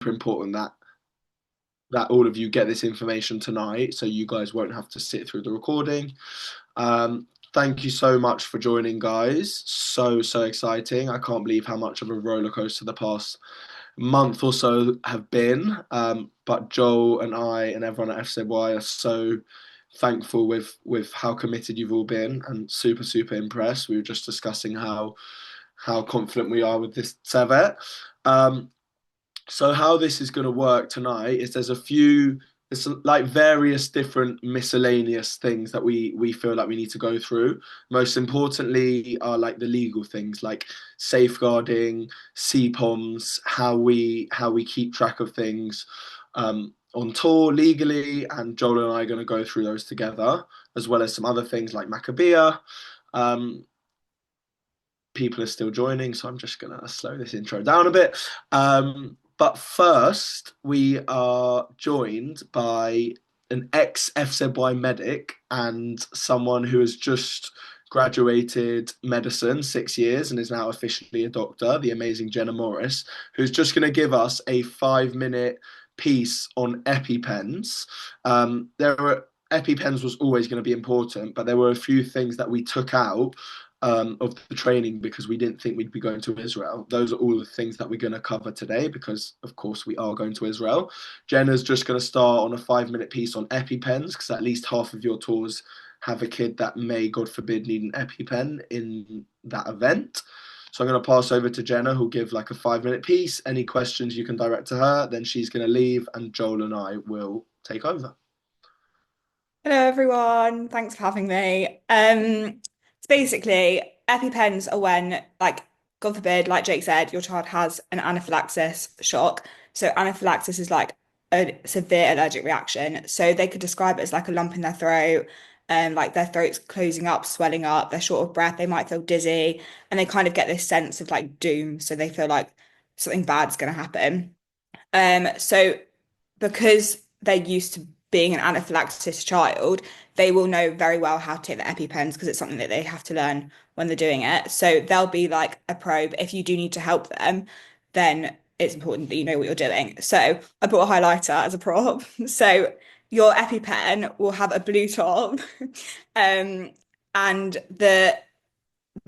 super important that all of you get this information tonight, so you guys won't have to sit through the recording. Thank you so much for joining, guys. So exciting. I can't believe how much of a roller coaster the past month or so have been. But Joel and I and everyone at FZY are so thankful with how committed you've all been, and super impressed. We were just discussing how confident we are with this Servet. So how this is going to work tonight is there's like various different miscellaneous things that we feel like we need to go through. Most importantly are like the legal things like safeguarding, CPOMS, how we keep track of things on tour legally, and Joel and I are going to go through those together, as well as some other things like Maccabea. People are still joining, so I'm just going to slow this intro down a bit. But first, we are joined by an ex-FZY medic and someone who has just graduated medicine 6 years and is now officially a doctor, the amazing Jenna Morris, who's just going to give us a 5-minute piece on EpiPens. EpiPens was always going to be important, but there were a few things that we took out of the training because we didn't think we'd be going to Israel. Those are all the things that we're going to cover today because, of course, we are going to Israel. Jenna's just going to start on a 5-minute piece on EpiPens because at least half of your tours have a kid that may, God forbid, need an EpiPen in that event. So I'm going to pass over to Jenna, who'll give like a 5-minute piece. Any questions you can direct to her, then she's going to leave and Joel and I will take over. Hello everyone, thanks for having me. So basically, EpiPens are when, like, God forbid, like Jake said, your child has an anaphylaxis shock. So anaphylaxis is like a severe allergic reaction. So they could describe it as like a lump in their throat, like their throat's closing up, swelling up, they're short of breath, they might feel dizzy, and they kind of get this sense of like doom. So they feel like something bad's going to happen. So because they're used to being an anaphylaxis child, they will know very well how to take the EpiPens because it's something that they have to learn when they're doing it. So they'll be like a probe. If you do need to help them, then it's important that you know what you're doing. So I brought a highlighter as a prop. So your EpiPen will have a blue top, um, and the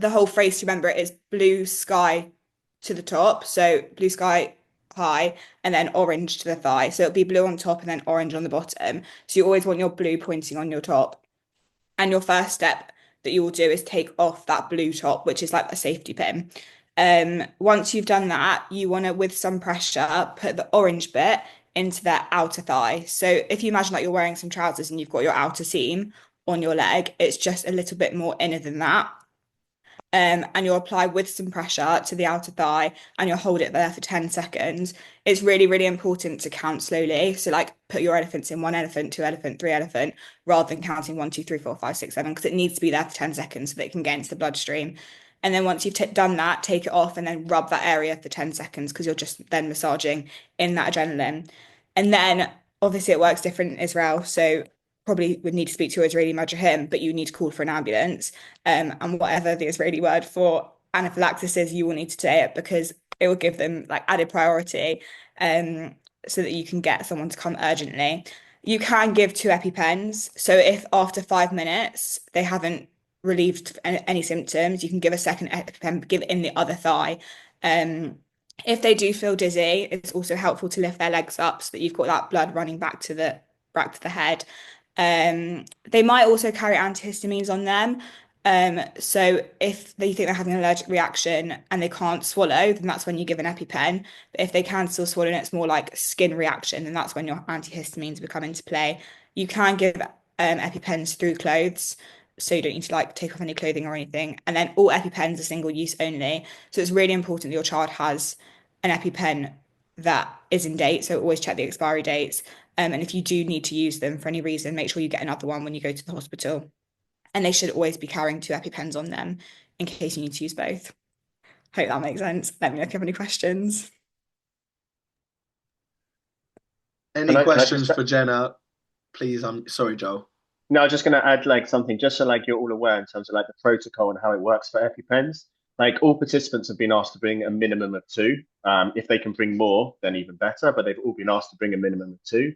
whole phrase to remember it is blue sky to the top. So blue sky high and then orange to the thigh. So it'll be blue on top and then orange on the bottom. So you always want your blue pointing on your top. And your first step that you will do is take off that blue top, which is like a safety pin. Once you've done that, you want to, with some pressure, put the orange bit into their outer thigh. So if you imagine like you're wearing some trousers and you've got your outer seam on your leg, it's just a little bit more inner than that. And you'll apply with some pressure to the outer thigh and you'll hold it there for 10 seconds. It's really important to count slowly. So, like, put your elephants in 1 elephant, 2 elephant, 3 elephant, rather than counting 1, 2, 3, 4, 5, 6, 7, because it needs to be there for 10 seconds so that it can get into the bloodstream. And then once you've done that, take it off and then rub that area for 10 seconds because you're just then massaging in that adrenaline. And then obviously it works different in Israel. So probably would need to speak to your Israeli Madrichim, but you need to call for an ambulance. And whatever the Israeli word for anaphylaxis is, you will need to say it because it will give them like added priority, so that you can get someone to come urgently. You can give 2 EpiPens. So if after 5 minutes they haven't relieved any symptoms, you can give a second EpiPen, give it in the other thigh. Um, if they do feel dizzy, it's also helpful to lift their legs up so that you've got that blood running back to the head. They might also carry antihistamines on them. So if they think they're having an allergic reaction and they can't swallow, then that's when you give an EpiPen. But if they can still swallow and it's more like skin reaction, then that's when your antihistamines become into play. You can give EpiPens through clothes, so you don't need to like take off any clothing or anything. And then all EpiPens are single use only. So it's really important that your child has an EpiPen that is in date. So always check the expiry dates. And if you do need to use them for any reason, make sure you get another one when you go to the hospital. And they should always be carrying 2 EpiPens on them in case you need to use both. Hope that makes sense. Let me know if you have any questions. Any Can I just questions for Jenna? Please, I'm sorry, Joel. no, I'm just going to add like something just so like you're all aware in terms of like the protocol and how it works for EpiPens. Like all participants have been asked to bring a minimum of two. If they can bring more, then even better. But they've all been asked to bring a minimum of two.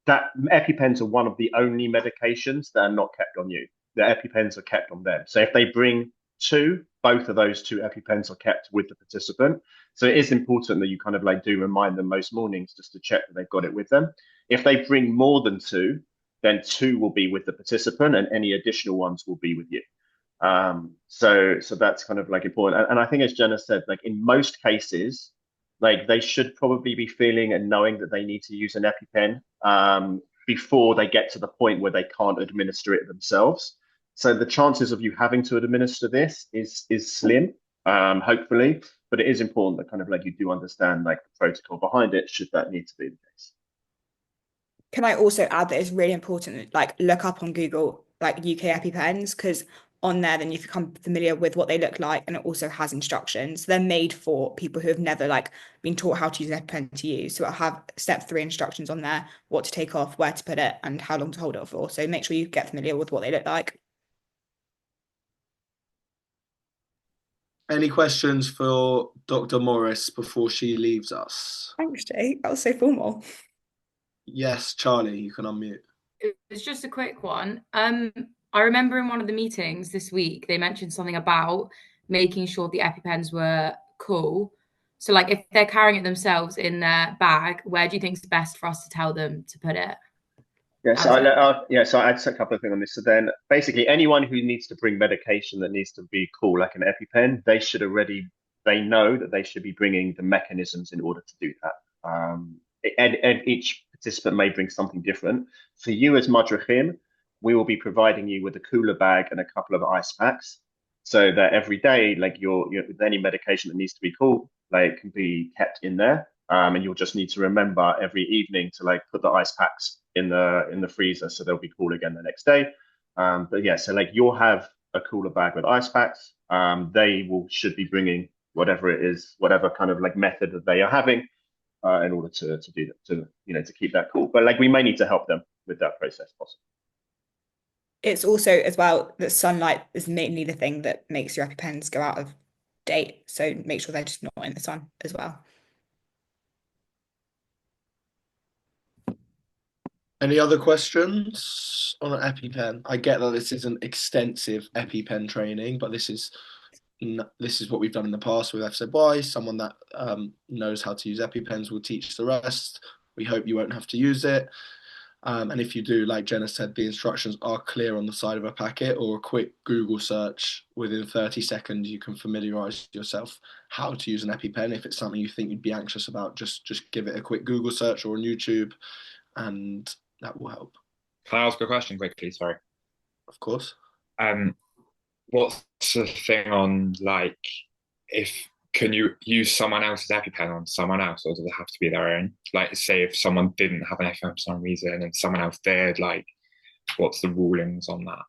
That EpiPens are one of the only medications that are not kept on you. The EpiPens are kept on them. So if they bring two, both of those two EpiPens are kept with the participant. So it is important that you kind of like do remind them most mornings just to check that they've got it with them. If they bring more than two, then two will be with the participant and any additional ones will be with you. So that's kind of like important. And I think as Jenna said, like in most cases, like they should probably be feeling and knowing that they need to use an EpiPen before they get to the point where they can't administer it themselves. So the chances of you having to administer this is slim, hopefully, but it is important that kind of like you do understand like the protocol behind it, should that need to be the case. Can I also add that it's really important, like look up on Google, like UK EpiPens, because on there, then you become familiar with what they look like, and it also has instructions. They're made for people who have never like been taught how to use an EpiPen to use. So it'll have step 3 instructions on there, what to take off, where to put it, and how long to hold it for. So make sure you get familiar with what they look like. Any questions for Dr. Morris before she leaves us? Thanks, Jay. That was so formal. Yes, Charlie, you can unmute. It's just a quick one. I remember in one of the meetings this week, they mentioned something about making sure the EpiPens were cool. So, like, if they're carrying it themselves in their bag, where do you think is best for us to tell them to put it? So I'd say a couple of things on this. So then, basically, anyone who needs to bring medication that needs to be cool, like an EpiPen, they know that they should be bringing the mechanisms in order to do that. And each participant may bring something different. For you as Madrichim, we will be providing you with a cooler bag and a couple of ice packs, so that every day, like your any medication that needs to be cool, like can be kept in there. And you'll just need to remember every evening to like put the ice packs in the freezer so they'll be cool again the next day. But yeah, so like you'll have a cooler bag with ice packs. They should be bringing whatever it is, whatever kind of like method that they are having in order to do that, to keep that cool. But like we may need to help them with that process possibly. It's also as well that sunlight is mainly the thing that makes your EpiPens go out of date. So make sure they're just not in the sun as well. Any other questions on an EpiPen? I get that this is an extensive EpiPen training, but this is what we've done in the past with FZY. Someone that knows how to use EpiPens will teach the rest. We hope you won't have to use it. And if you do, like Jenna said, the instructions are clear on the side of a packet, or a quick Google search within 30 seconds, you can familiarize yourself how to use an EpiPen. If it's something you think you'd be anxious about, just give it a quick Google search or on YouTube, and that will help. Can I ask a question quickly? Sorry. Of course. What's the thing on like if can you use someone else's EpiPen on someone else, or does it have to be their own? Like, say if someone didn't have an EpiPen for some reason and someone else did, like, what's the rulings on that?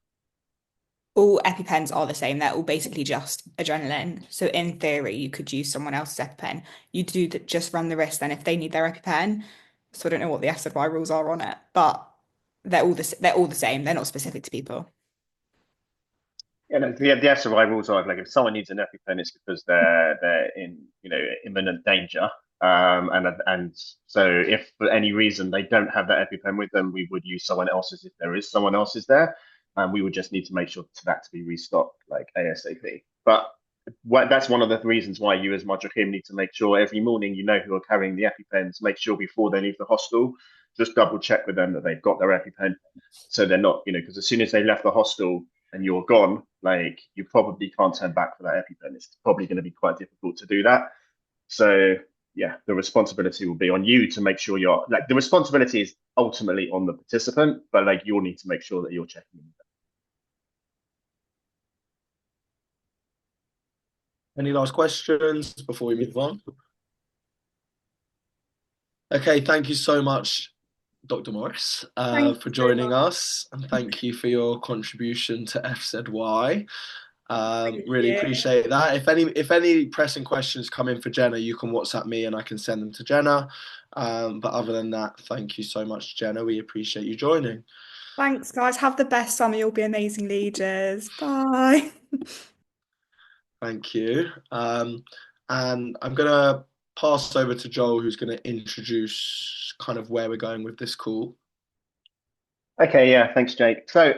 All EpiPens are the same. They're all basically just adrenaline. So in theory, you could use someone else's EpiPen. You do just run the risk then if they need their EpiPen. So I don't know what the SZY rules are on it, but they're all the same. They're not specific to people. Yeah, no, the SRI rules are like if someone needs an EpiPen, it's because they're in imminent danger. And so if for any reason they don't have that EpiPen with them, we would use someone else's if there is someone else's there, and we would just need to make sure that to be restocked like ASAP. But that's one of the reasons why you as Madrichim need to make sure every morning you know who are carrying the EpiPens. Make sure before they leave the hostel, just double check with them that they've got their EpiPen, so they're not, because as soon as they left the hostel and you're gone, like you probably can't turn back for that EpiPen. It's probably going to be quite difficult to do that. So yeah, the responsibility will be on you to make sure the responsibility is ultimately on the participant, but like you'll need to make sure that you're checking them. Any last questions before we move on? Okay, thank you so much, Dr. Morris, for joining us, and thank you for your contribution to FZY. Really appreciate that. If any pressing questions come in for Jenna, you can WhatsApp me and I can send them to Jenna. But other than that, thank you so much, Jenna. We appreciate you joining. Thanks, guys. Have the best summer. You'll be amazing leaders. Bye. Thank you. And I'm going to pass over to Joel, who's going to introduce kind of where we're going with this call. Okay, yeah, thanks, Jake. So,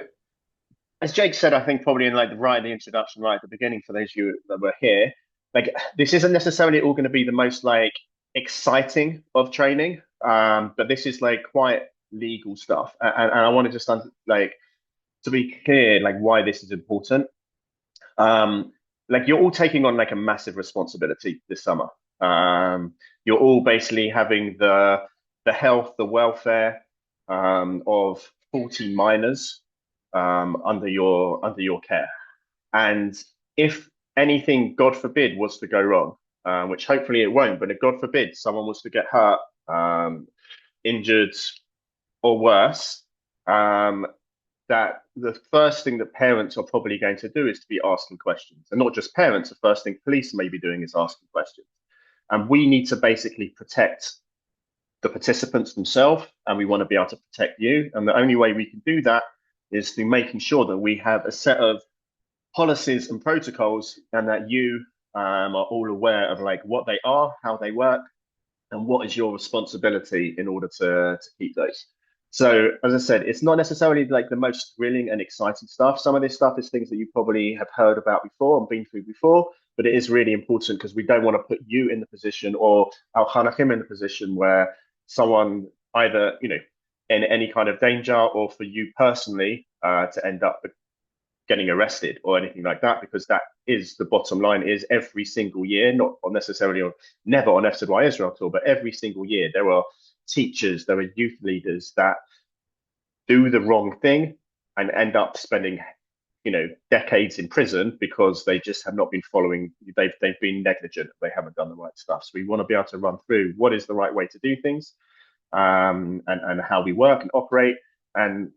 as Jake said, I think probably in like the introduction right at the beginning for those of you that were here, like this isn't necessarily all going to be the most like exciting of training, but this is like quite legal stuff, and I want to just like to be clear, like why this is important. Like you're all taking on like a massive responsibility this summer. You're all basically having the health, the welfare of 40 minors under your care. And if anything, God forbid, was to go wrong, which hopefully it won't, but if God forbid someone was to get hurt, injured, or worse, that the first thing that parents are probably going to do is to be asking questions. And not just parents, the first thing police may be doing is asking questions. And we need to basically protect the participants themselves, and we want to be able to protect you. And the only way we can do that is through making sure that we have a set of policies and protocols, and that you are all aware of like what they are, how they work, and what is your responsibility in order to keep those. So, as I said, it's not necessarily like the most thrilling and exciting stuff. Some of this stuff is things that you probably have heard about before and been through before, but it is really important because we don't want to put you in the position, or Al Hanachim in the position, where someone either, in any kind of danger, or for you personally to end up getting arrested or anything like that, because that is the bottom line. Is every single year, not necessarily or never on FZY Israel Tour, but every single year there are teachers, there are youth leaders that do the wrong thing and end up spending decades in prison because they just have not been following. They've been negligent, they haven't done the right stuff. So we want to be able to run through what is the right way to do things, and how we work and operate. And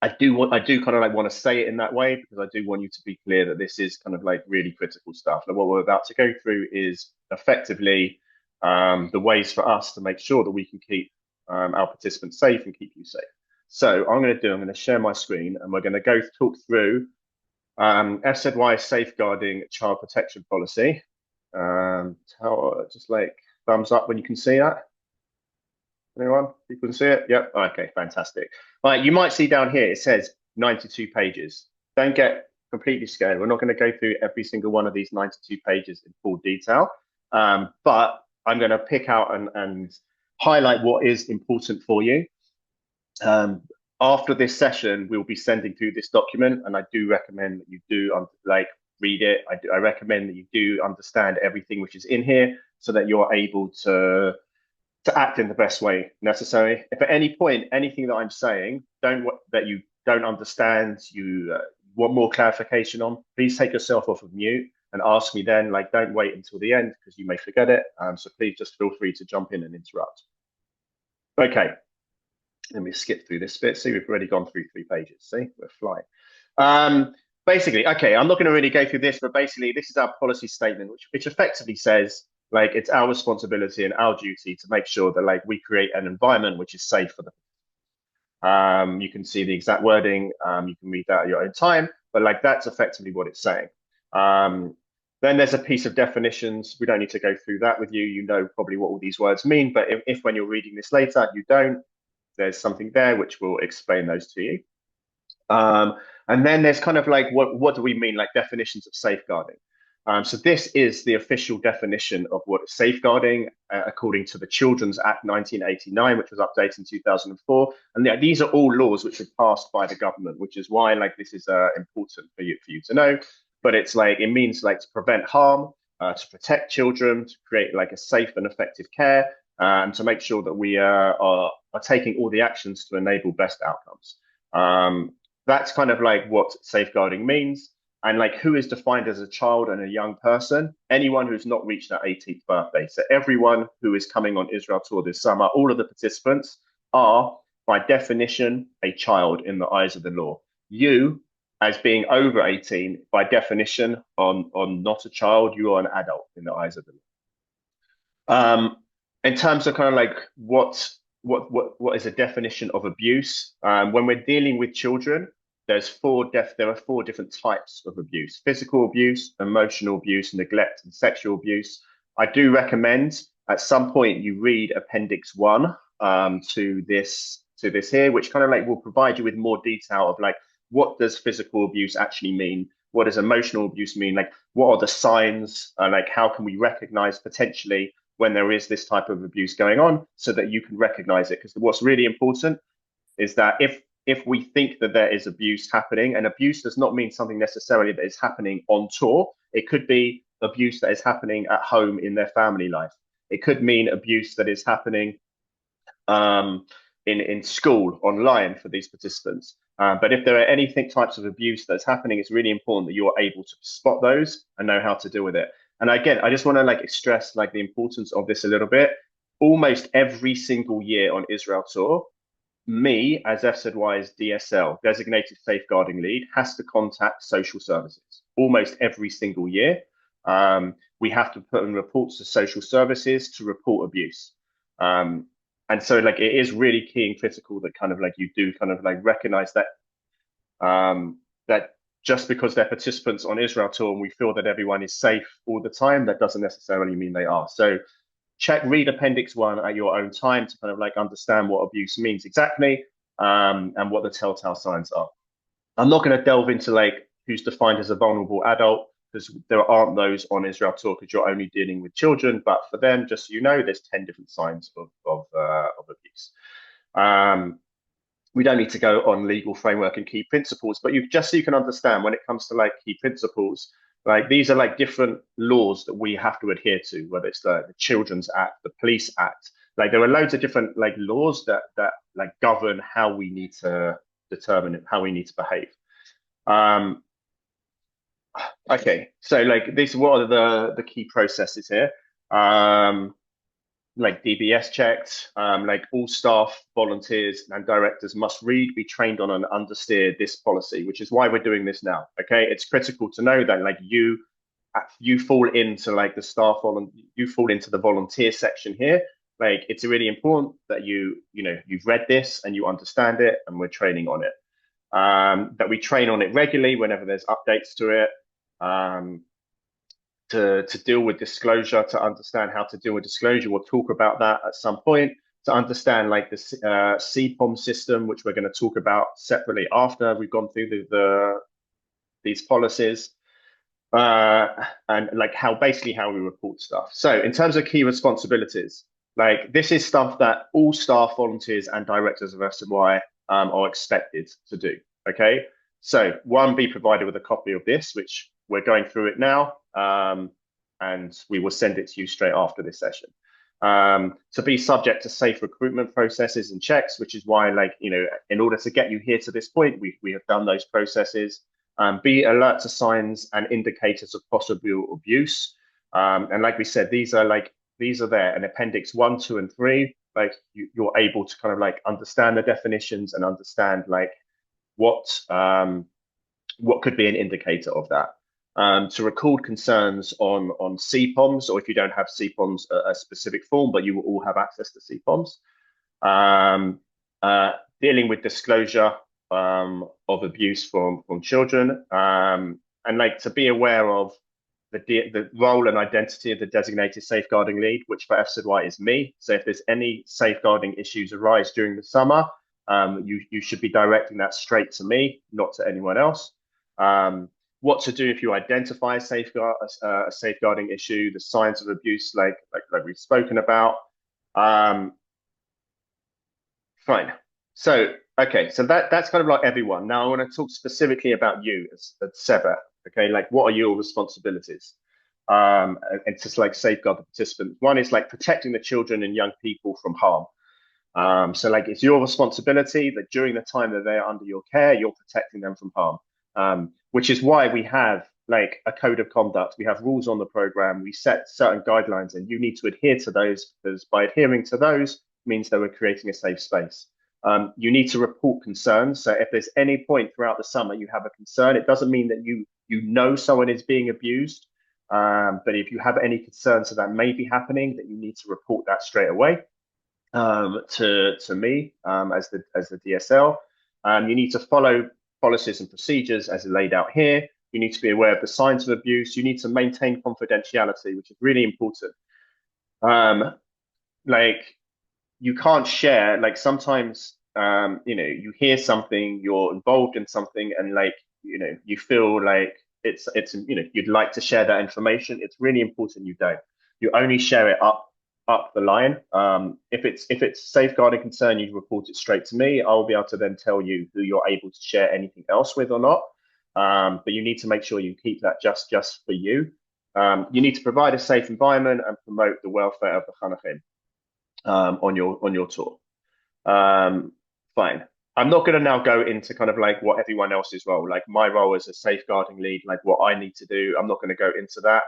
I do kind of like want to say it in that way, because I do want you to be clear that this is kind of like really critical stuff. Like what we're about to go through is effectively the ways for us to make sure that we can keep our participants safe and keep you safe. So I'm going to share my screen, and we're going to talk through FZY safeguarding child protection policy. Just like thumbs up when you can see that. Anyone? You can see it? Yep. Okay, fantastic. All right, you might see down here, it says 92 pages. Don't get completely scared. We're not going to go through every single one of these 92 pages in full detail, but I'm going to pick out and highlight what is important for you. After this session, we'll be sending through this document, and I do recommend that you do read it. I recommend that you do understand everything which is in here, so that you're able to act in the best way necessary. If at any point anything that I'm saying that you don't understand, you want more clarification on, please take yourself off of mute and ask me then. Like, don't wait until the end, because you may forget it. So please just feel free to jump in and interrupt. Okay, let me skip through this bit. See, we've already gone through 3 pages. See, we're flying. Basically, okay, I'm not going to really go through this, but basically this is our policy statement, which effectively says, like, it's our responsibility and our duty to make sure that, like, we create an environment which is safe for them. You can see the exact wording. You can read that at your own time, but like that's effectively what it's saying. Then there's a piece of definitions. We don't need to go through that with you. You know probably what all these words mean, but if when you're reading this later you don't, there's something there which will explain those to you. And then there's kind of like what do we mean, like definitions of safeguarding. So this is the official definition of what is safeguarding, according to the Children's Act 1989, which was updated in 2004. And these are all laws which are passed by the government, which is why like this is important for you to know. But it's like, it means like to prevent harm, to protect children, to create like a safe and effective care, and to make sure that we are taking all the actions to enable best outcomes. That's kind of like what safeguarding means. And like, who is defined as a child and a young person? Anyone who's not reached their 18th birthday. So everyone who is coming on Israel Tour this summer, all of the participants are by definition a child in the eyes of the law. You, as being over 18, by definition, on not a child, you are an adult in the eyes of the law. In terms of kind of like what is a definition of abuse, when we're dealing with children, there are 4 different types of abuse: physical abuse, emotional abuse, neglect, and sexual abuse. I do recommend at some point you read Appendix 1 to this here, which kind of like will provide you with more detail of like, what does physical abuse actually mean? What does emotional abuse mean? Like, what are the signs? Like, how can we recognize potentially when there is this type of abuse going on, so that you can recognize it? Because what's really important is that if we think that there is abuse happening, and abuse does not mean something necessarily that is happening on tour. It could be abuse that is happening at home in their family life. It could mean abuse that is happening in school, online for these participants. But if there are anything types of abuse that's happening, it's really important that you are able to spot those and know how to deal with it. And again, I just want to like stress like the importance of this a little bit. Almost every single year on Israel tour, me as FZY's DSL, designated safeguarding lead, has to contact social services almost every single year. We have to put in reports to social services to report abuse. And so like it is really key and critical that kind of like you do kind of like recognize that that just because they're participants on Israel tour and we feel that everyone is safe all the time, that doesn't necessarily mean they are. So read Appendix 1 at your own time to kind of like understand what abuse means exactly, and what the telltale signs are. I'm not going to delve into like who's defined as a vulnerable adult, because there aren't those on Israel tour, because you're only dealing with children. But for them, just so you know, there's 10 different signs of abuse. We don't need to go on legal framework and key principles, but just so you can understand, when it comes to like key principles, like these are like different laws that we have to adhere to, whether it's the Children's Act, the Police Act. Like there are loads of different like laws that like govern how we need to determine how we need to behave. Okay, so like what are the key processes here? Like DBS checked, like all staff, volunteers, and directors must read, be trained on, and understeer this policy, which is why we're doing this now. Okay, it's critical to know that like you fall into like the staff you fall into the volunteer section here. Like it's really important that you've read this and you understand it, and we're training on it. That we train on it regularly whenever there's updates to it. To deal with disclosure, to understand how to deal with disclosure. We'll talk about that at some point. To understand like the CPOMS system, which we're going to talk about separately after we've gone through these policies, and like basically how we report stuff. So in terms of key responsibilities, like this is stuff that all staff, volunteers, and directors of FZY are expected to do. Okay, so 1, be provided with a copy of this, which we're going through it now, and we will send it to you straight after this session. To be subject to safe recruitment processes and checks, which is why, like, in order to get you here to this point, we have done those processes. Be alert to signs and indicators of possible abuse. And like we said, these are there in Appendix 1, 2, and 3. Like you're able to kind of like understand the definitions and understand like what could be an indicator of that. To record concerns on CPOMS, or if you don't have CPOMS, a specific form, but you will all have access to CPOMS. Dealing with disclosure of abuse from children, and like to be aware of the role and identity of the designated safeguarding lead, which for FZY is me. So if there's any safeguarding issues arise during the summer, you should be directing that straight to me, not to anyone else. What to do if you identify a safeguarding issue, the signs of abuse, like we've spoken about. Fine. So, okay, so that's kind of like everyone. Now I want to talk specifically about you as SEBA. Okay, like what are your responsibilities? And to like safeguard the participants. One is like protecting the children and young people from harm. So like it's your responsibility that during the time that they are under your care, you're protecting them from harm. Which is why we have like a code of conduct. We have rules on the program. We set certain guidelines, and you need to adhere to those, because by adhering to those means that we're creating a safe space. You need to report concerns. So if there's any point throughout the summer you have a concern, it doesn't mean that you know someone is being abused, but if you have any concerns that may be happening, that you need to report that straight away to me as the DSL. You need to follow policies and procedures as laid out here. You need to be aware of the signs of abuse. You need to maintain confidentiality, which is really important. Like, you can't share, like, sometimes, you hear something, you're involved in something, and like, you feel like it's, you'd like to share that information. It's really important you don't. You only share it up the line. If it's safeguarding concern, you report it straight to me. I'll be able to then tell you who you're able to share anything else with or not. But you need to make sure you keep that just for you. You need to provide a safe environment and promote the welfare of the Chanachim on your tour. Fine. I'm not going to now go into kind of like what everyone else's role, like my role as a safeguarding lead, like what I need to do. I'm not going to go into that.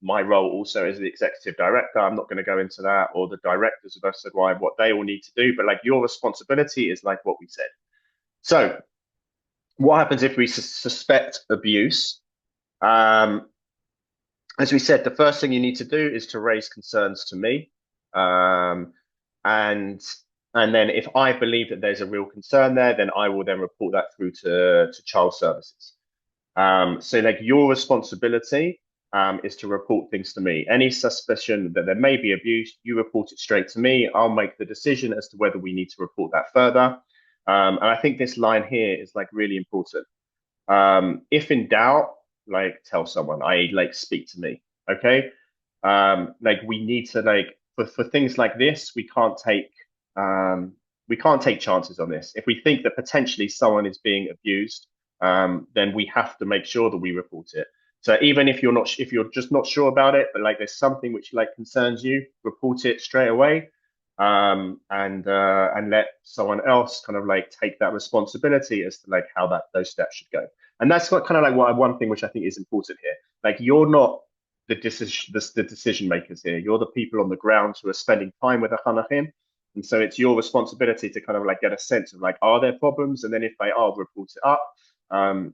My role also as the executive director, I'm not going to go into that, or the directors of SZY, what they all need to do. But like, your responsibility is like what we said. So what happens if we suspect abuse? As we said, the first thing you need to do is to raise concerns to me. And then if I believe that there's a real concern there, then I will then report that through to child services. So like, your responsibility is to report things to me. Any suspicion that there may be abuse, you report it straight to me. I'll make the decision as to whether we need to report that further. And I think this line here is like really important. If in doubt, like, tell someone, i.e. like, speak to me. Okay. Like, we need to, like, for things like this, we can't take chances on this. If we think that potentially someone is being abused, then we have to make sure that we report it. So even if you're just not sure about it, but like, there's something which like concerns you, report it straight away, and let someone else kind of like take that responsibility as to like how those steps should go. And that's what kind of like one thing which I think is important here. Like, you're not the decision makers here. You're the people on the ground who are spending time with the Chanachim. And so it's your responsibility to kind of like get a sense of like, are there problems? And then if they are, report it up.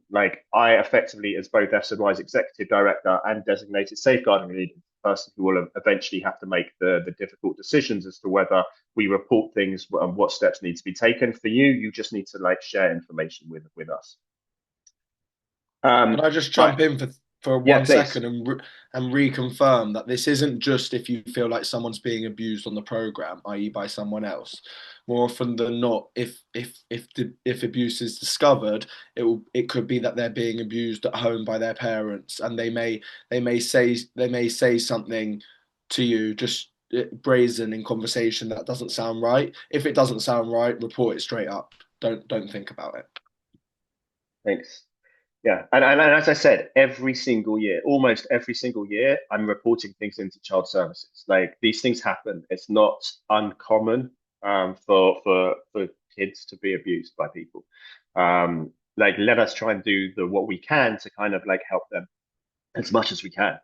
Like, I effectively, as both SZY's executive director and designated safeguarding lead, the person who will eventually have to make the difficult decisions as to whether we report things and what steps need to be taken. For you, you just need to like share information with us. Can I just jump in for Yeah, one second and reconfirm that this isn't just if you feel like someone's being abused on the program, i.e. by someone else. More often than not, if abuse is discovered, it could be that they're being abused at home by their parents, and they may say something to you just brazen in conversation that doesn't sound right. If it doesn't sound right, report it straight up. Don't think about it. Thanks. Yeah, and as I said, every single year, almost every single year, I'm reporting things into child services. Like, these things happen. It's not uncommon for kids to be abused by people. Like, let us try and do what we can to kind of like help them as much as we can.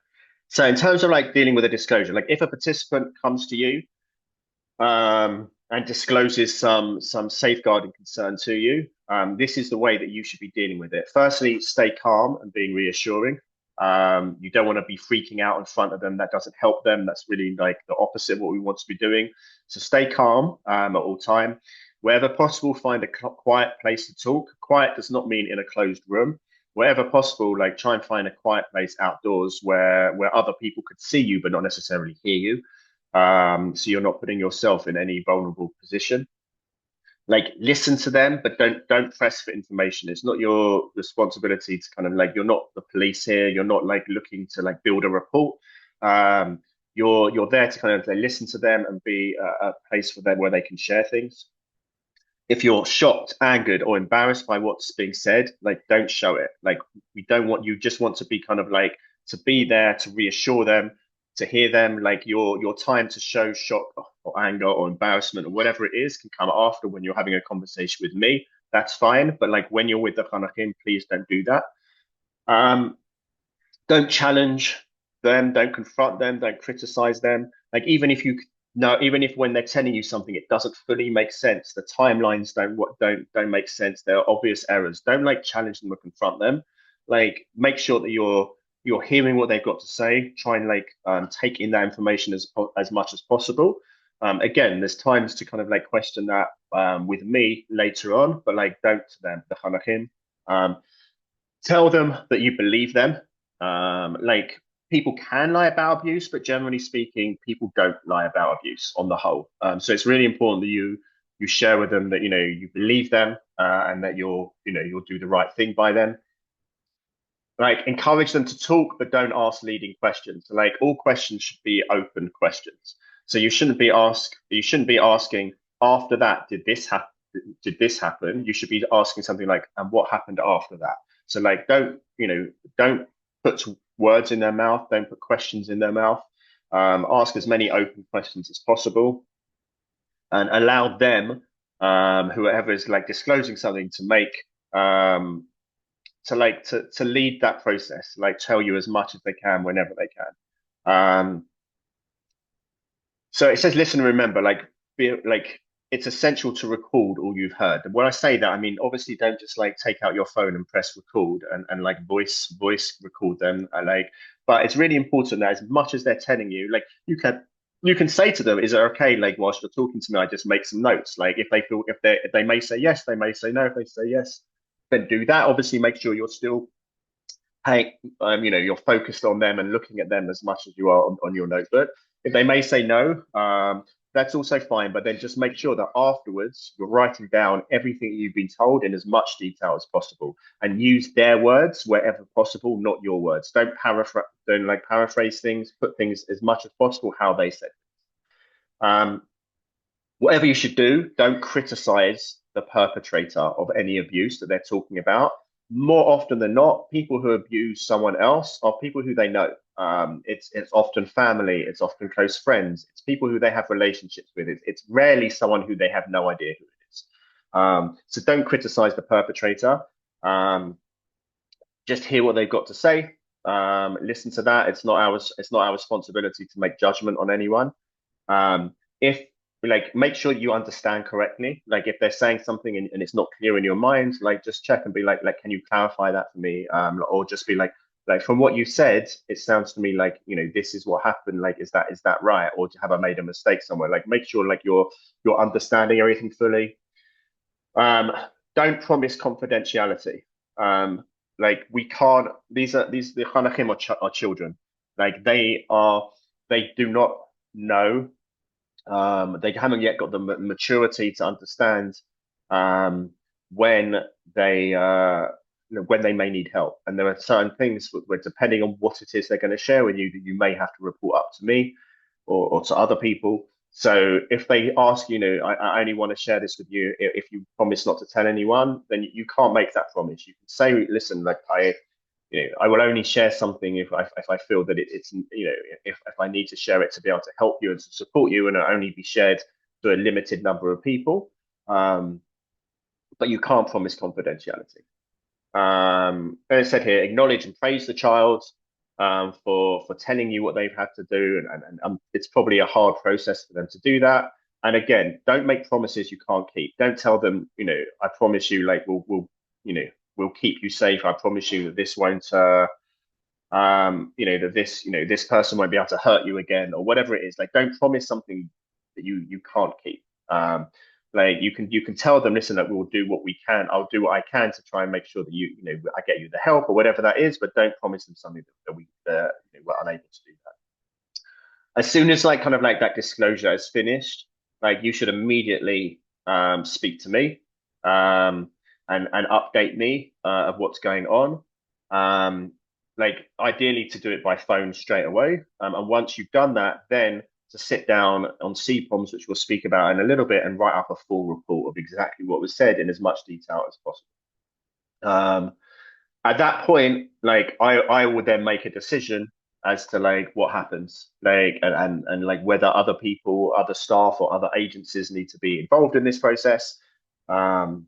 So in terms of like dealing with a disclosure, like if a participant comes to you and discloses some safeguarding concern to you, this is the way that you should be dealing with it. Firstly, stay calm and being reassuring. You don't want to be freaking out in front of them. That doesn't help them. That's really like the opposite of what we want to be doing. So stay calm at all time. Wherever possible, find a quiet place to talk. Quiet does not mean in a closed room. Wherever possible, like try and find a quiet place outdoors where other people could see you but not necessarily hear you. So you're not putting yourself in any vulnerable position. Like, listen to them, but don't press for information. It's not your responsibility to kind of like, you're not the police here. You're not like looking to like build a report. You're there to kind of like, listen to them and be a place for them where they can share things. If you're shocked, angered, or embarrassed by what's being said, like, don't show it. Like, we don't want you, just want to be kind of like, to be there to reassure them, to hear them. Like, your time to show shock or anger or embarrassment or whatever it is can come after, when you're having a conversation with me. That's fine. But like, when you're with the Chanachim, please don't do that. Don't challenge them, don't confront them, don't criticize them. Like, even if when they're telling you something, it doesn't fully make sense, the timelines don't make sense, there are obvious errors, don't like challenge them or confront them. Like, make sure that you're hearing what they've got to say. Try and like take in that information as much as possible. Again, there's times to kind of like question that with me later on, but like don't to them, the Hanachim. Tell them that you believe them. Like people can lie about abuse, but generally speaking, people don't lie about abuse on the whole. So it's really important that you share with them that you believe them and that you'll do the right thing by them. Like encourage them to talk, but don't ask leading questions. Like all questions should be open questions. So you shouldn't be asking after that, did this happen? You should be asking something like, and what happened after that? So like don't put words in their mouth, don't put questions in their mouth. Ask as many open questions as possible and allow them, whoever is like disclosing something, to make to lead that process, like tell you as much as they can whenever they can. So it says listen and remember, like it's essential to record all you've heard. And when I say that, I mean obviously don't just like take out your phone and press record and like voice record them. But it's really important that as much as they're telling you, like you can say to them, is it okay, like whilst you're talking to me, I just make some notes. Like if they may say yes, they may say no. If they say yes, then do that. Obviously make sure you're still paying, you're focused on them and looking at them as much as you are on your notebook. If they may say no, that's also fine, but then just make sure that afterwards you're writing down everything you've been told in as much detail as possible and use their words wherever possible, not your words. Don't paraphrase things, put things as much as possible how they said it. Whatever you should do, don't criticize the perpetrator of any abuse that they're talking about. More often than not, people who abuse someone else are people who they know. It's often family, it's often close friends, it's people who they have relationships with. It's rarely someone who they have no idea who it is. So don't criticize the perpetrator. Just hear what they've got to say. Listen to that. It's not our responsibility to make judgment on anyone. If make sure you understand correctly. Like if they're saying something and it's not clear in your mind, like just check and be like, can you clarify that for me? Or just be like from what you said, it sounds to me like, this is what happened. Like, is that right? Or have I made a mistake somewhere? Like make sure like you're understanding everything fully. Don't promise confidentiality. Like we can't, the Hanachim are children. Like they do not know. They haven't yet got the maturity to understand when they may need help, and there are certain things where depending on what it is they're going to share with you, that you may have to report up to me or to other people. So if they ask, I only want to share this with you if you promise not to tell anyone, then you can't make that promise. You can say, listen, like I will only share something if I feel that it's if I need to share it to be able to help you and to support you, and it'll only be shared to a limited number of people. But you can't promise confidentiality. And it said here, acknowledge and praise the child for telling you what they've had to do, and it's probably a hard process for them to do that. And again, don't make promises you can't keep. Don't tell them, I promise you, like we'll keep you safe. I promise you that this won't, that this person won't be able to hurt you again, or whatever it is. Like, don't promise something that you can't keep. Like you can tell them, listen, that we'll do what we can. I'll do what I can to try and make sure that I get you the help or whatever that is, but don't promise them something that we're unable to do that. As soon as kind of that disclosure is finished, like you should immediately speak to me. And update me of what's going on. Like ideally to do it by phone straight away. And once you've done that, then to sit down on CPOMS, which we'll speak about in a little bit, and write up a full report of exactly what was said in as much detail as possible. At that point, like I would then make a decision as to what happens, and whether other people, other staff, or other agencies need to be involved in this process. And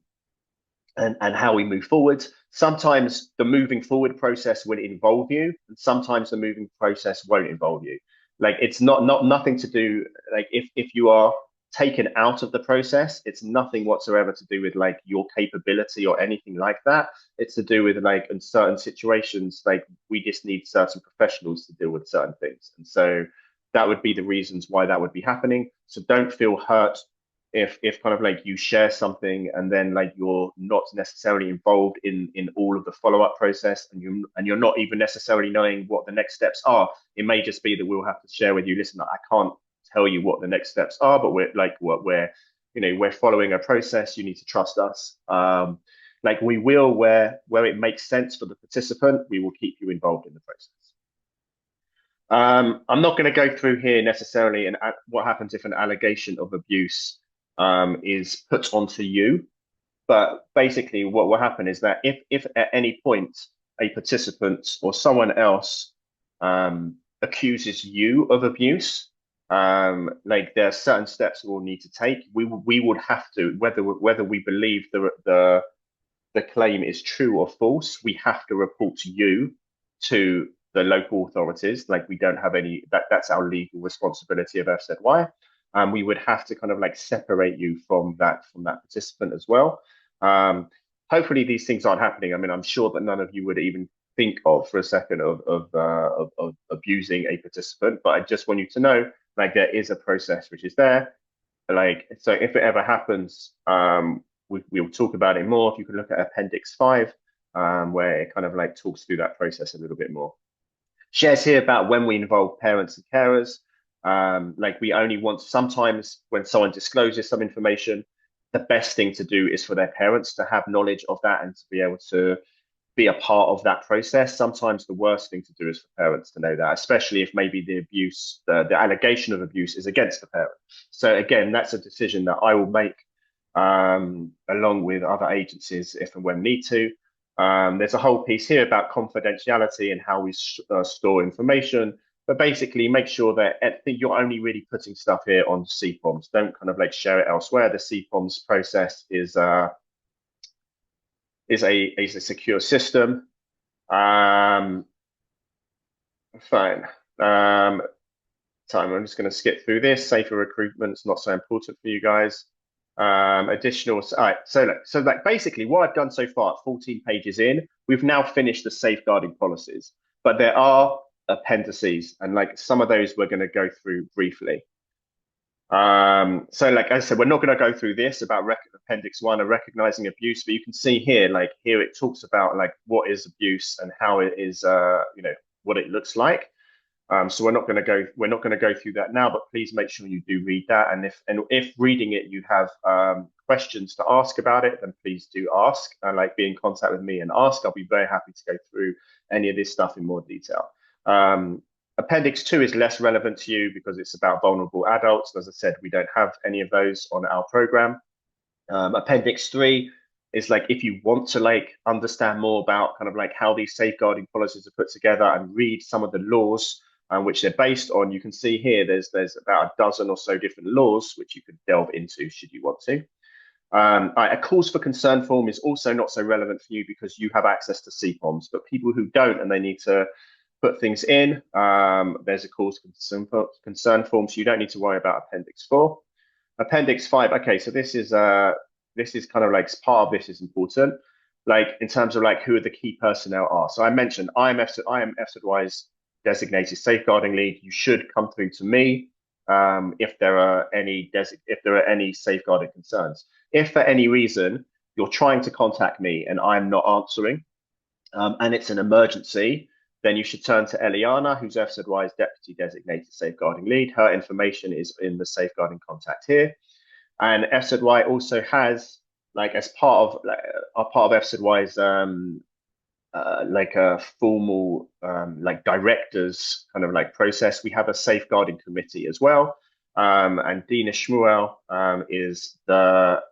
how we move forward. Sometimes the moving forward process will involve you, and sometimes the moving process won't involve you. Like it's nothing to do, like if you are taken out of the process, it's nothing whatsoever to do with your capability or anything like that. It's to do with in certain situations, we just need certain professionals to deal with certain things. And so that would be the reasons why that would be happening. So don't feel hurt if kind of like you share something and then like you're not necessarily involved in all of the follow-up process, and you're not even necessarily knowing what the next steps are. It may just be that we'll have to share with you, listen, I can't tell you what the next steps are, but we're following a process. You need to trust us. Like we will, where it makes sense for the participant, we will keep you involved in the process. I'm not going to go through here necessarily and what happens if an allegation of abuse is put onto you. But basically what will happen is that if at any point a participant or someone else accuses you of abuse, like there are certain steps we'll need to take. We would have to, whether we believe the claim is true or false, we have to report you to the local authorities. Like we don't have any, that's our legal responsibility of FZY. We would have to kind of like separate you from that participant as well. Hopefully these things aren't happening. I mean, I'm sure that none of you would even think of for a second of abusing a participant, but I just want you to know, like there is a process which is there. Like, so if it ever happens, we'll talk about it more. If you can look at Appendix 5, where it kind of like talks through that process a little bit more. Shares here about when we involve parents and carers. Like we only want, sometimes when someone discloses some information, the best thing to do is for their parents to have knowledge of that and to be able to be a part of that process. Sometimes the worst thing to do is for parents to know that, especially if maybe the abuse, the allegation of abuse is against the parent. So again, that's a decision that I will make along with other agencies if and when need to. There's a whole piece here about confidentiality and how we store information, but basically make sure that you're only really putting stuff here on CPOMS. Don't kind of like share it elsewhere. The CPOMS process is a secure system. Fine. So I'm just going to skip through this. Safer recruitment is not so important for you guys. Additional. All right. So like basically what I've done so far, 14 pages in, we've now finished the safeguarding policies, but there are appendices, and like some of those we're going to go through briefly. So like I said, we're not going to go through this about Appendix 1 of recognizing abuse, but you can see here, like here it talks about like what is abuse and how it is, what it looks like. So we're not going to go through that now, but please make sure you do read that. And if reading it you have questions to ask about it, then please do ask, and like be in contact with me and ask. I'll be very happy to go through any of this stuff in more detail. Appendix 2 is less relevant to you because it's about vulnerable adults. As I said, we don't have any of those on our program. Appendix 3 is like if you want to like understand more about kind of like how these safeguarding policies are put together and read some of the laws which they're based on, you can see here there's about a dozen or so different laws which you could delve into should you want to. A cause for concern form is also not so relevant for you because you have access to CPOMS, but people who don't and they need to put things in, there's a cause for concern form, so you don't need to worry about Appendix 4. Appendix 5, okay, so this is kind of like part of this is important, like in terms of like who the key personnel are. So I mentioned I am FZY's designated safeguarding lead. You should come through to me if there are any safeguarding concerns. If for any reason you're trying to contact me and I'm not answering, and it's an emergency, then you should turn to Eliana, who's FZY's deputy designated safeguarding lead. Her information is in the safeguarding contact here. And FZY also has, like, as part of FZY's like a formal like directors kind of like process, we have a safeguarding committee as well. And Dina Shmuel is the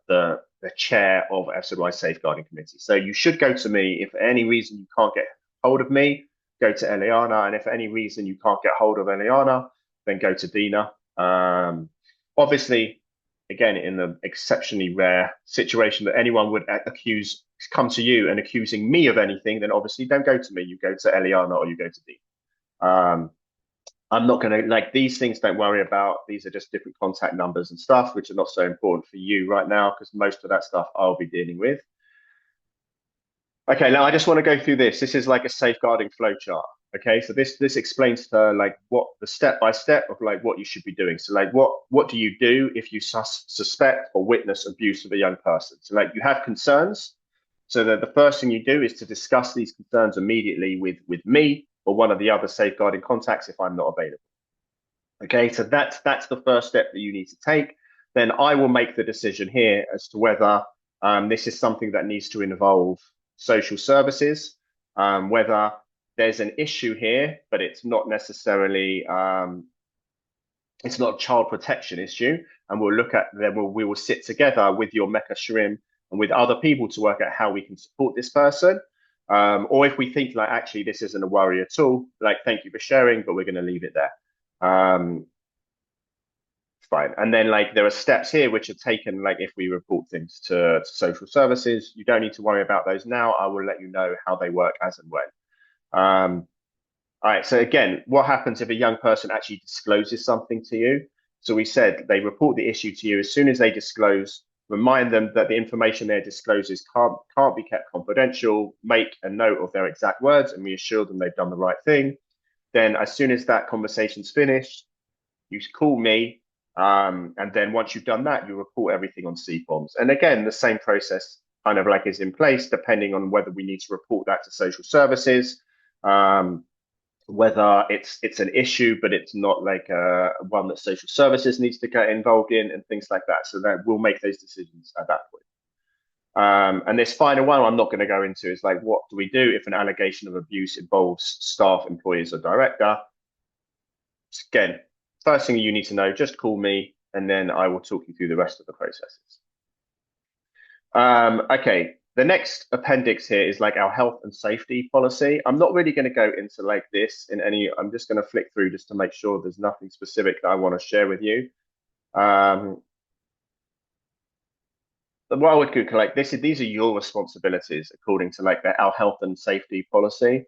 chair of FZY safeguarding committee. So you should go to me if for any reason you can't get hold of me. Go to Eliana, and if for any reason you can't get hold of Eliana, then go to Dina. Obviously, again, in the exceptionally rare situation that anyone would come to you and accusing me of anything, then obviously don't go to me. You go to Eliana or you go to Dina. I'm not going to, like, these things don't worry about. These are just different contact numbers and stuff, which are not so important for you right now because most of that stuff I'll be dealing with. Okay, now I just want to go through this. This is like a safeguarding flowchart. Okay, so this explains to her like what the step by step of like what you should be doing. So like what do you do if you suspect or witness abuse of a young person? So like you have concerns. So that the first thing you do is to discuss these concerns immediately with me or one of the other safeguarding contacts if I'm not available. Okay, so that's the first step that you need to take. Then I will make the decision here as to whether this is something that needs to involve social services, whether there's an issue here, but it's not necessarily it's not a child protection issue, and we'll look at then we will sit together with your Mecca Shrim and with other people to work out how we can support this person. Or if we think like actually this isn't a worry at all, like thank you for sharing, but we're going to leave it there. Fine. And then like there are steps here which are taken like if we report things to social services. You don't need to worry about those now. I will let you know how they work as and when. All right, so again, what happens if a young person actually discloses something to you? So we said they report the issue to you. As soon as they disclose, remind them that the information they discloses can't be kept confidential, make a note of their exact words and reassure them they've done the right thing. Then as soon as that conversation's finished, you call me. And then once you've done that, you report everything on CPOMS. And again, the same process kind of like is in place, depending on whether we need to report that to social services. Whether it's an issue, but it's not like one that social services needs to get involved in and things like that. So that we'll make those decisions at that point. And this final one I'm not going to go into is like, what do we do if an allegation of abuse involves staff, employees, or director? Again, first thing you need to know, just call me and then I will talk you through the rest of the processes. Okay. The next appendix here is like our health and safety policy. I'm not really going to go into like this in any, I'm just going to flick through just to make sure there's nothing specific that I want to share with you. What I would go like these are your responsibilities according to like our health and safety policy.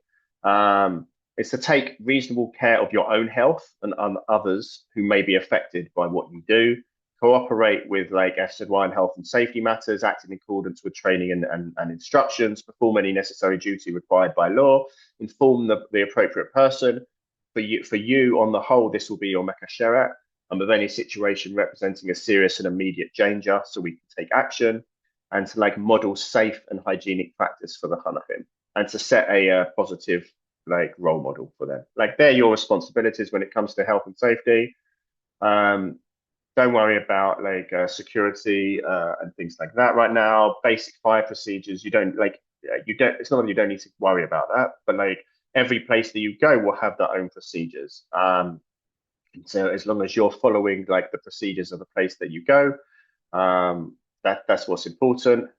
Is to take reasonable care of your own health and others who may be affected by what you do. Cooperate with like FZY and health and safety matters, act in accordance with training and instructions, perform any necessary duty required by law, inform the appropriate person. For you, on the whole, this will be your Mecca Sherat, and of any situation representing a serious and immediate danger, so we can take action, and to like model safe and hygienic practice for the Chanachim, and to set a positive like role model for them. Like they're your responsibilities when it comes to health and safety. Don't worry about like security and things like that right now. Basic fire procedures, you don't. It's not that you don't need to worry about that, but like every place that you go will have their own procedures. So as long as you're following like the procedures of the place that you go, that's what's important.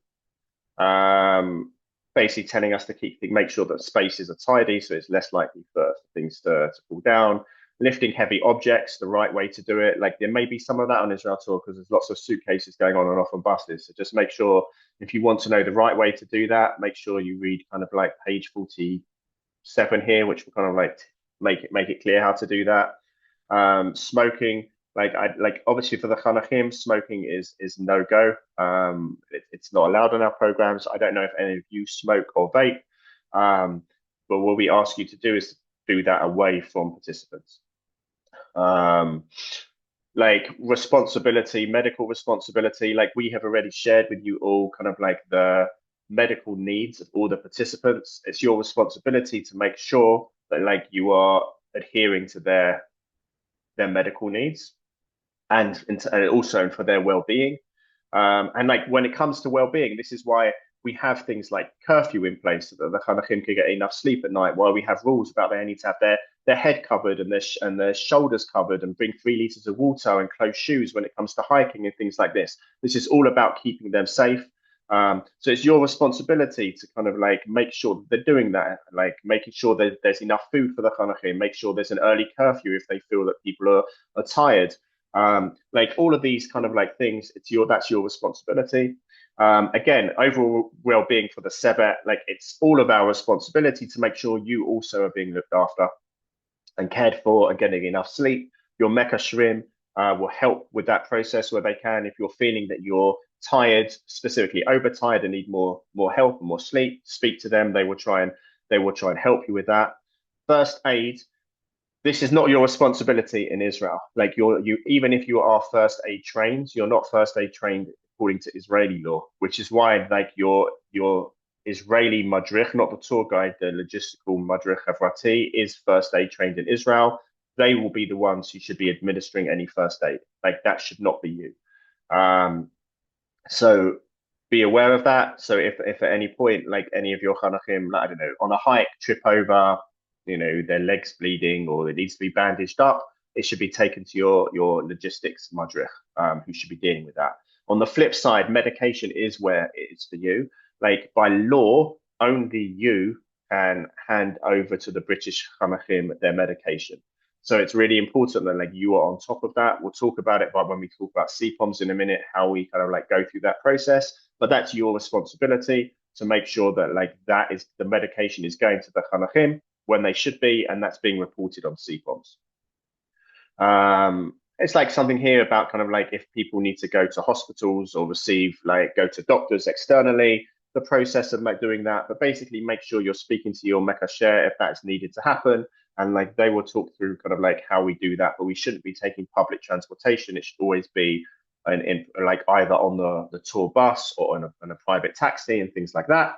Basically telling us to make sure that spaces are tidy, so it's less likely for things to fall down. Lifting heavy objects, the right way to do it. Like there may be some of that on Israel Tour because there's lots of suitcases going on and off on buses. So just make sure if you want to know the right way to do that, make sure you read kind of like page 47 here, which will kind of like make it clear how to do that. Smoking, like obviously for the Chanachim, smoking is no go. It's not allowed on our programs. I don't know if any of you smoke or vape, but what we ask you to do is do that away from participants. Like responsibility, medical responsibility, like we have already shared with you all kind of like the medical needs of all the participants. It's your responsibility to make sure that like you are adhering to their medical needs and also for their well-being. And like when it comes to well-being, this is why we have things like curfew in place so that the Chanachim can get enough sleep at night, while we have rules about they need to have their head covered and their shoulders covered and bring 3 liters of water and close shoes when it comes to hiking and things like this. This is all about keeping them safe. So it's your responsibility to kind of like make sure that they're doing that, like making sure that there's enough food for the Chanachim, make sure there's an early curfew if they feel that people are tired. Like all of these kind of like things, that's your responsibility. Again, overall well-being for the Sebet, like it's all of our responsibility to make sure you also are being looked after and cared for and getting enough sleep. Your Mecca Shrim will help with that process where they can. If you're feeling that you're tired, specifically overtired and need more help and more sleep, speak to them. They will try and help you with that. first aid, this is not your responsibility in Israel. Like even if you are first aid trained, you're not first aid trained according to Israeli law, which is why like your Israeli madrich, not the tour guide, the logistical madrich havrati is first aid trained in Israel. They will be the ones who should be administering any first aid. Like that should not be you. So be aware of that. So if at any point, like any of your chanachim, I don't know, on a hike, trip over, their legs bleeding or it needs to be bandaged up, it should be taken to your logistics madrich, who should be dealing with that. On the flip side, medication is where it is for you. Like by law, only you can hand over to the British chanachim their medication. So it's really important that like you are on top of that. We'll talk about it, but when we talk about CPOMS in a minute, how we kind of like go through that process. But that's your responsibility to make sure that like that is the medication is going to the chanachim when they should be, and that's being reported on CPOMS. It's like something here about kind of like if people need to go to hospitals or go to doctors externally, the process of doing that. But basically, make sure you're speaking to your mekasher if that's needed to happen. And like they will talk through kind of like how we do that, but we shouldn't be taking public transportation. It should always be like either on the tour bus or in a private taxi and things like that.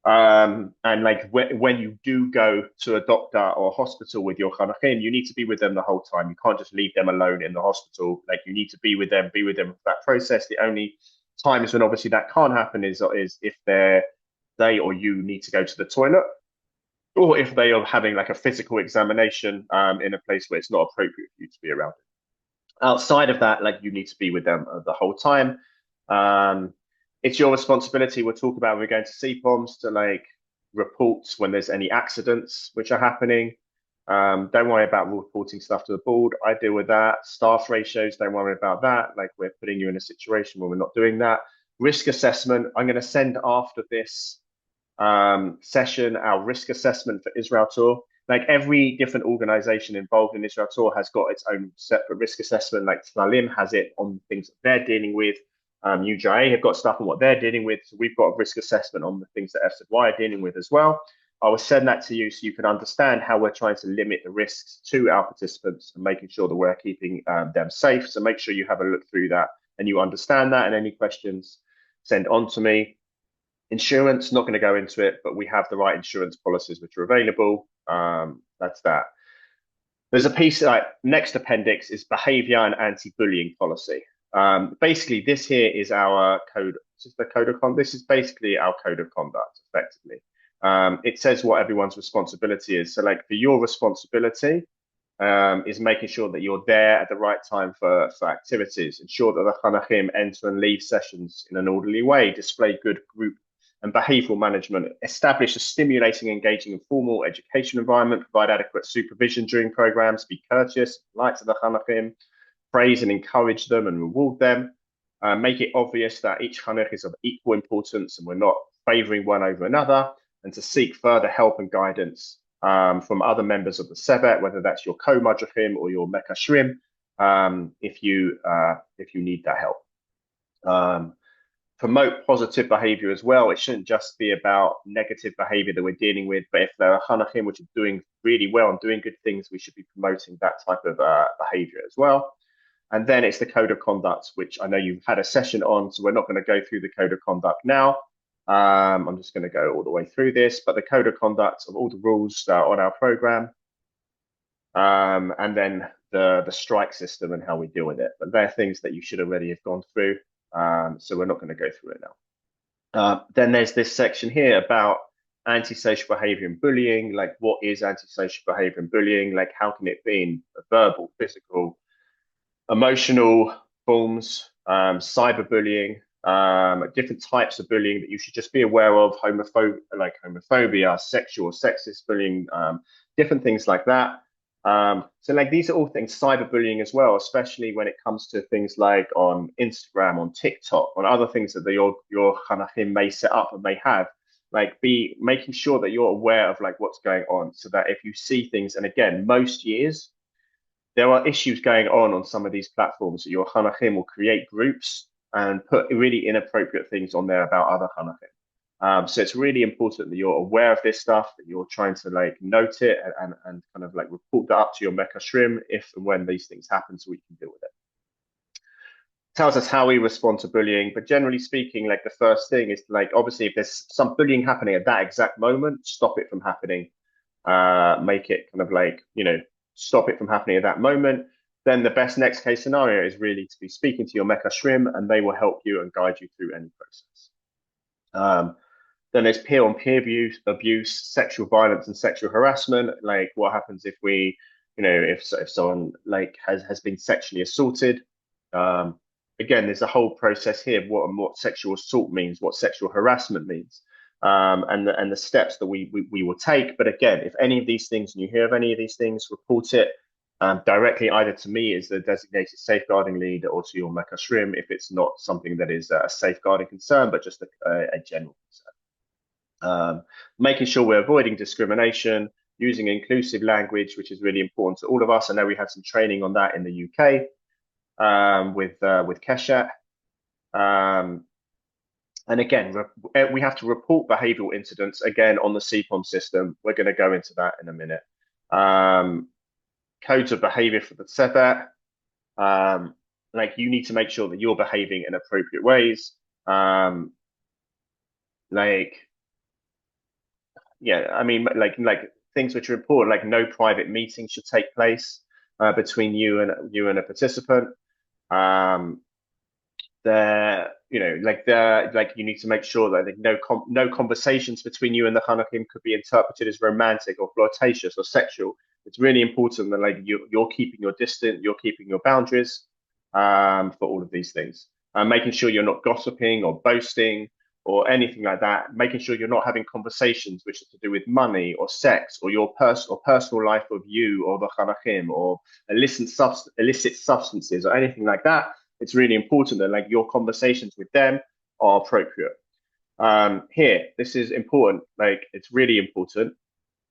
And like when you do go to a doctor or a hospital with your chanachim, you need to be with them the whole time. You can't just leave them alone in the hospital. Like you need to be with them for that process. The only times when obviously that can't happen is if they or you need to go to the toilet, or if they are having like a physical examination in a place where it's not appropriate for you to be around. Outside of that, like you need to be with them the whole time. It's your responsibility. We'll talk about when we're going to CPOMS to like report when there's any accidents which are happening. Don't worry about reporting stuff to the board. I deal with that. Staff ratios, don't worry about that. Like we're putting you in a situation where we're not doing that. Risk assessment, I'm going to send after this session our risk assessment for Israel Tour. Like every different organization involved in Israel Tour has got its own separate risk assessment. Like Tlalim has it on things that they're dealing with. UJA have got stuff on what they're dealing with. So we've got a risk assessment on the things that FZY are dealing with as well. I will send that to you so you can understand how we're trying to limit the risks to our participants and making sure that we're keeping them safe. So make sure you have a look through that and you understand that, and any questions, send on to me. Insurance, not going to go into it, but we have the right insurance policies which are available. That's that. There's a piece, next appendix is behavior and anti-bullying policy. Basically, this here is our code. This is the code of conduct. This is basically our code of conduct, effectively. It says what everyone's responsibility is. So like for your responsibility is making sure that you're there at the right time for activities, ensure that the chanachim enter and leave sessions in an orderly way, display good group and behavioral management, establish a stimulating, engaging and formal education environment, provide adequate supervision during programs, be courteous, polite to the chanachim, praise and encourage them and reward them, make it obvious that each chanach is of equal importance and we're not favoring one over another, and to seek further help and guidance from other members of the Sebet, whether that's your co-madrichim or your mekashrim, if you need that help. Promote positive behavior as well. It shouldn't just be about negative behavior that we're dealing with, but if there are chanachim which are doing really well and doing good things, we should be promoting that type of behavior as well. And then it's the code of conduct, which I know you've had a session on, so we're not going to go through the code of conduct now. I'm just going to go all the way through this, but the code of conduct of all the rules that are on our program, and then the strike system and how we deal with it. But they're things that you should already have gone through. So we're not going to go through it now. Then there's this section here about antisocial behavior and bullying. Like, what is antisocial behavior and bullying? Like, how can it be in verbal, physical, emotional forms, cyberbullying, different types of bullying that you should just be aware of, homophobia, sexual or sexist bullying, different things like that. So like these are all things, cyberbullying as well, especially when it comes to things like on Instagram, on TikTok, on other things that your chanachim may set up and may have, like be making sure that you're aware of like what's going on, so that if you see things, and again, most years, there are issues going on some of these platforms that your chanachim will create groups and put really inappropriate things on there about other chanachim. So it's really important that you're aware of this stuff, that you're trying to like note it and kind of like report that up to your Mecha Shrim if and when these things happen so we can deal with it. Tells us how we respond to bullying, but generally speaking, like the first thing is like, obviously if there's some bullying happening at that exact moment, stop it from happening. Make it kind of like, you know, stop it from happening at that moment. Then the best next case scenario is really to be speaking to your Mecha Shrim and they will help you and guide you through any process. Then there's peer-on-peer abuse, sexual violence, and sexual harassment. Like, what happens if we, you know, if someone like has been sexually assaulted? Again, there's a whole process here of what sexual assault means, what sexual harassment means, and the steps that we will take. But again, if any of these things and you hear of any of these things, report it directly either to me as the designated safeguarding lead or to your Mecha Shrim if it's not something that is a safeguarding concern, but just a general concern. Making sure we're avoiding discrimination, using inclusive language, which is really important to all of us. I know we had some training on that in the UK with Kesha. And again, we have to report behavioural incidents again on the CPOMS system. We're going to go into that in a minute. Codes of behaviour for the CPOMS. Like you need to make sure that you're behaving in appropriate ways. Yeah, I mean, like things which are important, like no private meetings should take place between you and a participant. You know, like you need to make sure that no conversations between you and the Hanakim could be interpreted as romantic or flirtatious or sexual. It's really important that like you're keeping your distance, you're keeping your boundaries for all of these things. Making sure you're not gossiping or boasting or anything like that. Making sure you're not having conversations which are to do with money or sex or your personal life of you or the Hanakim or illicit substances or anything like that. It's really important that like your conversations with them are appropriate. Here, this is important. Like it's really important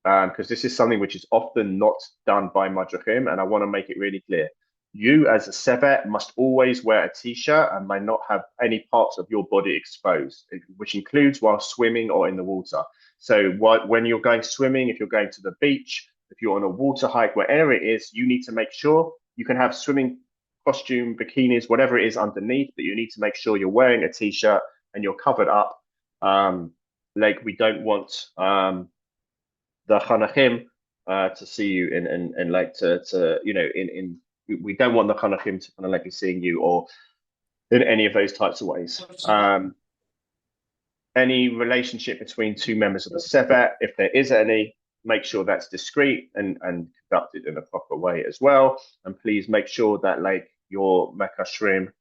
because this is something which is often not done by Madrichim, and I want to make it really clear. You as a Sevet must always wear a t-shirt and may not have any parts of your body exposed, which includes while swimming or in the water. So when you're going swimming, if you're going to the beach, if you're on a water hike, wherever it is, you need to make sure you can have swimming costume, bikinis, whatever it is underneath, but you need to make sure you're wearing a t-shirt and you're covered up. Like we don't want the Chanachim to see you and like to you know we don't want the Chanachim to kind of like be seeing you or in any of those types of ways. Any relationship between two members of the Sevet, if there is any, make sure that's discreet and conducted in a proper way as well. And please make sure that like your Mecha Shrim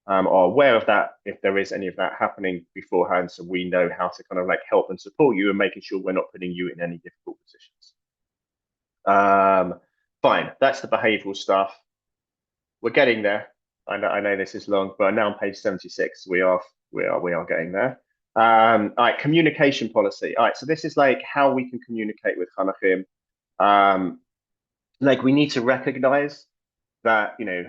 are aware of that if there is any of that happening beforehand, so we know how to kind of like help and support you and making sure we're not putting you in any difficult positions. Fine, that's the behavioural stuff. We're getting there. I know this is long, but now on page 76, we are getting there. All right, communication policy. All right, so this is like how we can communicate with Chanachim. Like we need to recognize that, you know,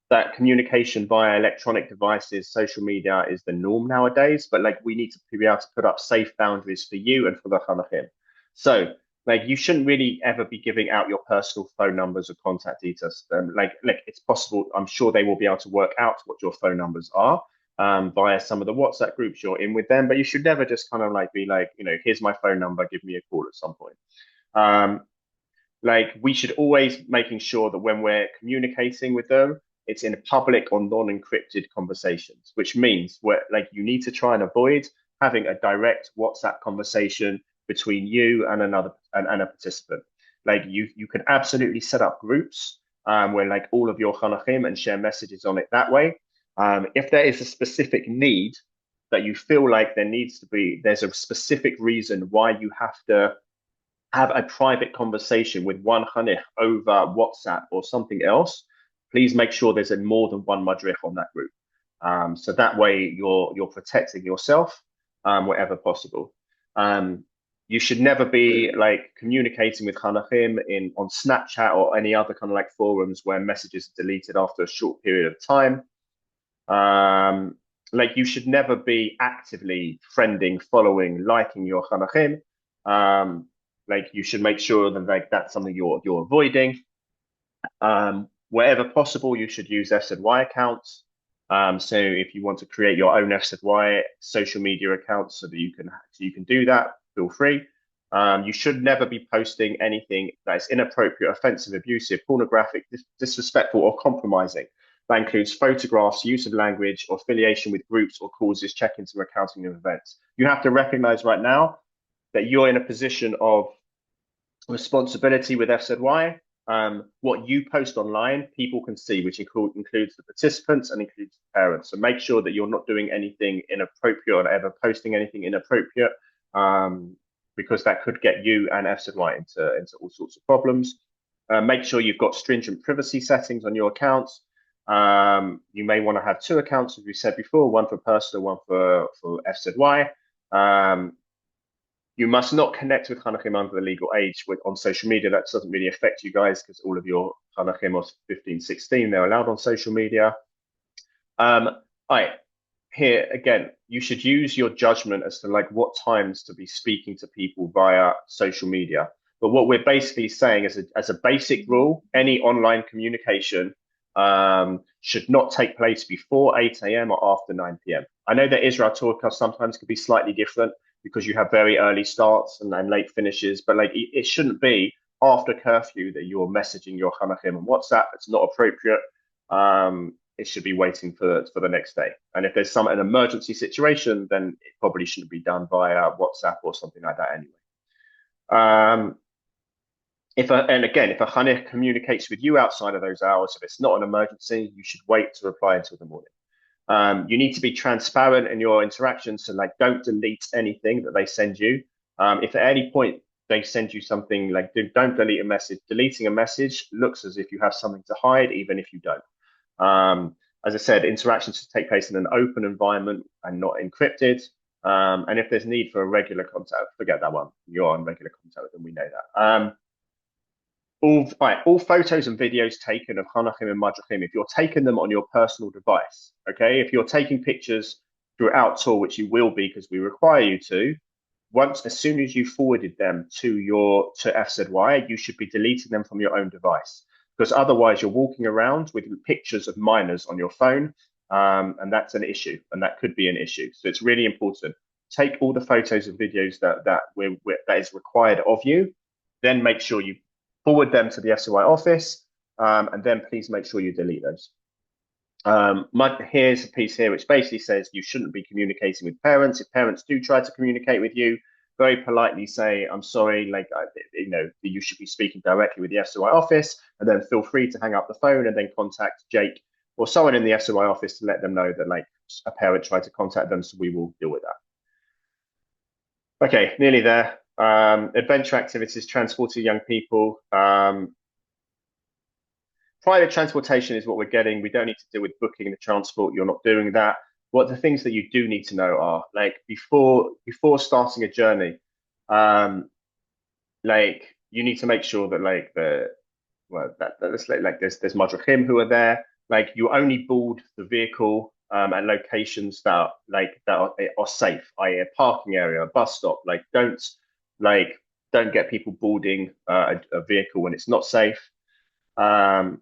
that communication via electronic devices, social media is the norm nowadays, but like we need to be able to put up safe boundaries for you and for the Chanachim. So like you shouldn't really ever be giving out your personal phone numbers or contact details to them. Like it's possible, I'm sure they will be able to work out what your phone numbers are via some of the WhatsApp groups you're in with them, but you should never just kind of like be like, you know, here's my phone number, give me a call at some point. Like we should always making sure that when we're communicating with them, it's in public or non-encrypted conversations, which means like you need to try and avoid having a direct WhatsApp conversation between you and a participant. Like you can absolutely set up groups where like all of your Chanachim and share messages on it that way. If there is a specific need that you feel like there's a specific reason why you have to have a private conversation with one Chanich over WhatsApp or something else, please make sure there's more than one Madrich on that group. So that way you're protecting yourself wherever possible. You should never be like communicating with Chanachim on Snapchat or any other kind of like forums where messages are deleted after a short period of time. like you should never be actively friending, following, liking your chanachim. Like you should make sure that like that's something you're avoiding. Wherever possible, you should use FZY accounts. So if you want to create your own FZY social media accounts so that you can do that, feel free. You should never be posting anything that is inappropriate, offensive, abusive, pornographic, disrespectful, or compromising. That includes photographs, use of language, or affiliation with groups or causes, check-ins, or accounting of events. You have to recognize right now that you're in a position of responsibility with FZY. What you post online, people can see, which includes the participants and includes the parents. So make sure that you're not doing anything inappropriate or ever posting anything inappropriate, because that could get you and FZY into all sorts of problems. Make sure you've got stringent privacy settings on your accounts. You may want to have 2 accounts, as we said before, one for personal, one for FZY. You must not connect with Hanachim under the legal age on social media. That doesn't really affect you guys because all of your Hanachim are 15, 16. They're allowed on social media. All right, here again, you should use your judgment as to like what times to be speaking to people via social media. But what we're basically saying as a basic rule, any online communication should not take place before 8 a.m. or after 9 p.m. I know that Israel Torah sometimes could be slightly different because you have very early starts and then late finishes, but like it shouldn't be after curfew that you're messaging your Hanachim on WhatsApp. It's not appropriate. It should be waiting for the next day. And if there's an emergency situation, then it probably shouldn't be done via WhatsApp or something like that anyway. If a Chanech communicates with you outside of those hours, if it's not an emergency, you should wait to reply until the morning. You need to be transparent in your interactions, so like don't delete anything that they send you. If at any point they send you something, like don't delete a message. Deleting a message looks as if you have something to hide, even if you don't. As I said, interactions should take place in an open environment and not encrypted. And if there's need for a regular contact, forget that one. You're on regular contact with them, we know that. All photos and videos taken of Hanachim and Madrichim, if you're taking them on your personal device, okay? If you're taking pictures throughout tour, which you will be because we require you to, as soon as you forwarded them to FZY, you should be deleting them from your own device, because otherwise you're walking around with pictures of minors on your phone, and that's an issue, and that could be an issue. So it's really important. Take all the photos and videos that is required of you, then make sure you forward them to the FZY office, and then please make sure you delete those. Here's a piece here which basically says you shouldn't be communicating with parents. If parents do try to communicate with you, very politely say, I'm sorry, like, you should be speaking directly with the FZY office, and then feel free to hang up the phone and then contact Jake or someone in the FZY office to let them know that like a parent tried to contact them, so we will deal with that. Okay, nearly there. Adventure activities, transporting young people. Private transportation is what we're getting. We don't need to deal with booking the transport. You're not doing that. What the things that you do need to know are, like, before starting a journey, like you need to make sure that like there's Madrichim who are there. Like you only board the vehicle at locations that are safe, i.e. a parking area, a bus stop. Like don't get people boarding a vehicle when it's not safe. To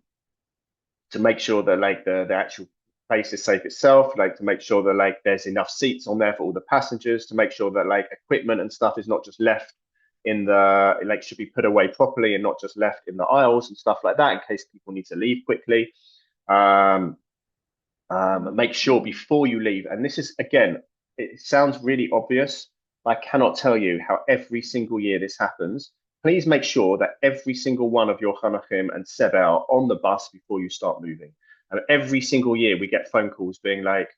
make sure that like the actual place is safe itself, like to make sure that like there's enough seats on there for all the passengers, to make sure that like equipment and stuff is not just left in the, like should be put away properly and not just left in the aisles and stuff like that in case people need to leave quickly. Make sure before you leave, and this is, again, it sounds really obvious. I cannot tell you how every single year this happens. Please make sure that every single one of your Chanachim and Seba are on the bus before you start moving. And every single year we get phone calls being like,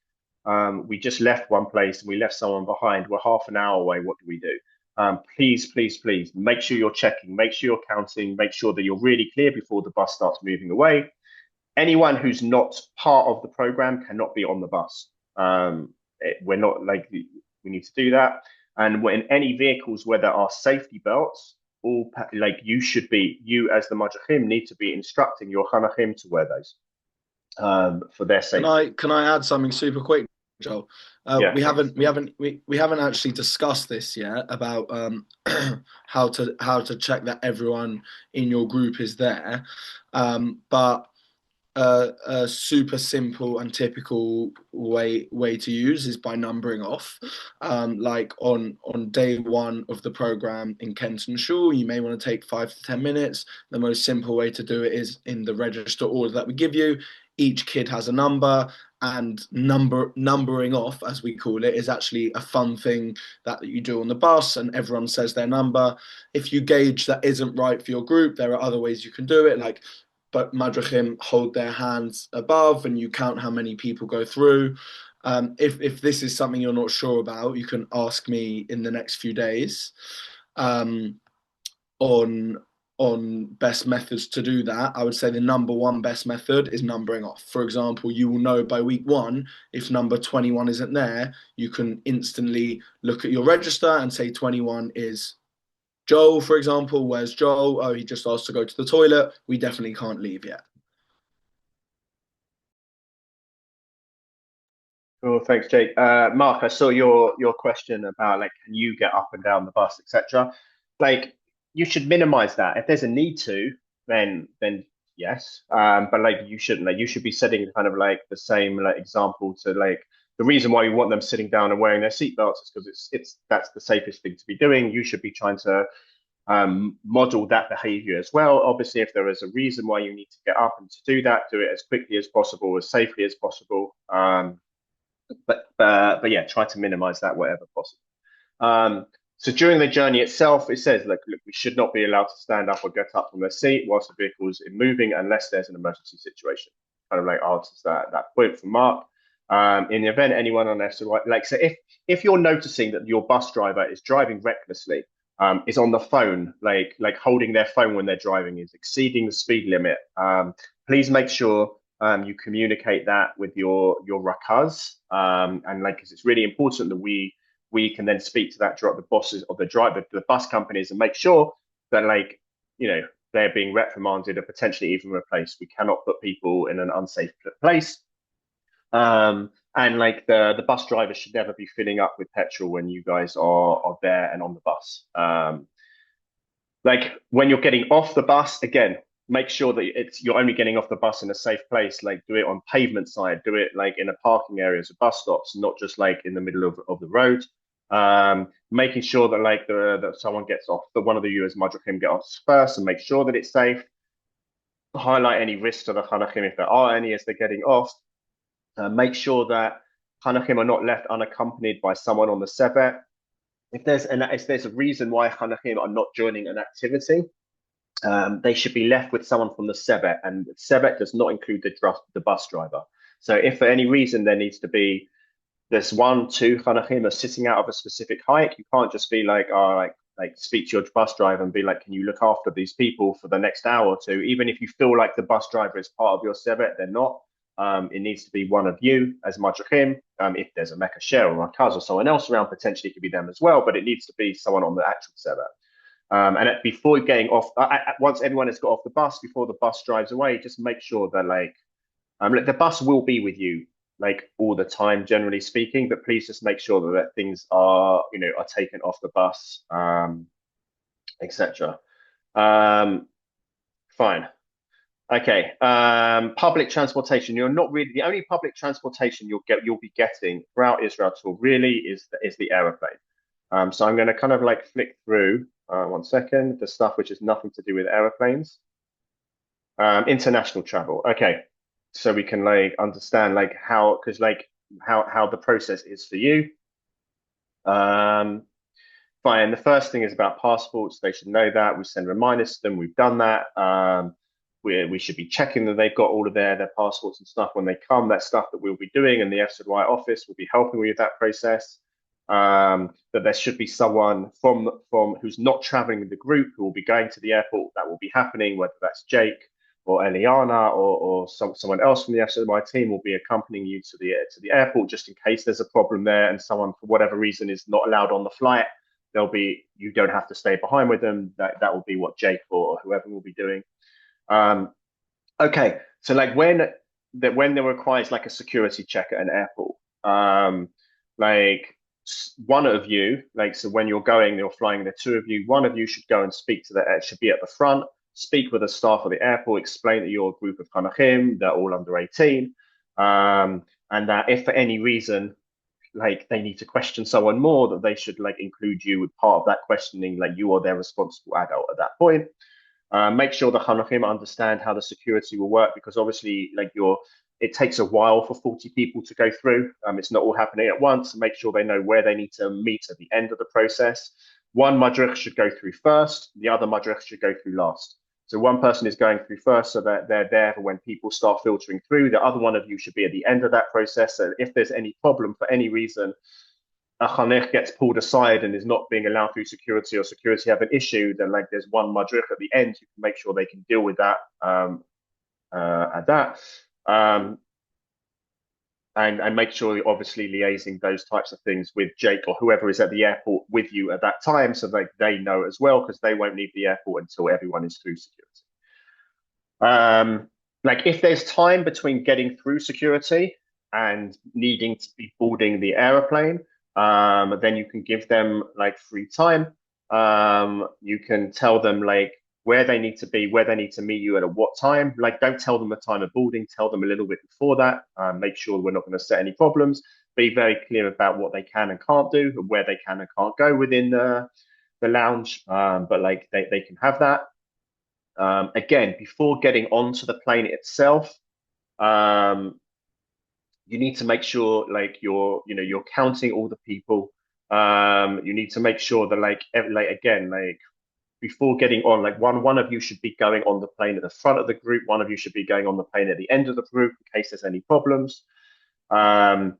we just left one place and we left someone behind. We're half an hour away. What do we do? Please, please, please make sure you're checking, make sure you're counting, make sure that you're really clear before the bus starts moving away. Anyone who's not part of the program cannot be on the bus. We're not like, we need to do that. And when any vehicles where there are safety belts, you as the Madrichim need to be instructing your Chanachim to wear those for their safety. Can I add something super quick? Joel. Yeah. We haven't actually discussed this yet about how to check that everyone in your group is there. But a super simple and typical way to use is by numbering off. Like on day one of the program in Kenton Shul, you may want to take 5 to 10 minutes. The most simple way to do it is in the register order that we give you. Each kid has a number, and numbering off, as we call it, is actually a fun thing that you do on the bus, and everyone says their number. If you gauge that isn't right for your group, there are other ways you can do it, like but Madrichim hold their hands above and you count how many people go through. If this is something you're not sure about, you can ask me in the next few days on best methods to do that. I would say the number one best method is numbering off. For example, you will know by week 1 if number 21 isn't there, you can instantly look at your register and say 21 is Joel, for example. Where's Joel? Oh, he just asked to go to the toilet. We definitely can't leave yet. Cool, thanks, Jake. Mark, I saw your question about like, can you get up and down the bus, etc. Like, you should minimize that. If there's a need to, then yes. But like, you shouldn't. Like, you should be setting kind of like the same like example to like the reason why you want them sitting down and wearing their seatbelts is because that's the safest thing to be doing. You should be trying to model that behavior as well. Obviously, if there is a reason why you need to get up and to do that, do it as quickly as possible, as safely as possible. But yeah, try to minimize that wherever possible. So during the journey itself, it says, look, we should not be allowed to stand up or get up from the seat whilst the vehicle is moving unless there's an emergency situation. Kind of like answers that point from Mark. In the event anyone on like, so if you're noticing that your bus driver is driving recklessly, is on the phone, like holding their phone when they're driving, is exceeding the speed limit, please make sure you communicate that with your rakaz, and like, because it's really important that we can then speak to the bosses of the bus companies and make sure that, like, you know, they're being reprimanded or potentially even replaced. We cannot put people in an unsafe place. And like the bus driver should never be filling up with petrol when you guys are there and on the bus. Like, when you're getting off the bus, again, make sure that you're only getting off the bus in a safe place. Like, do it on pavement side, do it like in a parking areas of bus stops, not just like in the middle of the road. Making sure that like that someone gets off, that one of you as Madrichim get off first, and make sure that it's safe. Highlight any risks to the Chanachim if there are any as they're getting off. Make sure that Chanachim are not left unaccompanied by someone on the Sebet. If there's a reason why Chanachim are not joining an activity, they should be left with someone from the Sebet, and Sebet does not include the bus driver. So if for any reason there's 1, 2 Chanachim are sitting out of a specific hike, you can't just be like, like speak to your bus driver and be like, can you look after these people for the next hour or two? Even if you feel like the bus driver is part of your Sebet, they're not. It needs to be one of you as Madrichim. If there's a Mecca Share or a Kaz or someone else around, potentially it could be them as well, but it needs to be someone on the actual Sebet. And before getting off, once everyone has got off the bus, before the bus drives away, just make sure that like the bus will be with you like all the time, generally speaking, but please just make sure that things are taken off the bus, etc. Fine. Okay. Public transportation. You're not really the only public transportation you'll be getting throughout Israel tour really is the aeroplane. So I'm going to kind of like flick through 1 second the stuff which is nothing to do with aeroplanes. International travel. Okay. So we can like understand like how the process is for you. Fine. The first thing is about passports. They should know that. We send reminders to them. We've done that. We should be checking that they've got all of their passports and stuff when they come. That's stuff that we'll be doing, and the FZY office will be helping with that process. That there should be someone from who's not traveling with the group who will be going to the airport. That will be happening, whether that's Jake or Eliana or someone else from the FZY team will be accompanying you to the airport, just in case there's a problem there and someone for whatever reason is not allowed on the flight. You don't have to stay behind with them. That will be what Jake or whoever will be doing. Okay, so like when there requires like a security check at an airport, Like one of you, like, so when you're flying, the two of you, one of you should go and speak to should be at the front, speak with the staff of the airport, explain that you're a group of Chanachim, they're all under 18, and that if for any reason, like, they need to question someone more, that they should like include you with part of that questioning, like you are their responsible adult at that point. Make sure the Chanachim understand how the security will work, because obviously, like, it takes a while for 40 people to go through. It's not all happening at once. Make sure they know where they need to meet at the end of the process. One madrich should go through first, the other madrich should go through last. So one person is going through first, so that they're there for when people start filtering through. The other one of you should be at the end of that process. So if there's any problem for any reason, a chanech gets pulled aside and is not being allowed through security, or security have an issue, then like there's one madrich at the end who can make sure they can deal with that at that. And make sure you're obviously liaising those types of things with Jake or whoever is at the airport with you at that time, so they know as well, because they won't leave the airport until everyone is through security. Like if there's time between getting through security and needing to be boarding the airplane, then you can give them like free time. You can tell them like where they need to be, where they need to meet you at what time. Like, don't tell them the time of boarding, tell them a little bit before that. Make sure we're not going to set any problems. Be very clear about what they can and can't do, and where they can and can't go within the lounge. But like they can have that. Again, before getting onto the plane itself, you need to make sure like you're counting all the people. You need to make sure that like before getting on, like one of you should be going on the plane at the front of the group, one of you should be going on the plane at the end of the group in case there's any problems. And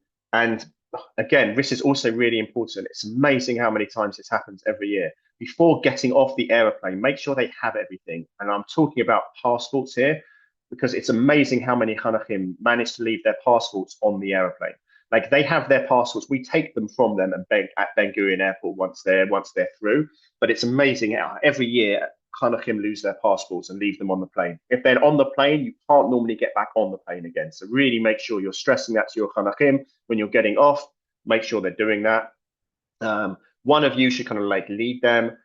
again, this is also really important. It's amazing how many times this happens every year. Before getting off the airplane, make sure they have everything. And I'm talking about passports here, because it's amazing how many Chanachim manage to leave their passports on the airplane. Like, they have their passports, we take them from them and at Ben Gurion Airport once they're through. But it's amazing how every year Chanachim lose their passports and leave them on the plane. If they're on the plane, you can't normally get back on the plane again. So really make sure you're stressing that to your Chanachim when you're getting off. Make sure they're doing that. One of you should kind of like lead them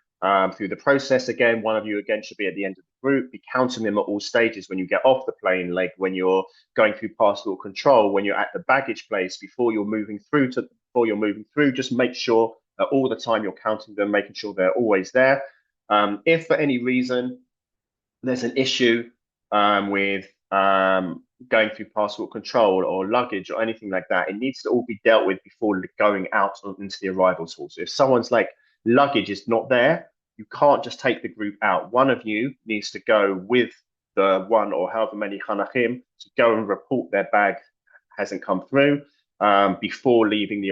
through the process again. One of you again should be at the end of the group, be counting them at all stages when you get off the plane, like when you're going through passport control, when you're at the baggage place, before you're moving through, just make sure that all the time you're counting them, making sure they're always there. If for any reason there's an issue with going through passport control or luggage or anything like that, it needs to all be dealt with before going out into the arrivals hall. So if someone's like luggage is not there, you can't just take the group out. One of you needs to go with the one or however many Chanachim to go and report their bag hasn't come through before leaving the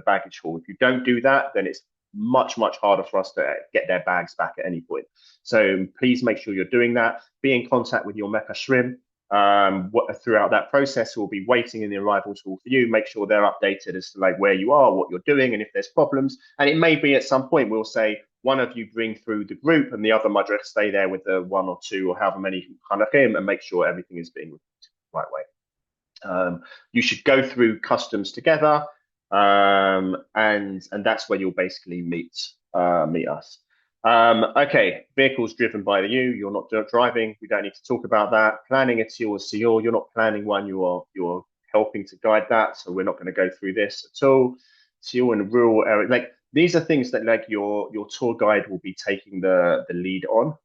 baggage hall. If you don't do that, then it's much harder for us to get their bags back at any point. So please make sure you're doing that. Be in contact with your Mekashrim throughout that process, who will be waiting in the arrivals hall for you. Make sure they're updated as to like where you are, what you're doing, and if there's problems. And it may be at some point we'll say one of you bring through the group and the other madrich stay there with the one or two or however many Chanachim and make sure everything is being reported the right way. You should go through customs together, and that's where you'll basically meet us. Okay, vehicles driven by you. You're not driving. We don't need to talk about that. Planning a Tzior or Sior. You're not planning one. You're helping to guide that. So we're not going to go through this at all. Tzior in rural area. Like, these are things that like your tour guide will be taking the lead on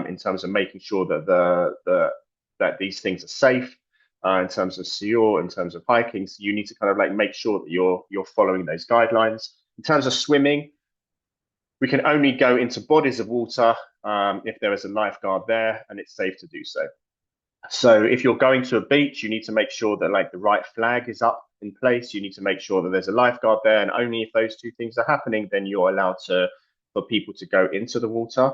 in terms of making sure that that these things are safe. In terms of Sior, in terms of hiking, so you need to kind of like make sure that you're following those guidelines. In terms of swimming, we can only go into bodies of water if there is a lifeguard there and it's safe to do so. So if you're going to a beach, you need to make sure that like the right flag is up in place. You need to make sure that there's a lifeguard there, and only if those two things are happening, then you're allowed for people to go into the water.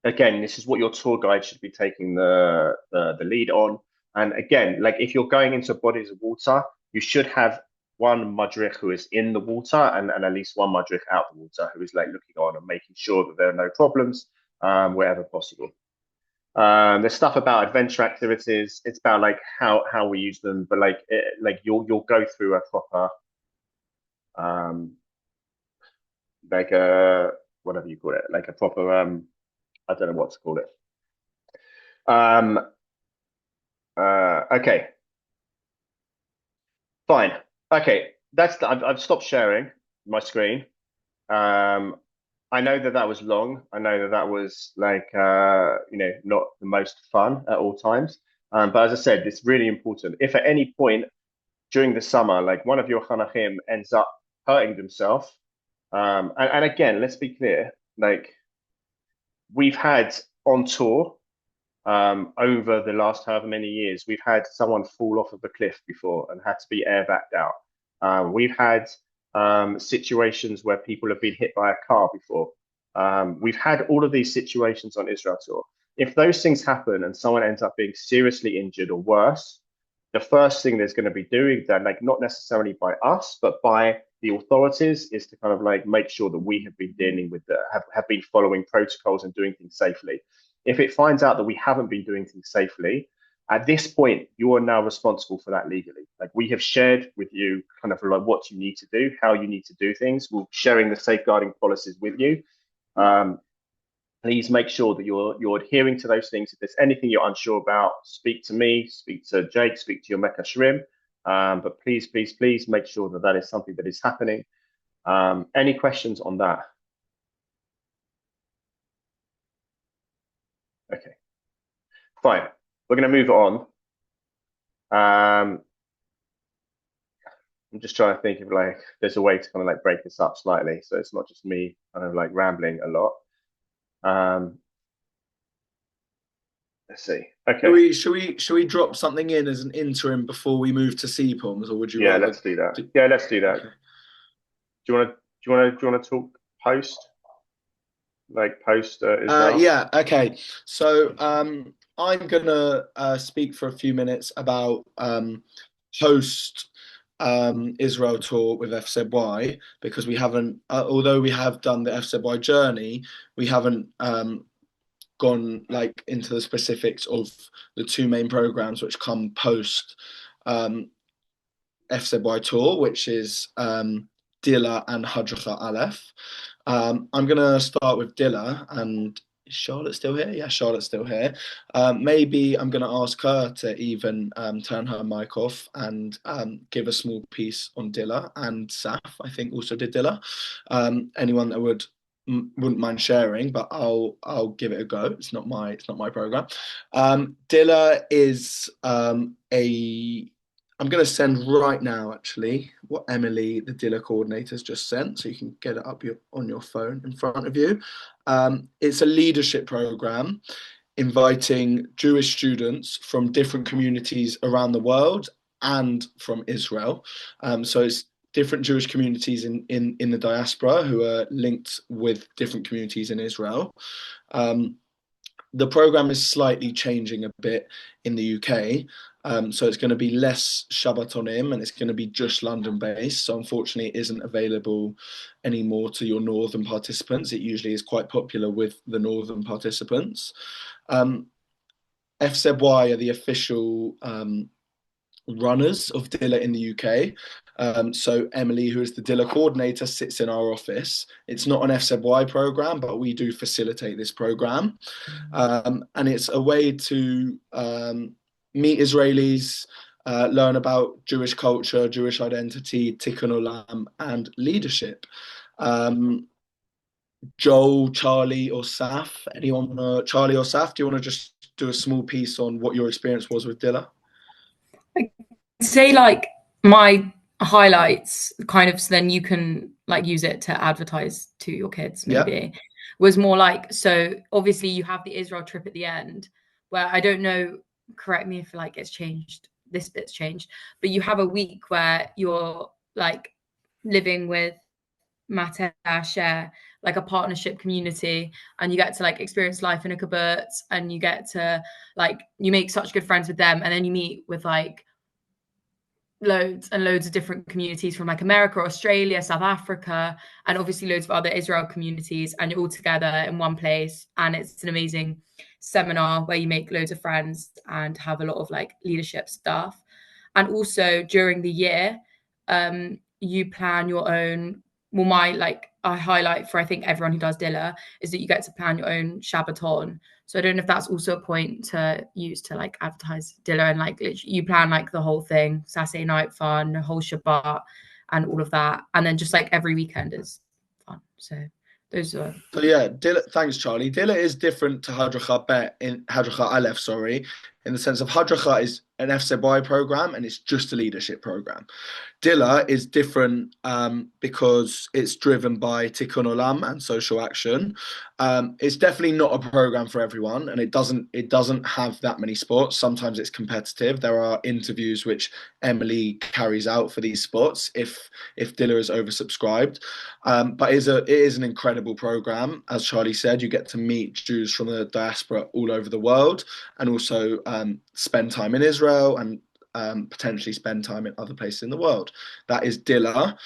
Again, this is what your tour guide should be taking the lead on. And again, like if you're going into bodies of water, you should have one madrich who is in the water and at least one madrich out the water who is like looking on and making sure that there are no problems wherever possible. There's stuff about adventure activities. It's about like how we use them, but like you'll go through a proper like a whatever you call it, like a proper I don't know what to call it. Okay, fine. Okay, I've stopped sharing my screen. I know that was long. I know that was like not the most fun at all times. But as I said, it's really important. If at any point during the summer, like one of your chanachim ends up hurting themselves, and again, let's be clear, like we've had on tour over the last however many years, we've had someone fall off of a cliff before and had to be air backed out. We've had situations where people have been hit by a car before. We've had all of these situations on Israel tour. If those things happen and someone ends up being seriously injured or worse, the first thing there's going to be doing that, like not necessarily by us, but by the authorities, is to kind of like make sure that we have been dealing with have been following protocols and doing things safely. If it finds out that we haven't been doing things safely, at this point, you are now responsible for that legally. Like we have shared with you kind of like what you need to do, how you need to do things. We're sharing the safeguarding policies with you. Please make sure that you're adhering to those things. If there's anything you're unsure about, speak to me, speak to Jake, speak to your Mekashrim. But please, please, please make sure that that is something that is happening. Any questions on that? Okay, fine. We're going to move on. I'm just trying to think of like there's a way to kind of like break this up slightly, so it's not just me kind of like rambling a lot. Let's see. Okay. Should we drop something in as an interim before we move to CPOMS, or would you? Yeah, let's do that. Yeah, let's do that. Okay. Do you want to talk post? Like post Israel? Yeah. Okay. So I'm gonna speak for a few minutes about post Israel tour with FZY, because we haven't, although we have done the FZY journey, we haven't gone like into the specifics of the two main programs which come post FZY tour, which is Dila and Hadracha Aleph. I'm going to start with Dila. And is Charlotte still here? Yeah, Charlotte's still here. Maybe I'm going to ask her to even turn her mic off and give a small piece on Dila, and Saf, I think, also did Dila. Anyone that wouldn't mind sharing, but I'll give it a go. It's not my program. Dila is I'm going to send right now, actually, what Emily, the Dila coordinator, has just sent, so you can get it up on your phone in front of you. It's a leadership program inviting Jewish students from different communities around the world and from Israel. So it's different Jewish communities in the diaspora who are linked with different communities in Israel. The program is slightly changing a bit in the UK. So it's going to be less Shabbatonim, and it's going to be just London based. So unfortunately it isn't available anymore to your northern participants. It usually is quite popular with the northern participants. FZY are the official runners of Dila in the UK. So Emily, who is the Dila coordinator, sits in our office. It's not an FZY program, but we do facilitate this program. And it's a way to meet Israelis, learn about Jewish culture, Jewish identity, Tikkun Olam, and leadership. Joel, Charlie, or Saf, anyone? Charlie or Saf, do you want to just do a small piece on what your experience was with Dila? I'd say like my highlights, kind of, so then you can like use it to advertise to your kids, maybe. Was more like, so obviously you have the Israel trip at the end, where I don't know, correct me if like it's changed, this bit's changed, but you have a week where you're like living with Mater Share, like a partnership community, and you get to like experience life in a kibbutz, and you get to like, you make such good friends with them, and then you meet with like loads and loads of different communities from like America, Australia, South Africa, and obviously loads of other Israel communities, and you're all together in one place. And it's an amazing seminar where you make loads of friends and have a lot of like leadership stuff. And also during the year, you plan your own. Well, I highlight for I think everyone who does Dilla is that you get to plan your own Shabbaton. So I don't know if that's also a point to use to like advertise Dilla, and like you plan like the whole thing, Saturday night fun, the whole Shabbat, and all of that, and then just like every weekend is fun. So those are. So yeah, Dilla, thanks, Charlie. Dilla is different to Hadracha Bet in Hadracha Aleph, sorry, in the sense of Hadracha is an FZY program and it's just a leadership program. Dilla is different because it's driven by Tikkun Olam and social action. It's definitely not a program for everyone, and it doesn't have that many spots. Sometimes it's competitive. There are interviews which Emily carries out for these spots if Dilla is oversubscribed. But it is an incredible program. As Charlie said, you get to meet Jews from the diaspora all over the world, and also spend time in Israel and potentially spend time in other places in the world. That is Dilla.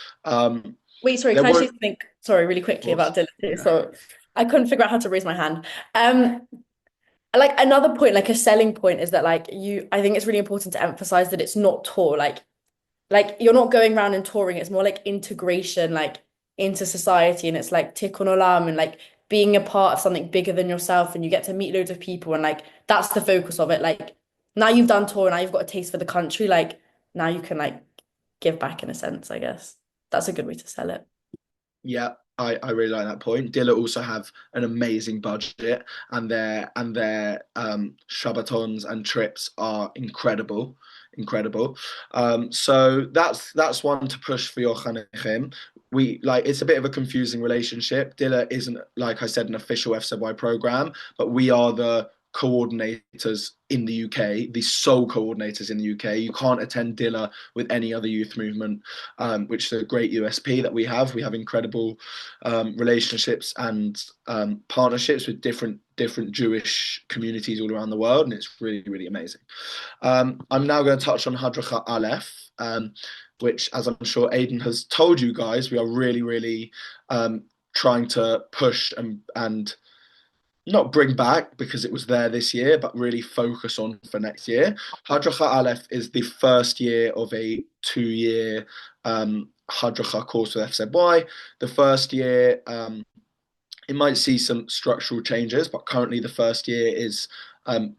Wait, sorry, can I say something? Sorry, really quickly about Dilla too. Yeah. So I couldn't figure out how to raise my hand. Like another point, like a selling point is that like I think it's really important to emphasize that it's not tour. Like you're not going around and touring. It's more like integration, like into society, and it's like tikkun olam and like being a part of something bigger than yourself, and you get to meet loads of people, and like that's the focus of it. Like now you've done tour, now you've got a taste for the country. Like now you can like give back in a sense, I guess. That's a good way to sell it. Yeah, I really like that point. Dilla also have an amazing budget, and their Shabbatons and trips are incredible. So that's one to push for your Chanechim. It's a bit of a confusing relationship. Dilla isn't, like I said, an official FZY program, but we are the coordinators in the UK, the sole coordinators in the UK. You can't attend Dilla with any other youth movement, which is a great USP that we have. We have incredible relationships and partnerships with different Jewish communities all around the world, and it's really, really amazing. I'm now going to touch on Hadracha Aleph, which, as I'm sure Aidan has told you guys, we are really, really trying to push and not bring back because it was there this year, but really focus on for next year. Hadracha Aleph is the first year of a 2-year Hadracha course with FZY. The first year, it might see some structural changes, but currently the first year is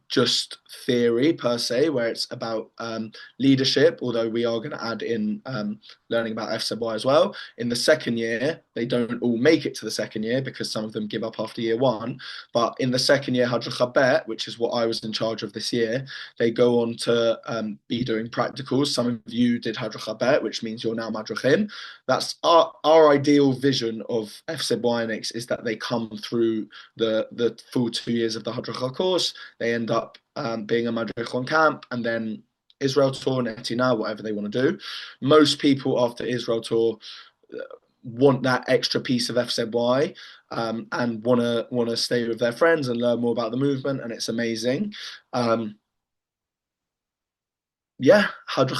just theory per se, where it's about leadership, although we are going to add in learning about FZY as well. In the second year, they don't all make it to the second year because some of them give up after year 1. But in the second year, Hadracha Bet, which is what I was in charge of this year, they go on to be doing practicals. Some of you did Hadracha Bet, which means you're now Madrichim. That's our ideal vision of FZY is that they come through the full 2 years of the Hadracha course. They end up being a Madrich on camp, and then Israel tour, Netina, whatever they want to do. Most people after Israel tour want that extra piece of FZY and want to stay with their friends and learn more about the movement, and it's amazing. Hadracha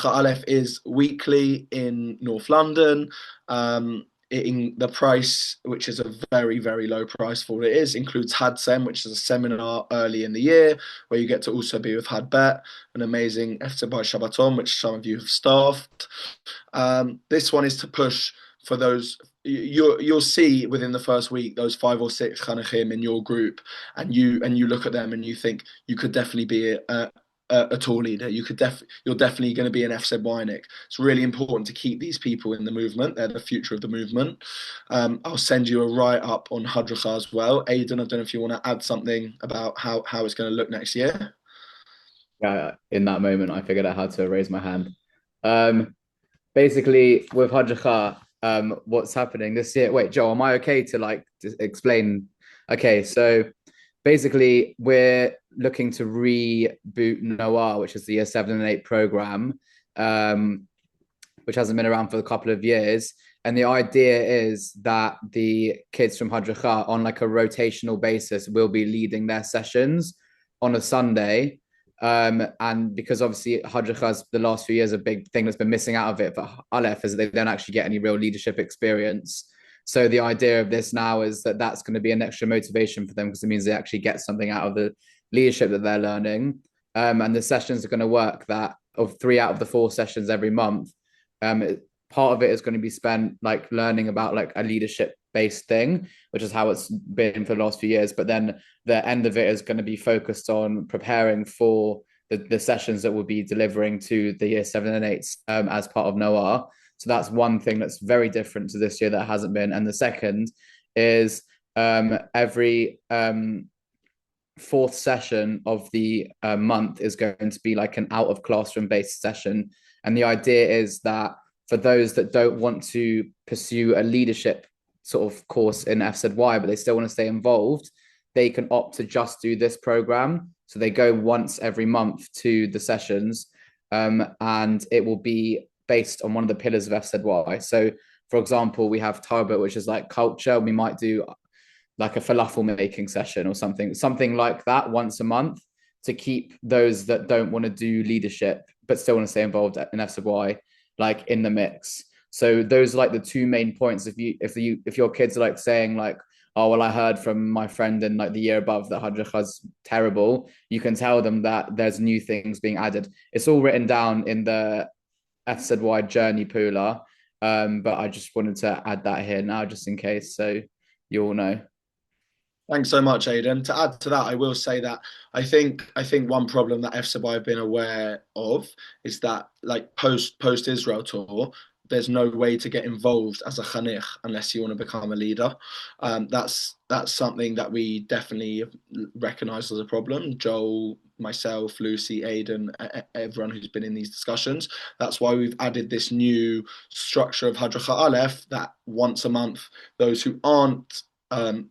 Aleph is weekly in North London. The price, which is a very, very low price for what it is, includes Hadsem, which is a seminar early in the year where you get to also be with Hadbet, an amazing FZY Shabbaton, which some of you have staffed. This one is to push for those. You'll see within the first week those 5 or 6 Chanechim in your group, and you look at them and you think you could definitely be a tour leader. You're definitely going to be an FZYnik. It's really important to keep these people in the movement. They're the future of the movement. I'll send you a write-up on Hadracha as well. Aidan, I don't know if you want to add something about how it's going to look next year. Yeah, in that moment, I figured out how to raise my hand. Basically, with Hadracha, what's happening this year? Wait, Joe, am I okay to explain? Okay, so basically, we're looking to reboot Noah, which is the year 7 and 8 program, which hasn't been around for a couple of years. And the idea is that the kids from Hadracha on like a rotational basis will be leading their sessions on a Sunday. And because obviously Hadjicha's the last few years, a big thing that's been missing out of it for Aleph is that they don't actually get any real leadership experience. So the idea of this now is that that's going to be an extra motivation for them, because it means they actually get something out of the leadership that they're learning. And the sessions are going to work that of 3 out of the 4 sessions every month. Part of it is going to be spent like learning about like a leadership based thing, which is how it's been for the last few years. But then the end of it is going to be focused on preparing for the sessions that we'll be delivering to the year 7 and 8 as part of Noah. So that's one thing that's very different to this year that hasn't been. And the second is every 4th session of the month is going to be like an out of classroom based session. And the idea is that for those that don't want to pursue a leadership sort of course in FZY, but they still want to stay involved, they can opt to just do this program. So they go once every month to the sessions, and it will be based on one of the pillars of FZY. So, for example, we have Tarbut, which is like culture. We might do like a falafel making session or something like that once a month, to keep those that don't want to do leadership but still want to stay involved in FZY like in the mix. So those are like the 2 main points. If your kids are like saying like, oh well, I heard from my friend in like the year above that Hadjicha's terrible, you can tell them that there's new things being added. It's all written down in the FZY journey pooler, but I just wanted to add that here now just in case, so you all know. Thanks so much, Aidan. To add to that, I will say that I think one problem that FCY have been aware of is that like post Israel tour, there's no way to get involved as a chanich unless you want to become a leader. That's something that we definitely recognise as a problem. Joel, myself, Lucy, Aidan, everyone who's been in these discussions. That's why we've added this new structure of Hadricha Aleph, that once a month, those who aren't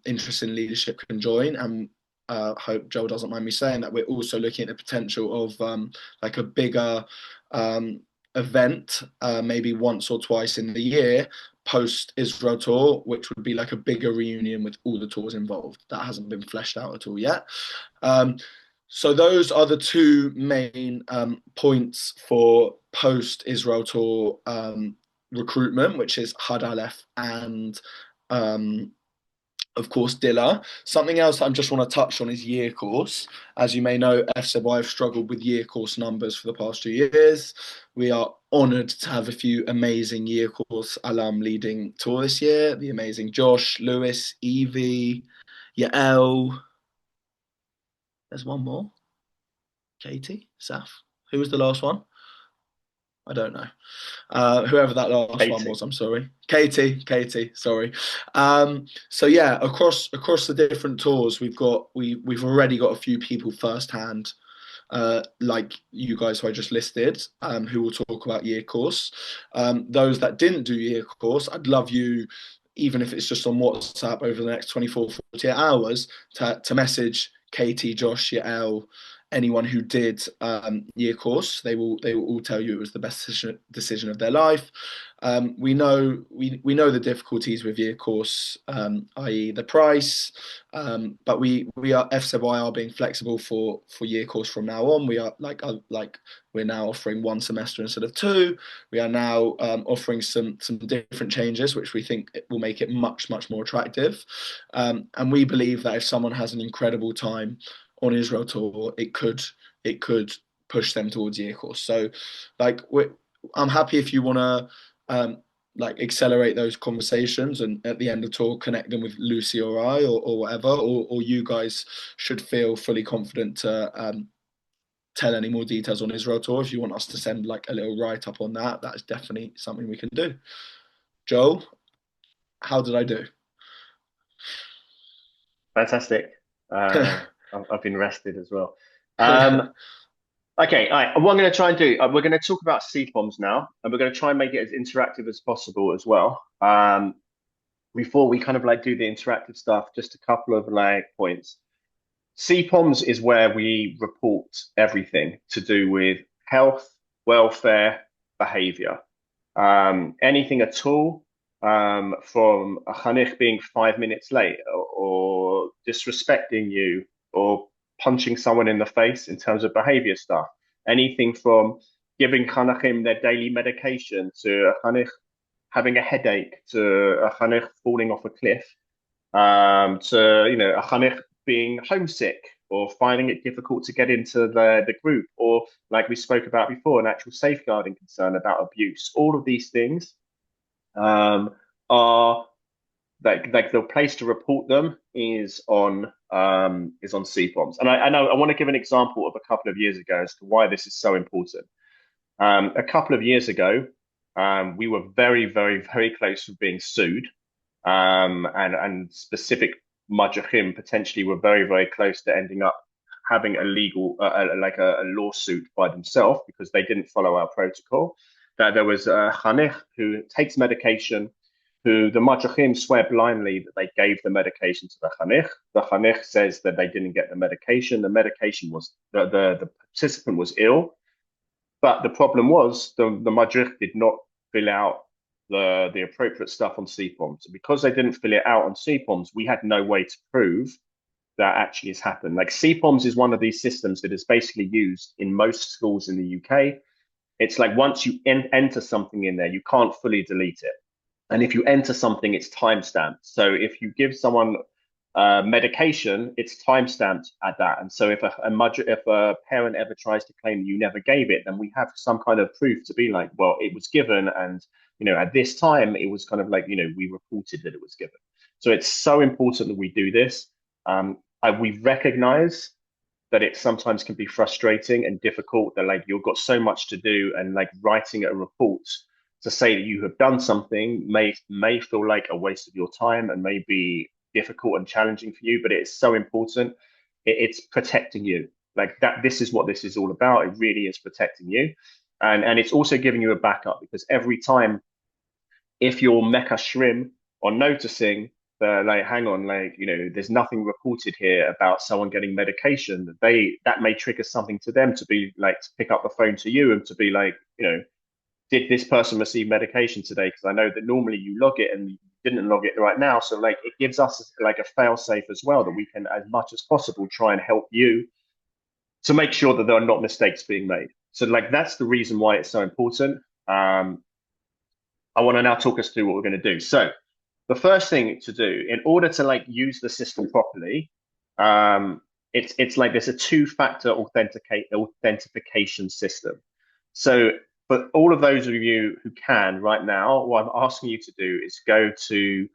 interested in leadership can join. And hope Joel doesn't mind me saying that we're also looking at the potential of like a bigger event, maybe once or twice in the year post Israel tour, which would be like a bigger reunion with all the tours involved. That hasn't been fleshed out at all yet. So those are the 2 main points for post Israel tour recruitment, which is Had Aleph and of course, Dilla. Something else that I just want to touch on is year course. As you may know, FCY have struggled with year course numbers for the past 2 years. We are honoured to have a few amazing year course alum leading tour this year. The amazing Josh, Lewis, Evie, Yael. There's one more. Katie, Saf. Who was the last one? I don't know. Whoever that last Katie. one was, I'm sorry. Katie, sorry. So yeah, across the different tours, we've already got a few people firsthand, like you guys who I just listed, who will talk about year course. Those that didn't do year course, I'd love you, even if it's just on WhatsApp over the next 24, 48 hours, to message Katie, Josh, Yael, anyone who did year course. They will all tell you it was the best decision of their life. We know the difficulties with year course, i.e. the price, but we are FCY are being flexible for year course from now on. We are like we're now offering 1 semester instead of 2. We are now offering some different changes, which we think will make it much more attractive. And we believe that if someone has an incredible time on Israel tour, it could push them towards year course. So like I'm happy if you want to like accelerate those conversations and at the end of tour connect them with Lucy or I or whatever, or you guys should feel fully confident to tell any more details on Israel tour. If you want us to send like a little write-up on that, that is definitely something we can do. Joel, how did I do? Fantastic. I've been rested as well. Okay, all right. What I'm going to try and do, we're going to talk about CPOMS now, and we're going to try and make it as interactive as possible as well. Before we kind of like do the interactive stuff, just a couple of like points. CPOMS is where we report everything to do with health, welfare, behavior, anything at all, from a chanich being 5 minutes late or disrespecting you or punching someone in the face in terms of behavior stuff. Anything from giving chanachim their daily medication to a chanich having a headache to a chanich falling off a cliff, to a chanich being homesick or finding it difficult to get into the group, or like we spoke about before, an actual safeguarding concern about abuse. All of these things are like the place to report them is on CPOMS. And I want to give an example of a couple of years ago as to why this is so important. A couple of years ago, we were very, very, very close to being sued, and specific Madrichim potentially were very, very close to ending up having a legal, like a lawsuit by themselves because they didn't follow our protocol. That there was a chanich who takes medication, who the Madrichim swear blindly that they gave the medication to the chanich. The chanich says that they didn't get the medication. The medication was, the participant was ill. But the problem was the Madrich did not fill out the appropriate stuff on CPOMS. Because they didn't fill it out on CPOMS, we had no way to prove that actually has happened. Like CPOMS is one of these systems that is basically used in most schools in the UK. It's like once you enter something in there, you can't fully delete it. And if you enter something, it's timestamped. So if you give someone medication, it's timestamped at that. And so if a parent ever tries to claim you never gave it, then we have some kind of proof to be like, well, it was given, and at this time it was kind of like we reported that it was given. So it's so important that we do this. We recognize that it sometimes can be frustrating and difficult, that like you've got so much to do, and like writing a report to say that you have done something may feel like a waste of your time and may be difficult and challenging for you, but it's so important. It's protecting you. Like that, this is what this is all about. It really is protecting you. And it's also giving you a backup, because every time, if you're mekashrim or noticing that, like, hang on, like, there's nothing reported here about someone getting medication, that may trigger something to them to be like, to pick up the phone to you and to be like, did this person receive medication today? Because I know that normally you log it and you didn't log it right now. So like, it gives us like a fail safe as well, that we can, as much as possible, try and help you to make sure that there are not mistakes being made. So like, that's the reason why it's so important. I want to now talk us through what we're going to do. So the first thing to do in order to like use the system properly, it's like there's a two-factor authentication system. So for all of those of you who can right now, what I'm asking you to do is go to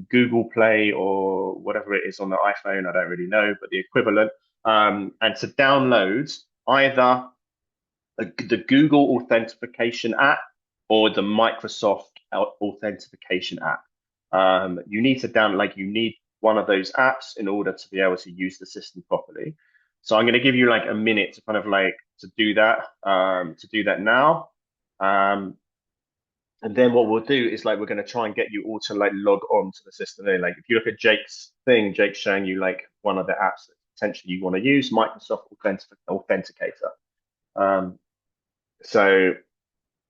Google Play or whatever it is on the iPhone, I don't really know, but the equivalent, and to download either the Google Authentication app or the Microsoft Authentication app. You need to you need one of those apps in order to be able to use the system properly. So I'm going to give you like a minute to kind of like to do that now. And then what we'll do is like, we're going to try and get you all to like log on to the system. Like if you look at Jake's thing, Jake's showing you like one of the apps that potentially you want to use, Microsoft Authenticator. So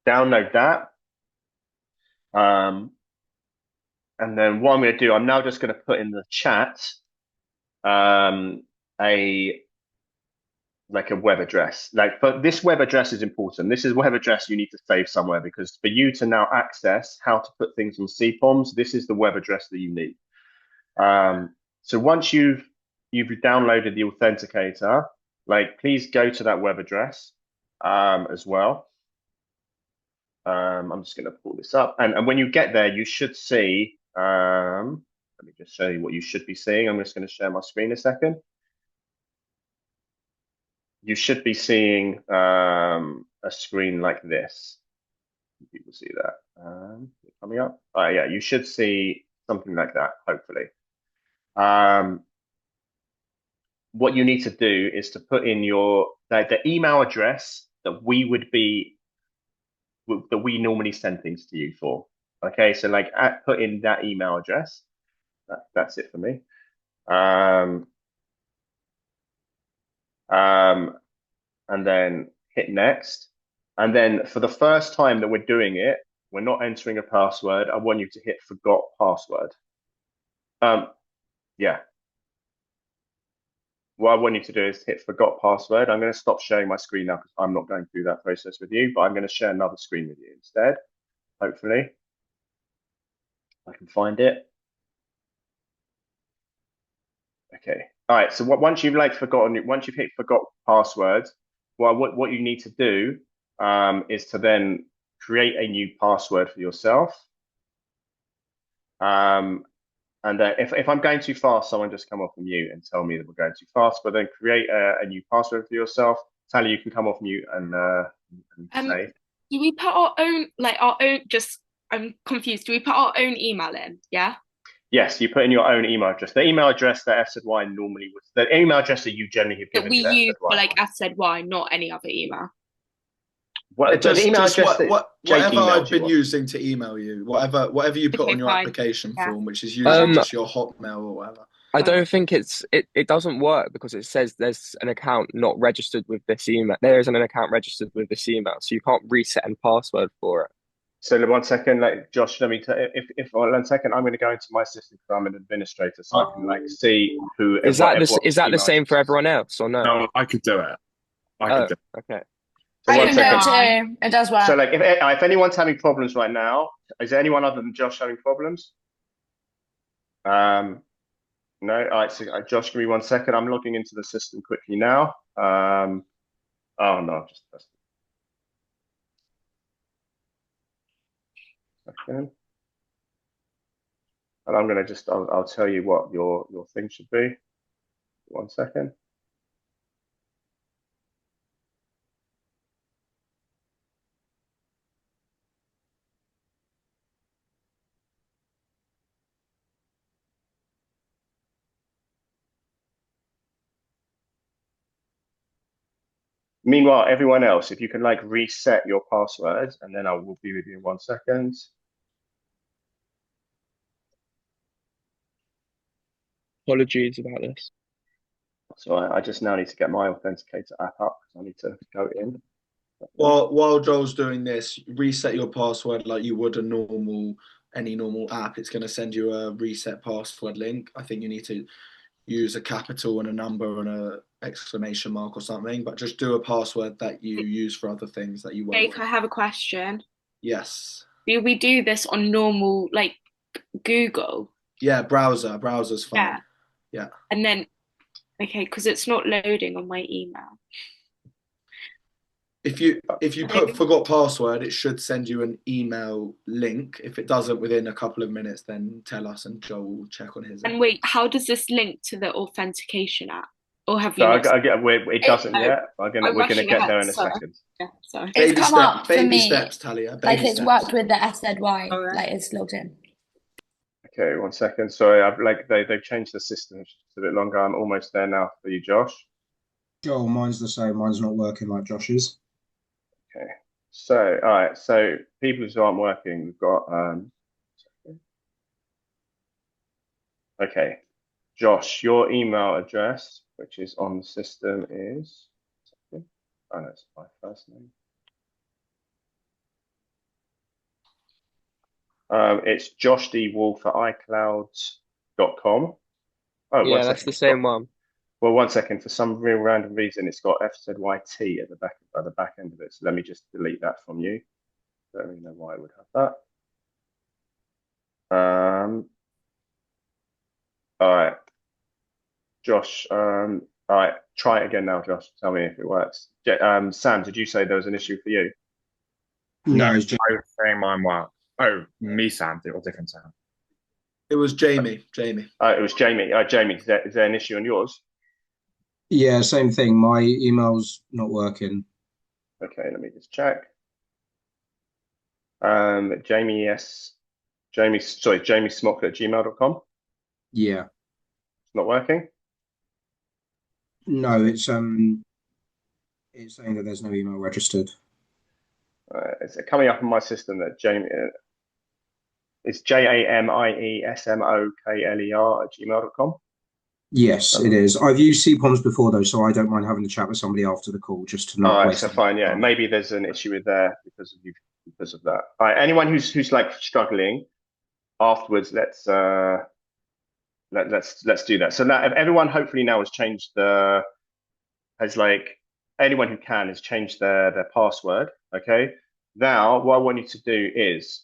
download that. And then what I'm going to do, I'm now just going to put in the chat a web address. But this web address is important. This is a web address you need to save somewhere, because for you to now access how to put things on CPOMS, this is the web address that you need. So once you've downloaded the authenticator, like, please go to that web address as well. I'm just going to pull this up, and when you get there, you should see. Let me just show you what you should be seeing. I'm just going to share my screen a second. You should be seeing a screen like this. People see that coming up. Yeah, you should see something like that, hopefully. What you need to do is to put in the email address that we normally send things to you for. Okay, so like put in that email address. That's it for me. And then hit next. And then for the first time that we're doing it, we're not entering a password. I want you to hit forgot password. Yeah. what I want you to do is hit forgot password. I'm going to stop sharing my screen now because I'm not going through that process with you, but I'm going to share another screen with you instead. Hopefully, I can find it. Okay. All right. So once you've once you've hit forgot password, what you need to do is to then create a new password for yourself. And if I'm going too fast, someone just come off mute and tell me that we're going too fast. But then create a new password for yourself. Tally, you can come off mute and say. Do we put our own, just, I'm confused. Do we put our own email in? Yeah. Yes, you put in your own email address. The email address that FZY normally was, the email address that you generally have given that we to use for FZY. FZY, not any other email. The email address that Jake whatever I've been you using to email you, whatever you put on your application form, which is usually just your Hotmail or whatever. I don't think it doesn't work because it says there's an account not registered with this email. There isn't an account registered with this email, so you can't reset a password for it. So 1 second, Josh, let me if 1 second, I'm going to go into my system because I'm an administrator, so I can see who is that the same for everyone else or no? No, I could do it. I could do it. Okay. So I can do it too. It does work. So if anyone's having problems right now, is there anyone other than Josh having problems? No. All right. So Josh, give me 1 second. I'm logging into the system quickly now. Oh no, just press second. And I'm gonna I'll tell you what your thing should be. 1 second. Meanwhile, everyone else, if you can reset your passwords, and then I will be with you in 1 second. Apologies about this. So I just now need to get my authenticator app up because I need to go in. Well, while Joel's doing this, reset your password like you would any normal app. It's going to send you a reset password link. I think you need to use a capital and a number and a exclamation mark or something, but just do a password that you use for other things that you won't. Jake, I have a question. Yes. Do we do this on normal, Google? Yeah, browser's fine. Yeah. And then, okay, because it's not loading on my email. If you put forgot password, it should send you an email link. If it doesn't within a couple of minutes, then tell us and Joel will check on his. And wait, how does this link to the authentication app? Or have you? So it doesn't yet. We're gonna get there in a second. Yeah, sorry. It's come up for me. Baby steps, Talia. It's worked with the FZY. It's logged in. Okay, 1 second. Sorry, they've changed the system. It's just a bit longer. I'm almost there now for you, Josh. Joel, mine's the same. Mine's not working like Josh's. Okay. So, all right. So people who aren't working, we've got okay. Josh, your email address, which is on the system, is oh no, it's my first name. It's joshdwolf@icloud.com. Oh, yeah, that's the same one. Well, 1 second. For some real random reason, it's got FZYT at the back end of it. So let me just delete that from you. Don't really know why I would have that. All right, Josh. All right, try it again now, Josh. Tell me if it works. Sam, did you say there was an issue for you? No, I was saying mine worked. Oh, me, Sam, or different Sam? It was Jamie. It was Jamie. Jamie, is there an issue on yours? Yeah, same thing. My email's not working. Okay, let me just check. Jamie Smock@gmail.com. Yeah. It's not working? No, it's saying that there's no email registered. It's coming up in my system that Jamie it's JAMIESMOKLER@gmail.com. Yes, it is. I've used CPOMS before though, so I don't mind having a chat with somebody after the call just to not waste. So fine, yeah. Maybe there's an issue with there because of that. All right, anyone who's struggling afterwards, let's let's do that. So now everyone hopefully now has changed anyone who can has changed their password. Okay. Now what I want you to do is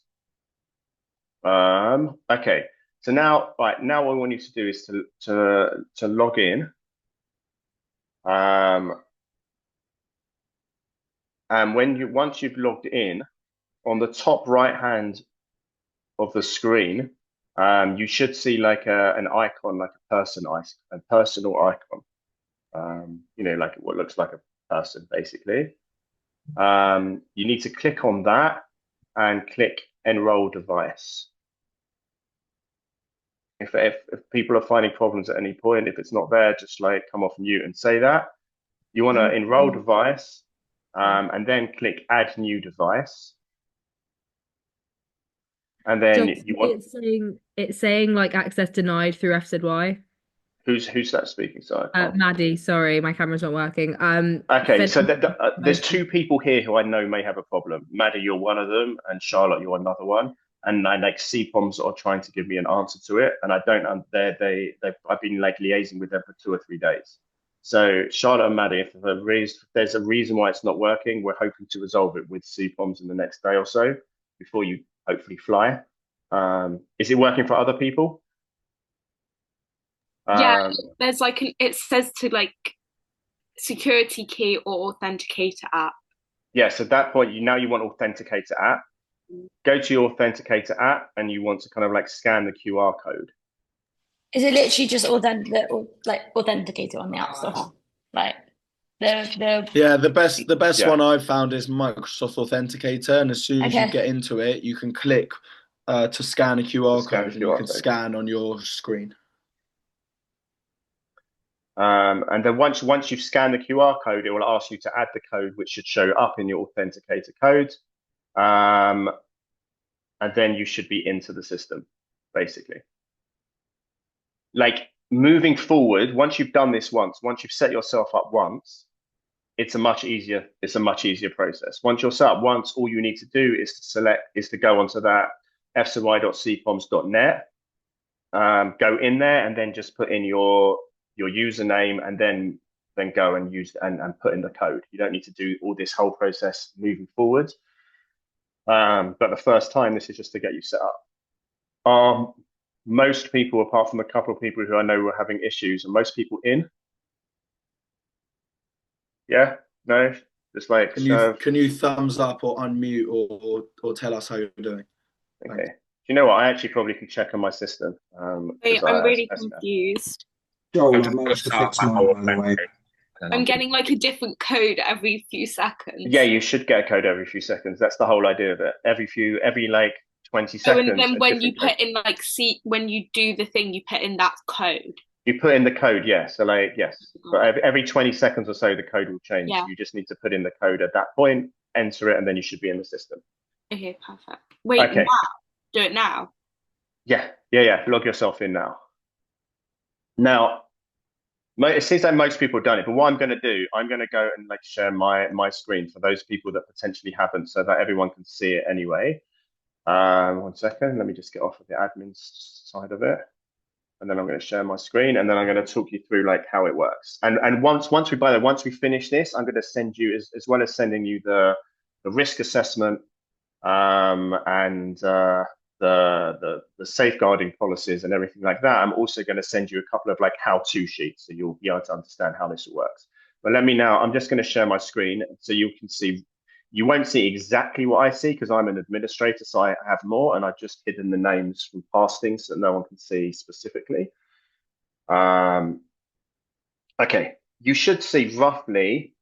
okay. So now what I want you to do is to log in. And once you've logged in, on the top right hand of the screen, you should see like an icon, like a personal icon. Like what looks like a person, basically. You need to click on that and click enroll device. If people are finding problems at any point, if it's not there, just like come off mute and say that. You want to enroll device, and then click add new device. And then you want it's saying like access denied through FZY. Who's that speaking? Sorry. Maddie, sorry, my camera's not working. Okay, so there's two people here who I know may have a problem. Maddie, you're one of them, and Charlotte, you're another one. And like CPOMS are trying to give me an answer to it, and I don't. I've been like liaising with them for 2 or 3 days. So Charlotte and Maddie, if there's a reason why it's not working, we're hoping to resolve it with CPOMS in the next day or so before you hopefully fly. Is it working for other people? Yeah, there's like it says to like security key or authenticator app. Yeah, so at that point now you want authenticator app. Go to your authenticator app and you want to kind of like scan the QR code. Is it literally just authenticator on the App Store? Like the best one I've found is Microsoft Authenticator, and as soon as you get into it, you can click to scan a QR code, and you can scan on your screen. And then once you've scanned the QR code, it will ask you to add the code, which should show up in your authenticator code. And then you should be into the system, basically. Like moving forward, once you've done this once you've set yourself up once, it's a much easier process. Once you're set up once, all you need to do is to go onto that fcy.cpoms.net, go in there and then just put in your username and then go and use and put in the code. You don't need to do all this whole process moving forward. But the first time, this is just to get you set up. Most people, apart from a couple of people who I know were having issues, are most people in? Yeah? No? Just like can you thumbs up or unmute or tell us how you're doing? Okay. Thanks. Do you know what? I actually probably can check on my system. Wait, I'm really confused. Joel, I managed to fix mine, by the way. I'm getting like a different code every few seconds. Yeah, you should get a code every few seconds. That's the whole idea of it. Every like 20 seconds. And then when you put in like when you do the thing, you put in that code. You put in the code, yeah. So like, yes. But every 20 seconds or so, the code will change. Yeah. You just need to put in the code at that point, enter it, and then you should be in the system. Okay, perfect. Wait, now? Do it now? Yeah. Log yourself in now. Now, it seems like most people have done it, but what I'm going to do, I'm going to go and like share my screen for those people that potentially haven't, so that everyone can see it anyway. 1 second, let me just get off of the admin side of it, and then I'm going to share my screen, and then I'm going to talk you through like how it works. And once we finish this, I'm going to send you as well as sending you the risk assessment and the safeguarding policies and everything like that. I'm also going to send you a couple of like how-to sheets, so you'll be able to understand how this works. But I'm just going to share my screen so you can see. You won't see exactly what I see because I'm an administrator, so I have more, and I've just hidden the names from past things so no one can see specifically. Okay, you should see roughly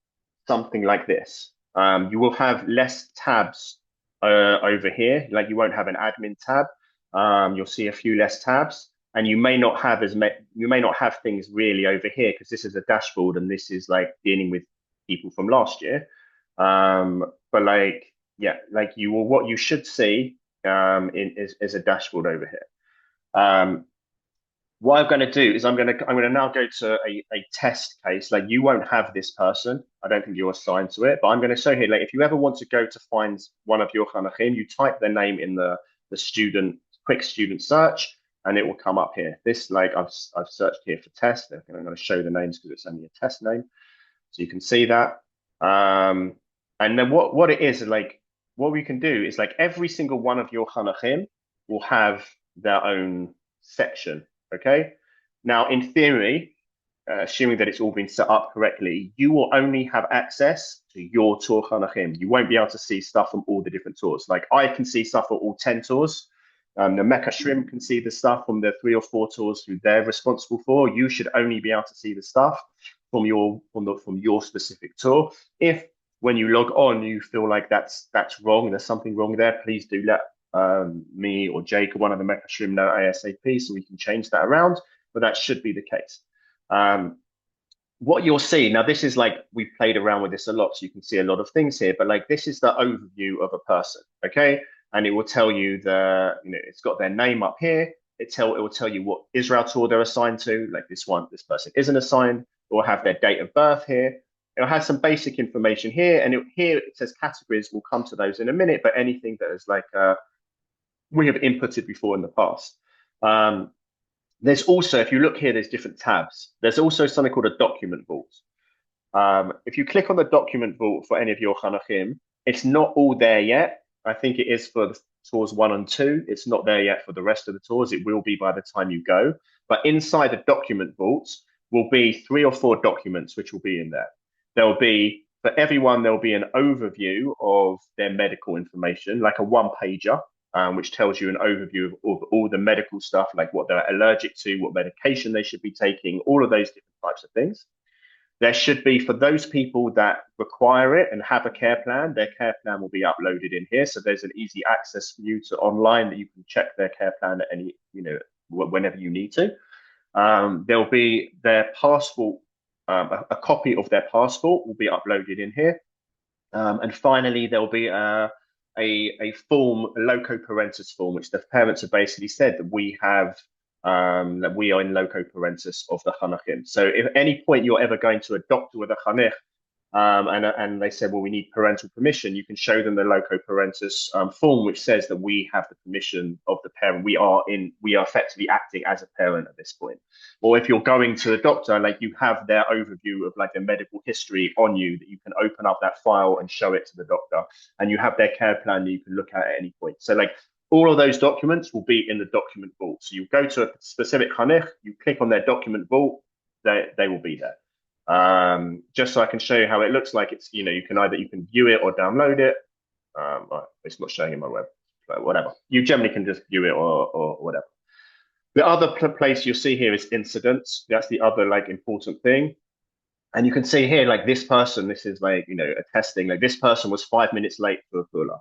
something like this. You will have less tabs over here, like you won't have an admin tab. You'll see a few less tabs, and you may not have things really over here because this is a dashboard and this is like dealing with people from last year. But like, yeah, like what you should see is a dashboard over here. What I'm going to do is I'm going to now go to a test case. Like you won't have this person. I don't think you're assigned to it, but I'm going to show here, like if you ever want to go to find one of your chanachim, you type their name in the quick student search, and it will come up here. This, like, I've searched here for test. I'm going to show the names because it's only a test name. So you can see that. And then what it is, like, what we can do is, like, every single one of your chanachim will have their own section, okay? Now, in theory, assuming that it's all been set up correctly, you will only have access to your tour chanachim. You won't be able to see stuff from all the different tours. Like, I can see stuff for all 10 tours. The Madrichim can see the stuff from the 3 or 4 tours who they're responsible for. You should only be able to see the stuff from your specific tour. If when you log on you feel like that's wrong, there's something wrong there, please do let me or Jake or one of the Madrichim know ASAP so we can change that around. But that should be the case. What you'll see now, this is like, we've played around with this a lot, so you can see a lot of things here. But like, this is the overview of a person, okay? And it will tell you it's got their name up here. It will tell you what Israel tour they're assigned to. Like this person isn't assigned. It will have their date of birth here. It'll have some basic information here, and here it says categories. We'll come to those in a minute. But anything that is like we have inputted before in the past. There's also, if you look here, there's different tabs. There's also something called a document vault. If you click on the document vault for any of your chanachim, it's not all there yet. I think it is for the tours 1 and 2. It's not there yet for the rest of the tours. It will be by the time you go. But inside the document vaults will be 3 or 4 documents which will be in there. There'll be, for everyone, there'll be an overview of their medical information, like a 1-pager, which tells you an overview of all the medical stuff, like what they're allergic to, what medication they should be taking, all of those different types of things. There should be, for those people that require it and have a care plan, their care plan will be uploaded in here. So there's an easy access for you to online that you can check their care plan at any, whenever you need to. There'll be their passport, a copy of their passport will be uploaded in here. And finally, there'll be a form, a loco parentis form, which the parents have basically said that we have, that we are in loco parentis of the chanachim. So if at any point you're ever going to a doctor with a chanich, and they said, well, we need parental permission, you can show them the loco parentis form, which says that we have the permission of the parent. We are effectively acting as a parent at this point. Or if you're going to the doctor, like, you have their overview of like their medical history on you, that you can open up that file and show it to the doctor, and you have their care plan that you can look at any point. So like, all of those documents will be in the document vault. So you go to a specific chanich, you click on their document vault, they will be there. Just so I can show you how it looks like. It's, you can view it or download it. It's not showing in my web, but whatever. You generally can just view it or whatever. The other place you'll see here is incidents. That's the other like important thing. And you can see here, like, this person, this is like, a testing, like, this person was 5 minutes late for a puller.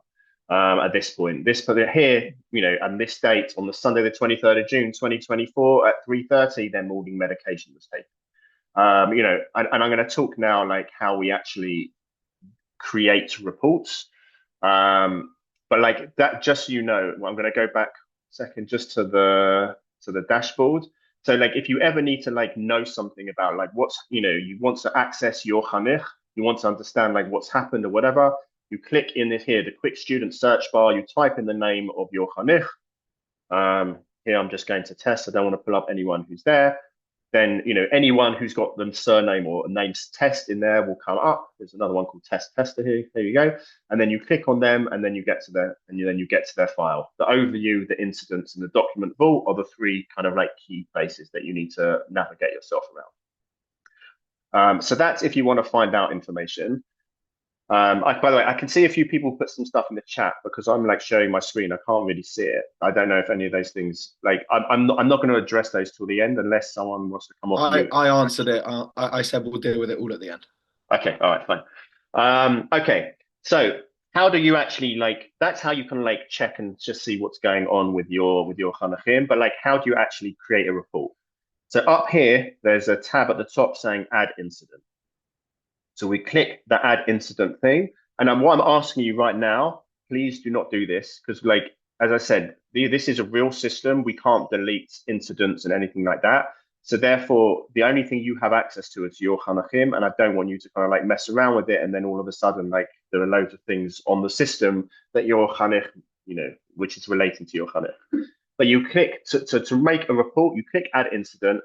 At this point, here, and this date on the Sunday, the 23rd of June, 2024 at 3:30, their morning medication was taken. And I'm going to talk now, like, how we actually create reports. But like that, just so you know, I'm going to go back a second just to the dashboard. So like, if you ever need to like know something about like what's, you want to access your chanich, you want to understand like what's happened or whatever, you click in this here, the quick student search bar, you type in the name of your chanich. Here I'm just going to test. I don't want to pull up anyone who's there. Then, anyone who's got the surname or name's test in there will come up. There's another one called tester here. There you go. And then you click on them, and then you get to their file. The overview, the incidents, and the document vault are the 3 kind of like key places that you need to navigate yourself around. So that's if you want to find out information. By the way, I can see a few people put some stuff in the chat because I'm like showing my screen. I can't really see it. I don't know if any of those things, like, I'm not going to address those till the end unless someone wants to come off. I answered it. I said we'll deal with it all at the end. Okay. All right. Fine. Okay. So how do you actually, like, that's how you can like check and just see what's going on with your chanachim. But like, how do you actually create a report? So up here, there's a tab at the top saying add incident. So we click the add incident thing. And what I'm asking you right now, please do not do this. Because like, as I said, this is a real system. We can't delete incidents and anything like that. So therefore, the only thing you have access to is your chanachim. And I don't want you to kind of like mess around with it. And then all of a sudden, like, there are loads of things on the system that your chanich, which is relating to your chanich. But you click to make a report, you click add incident,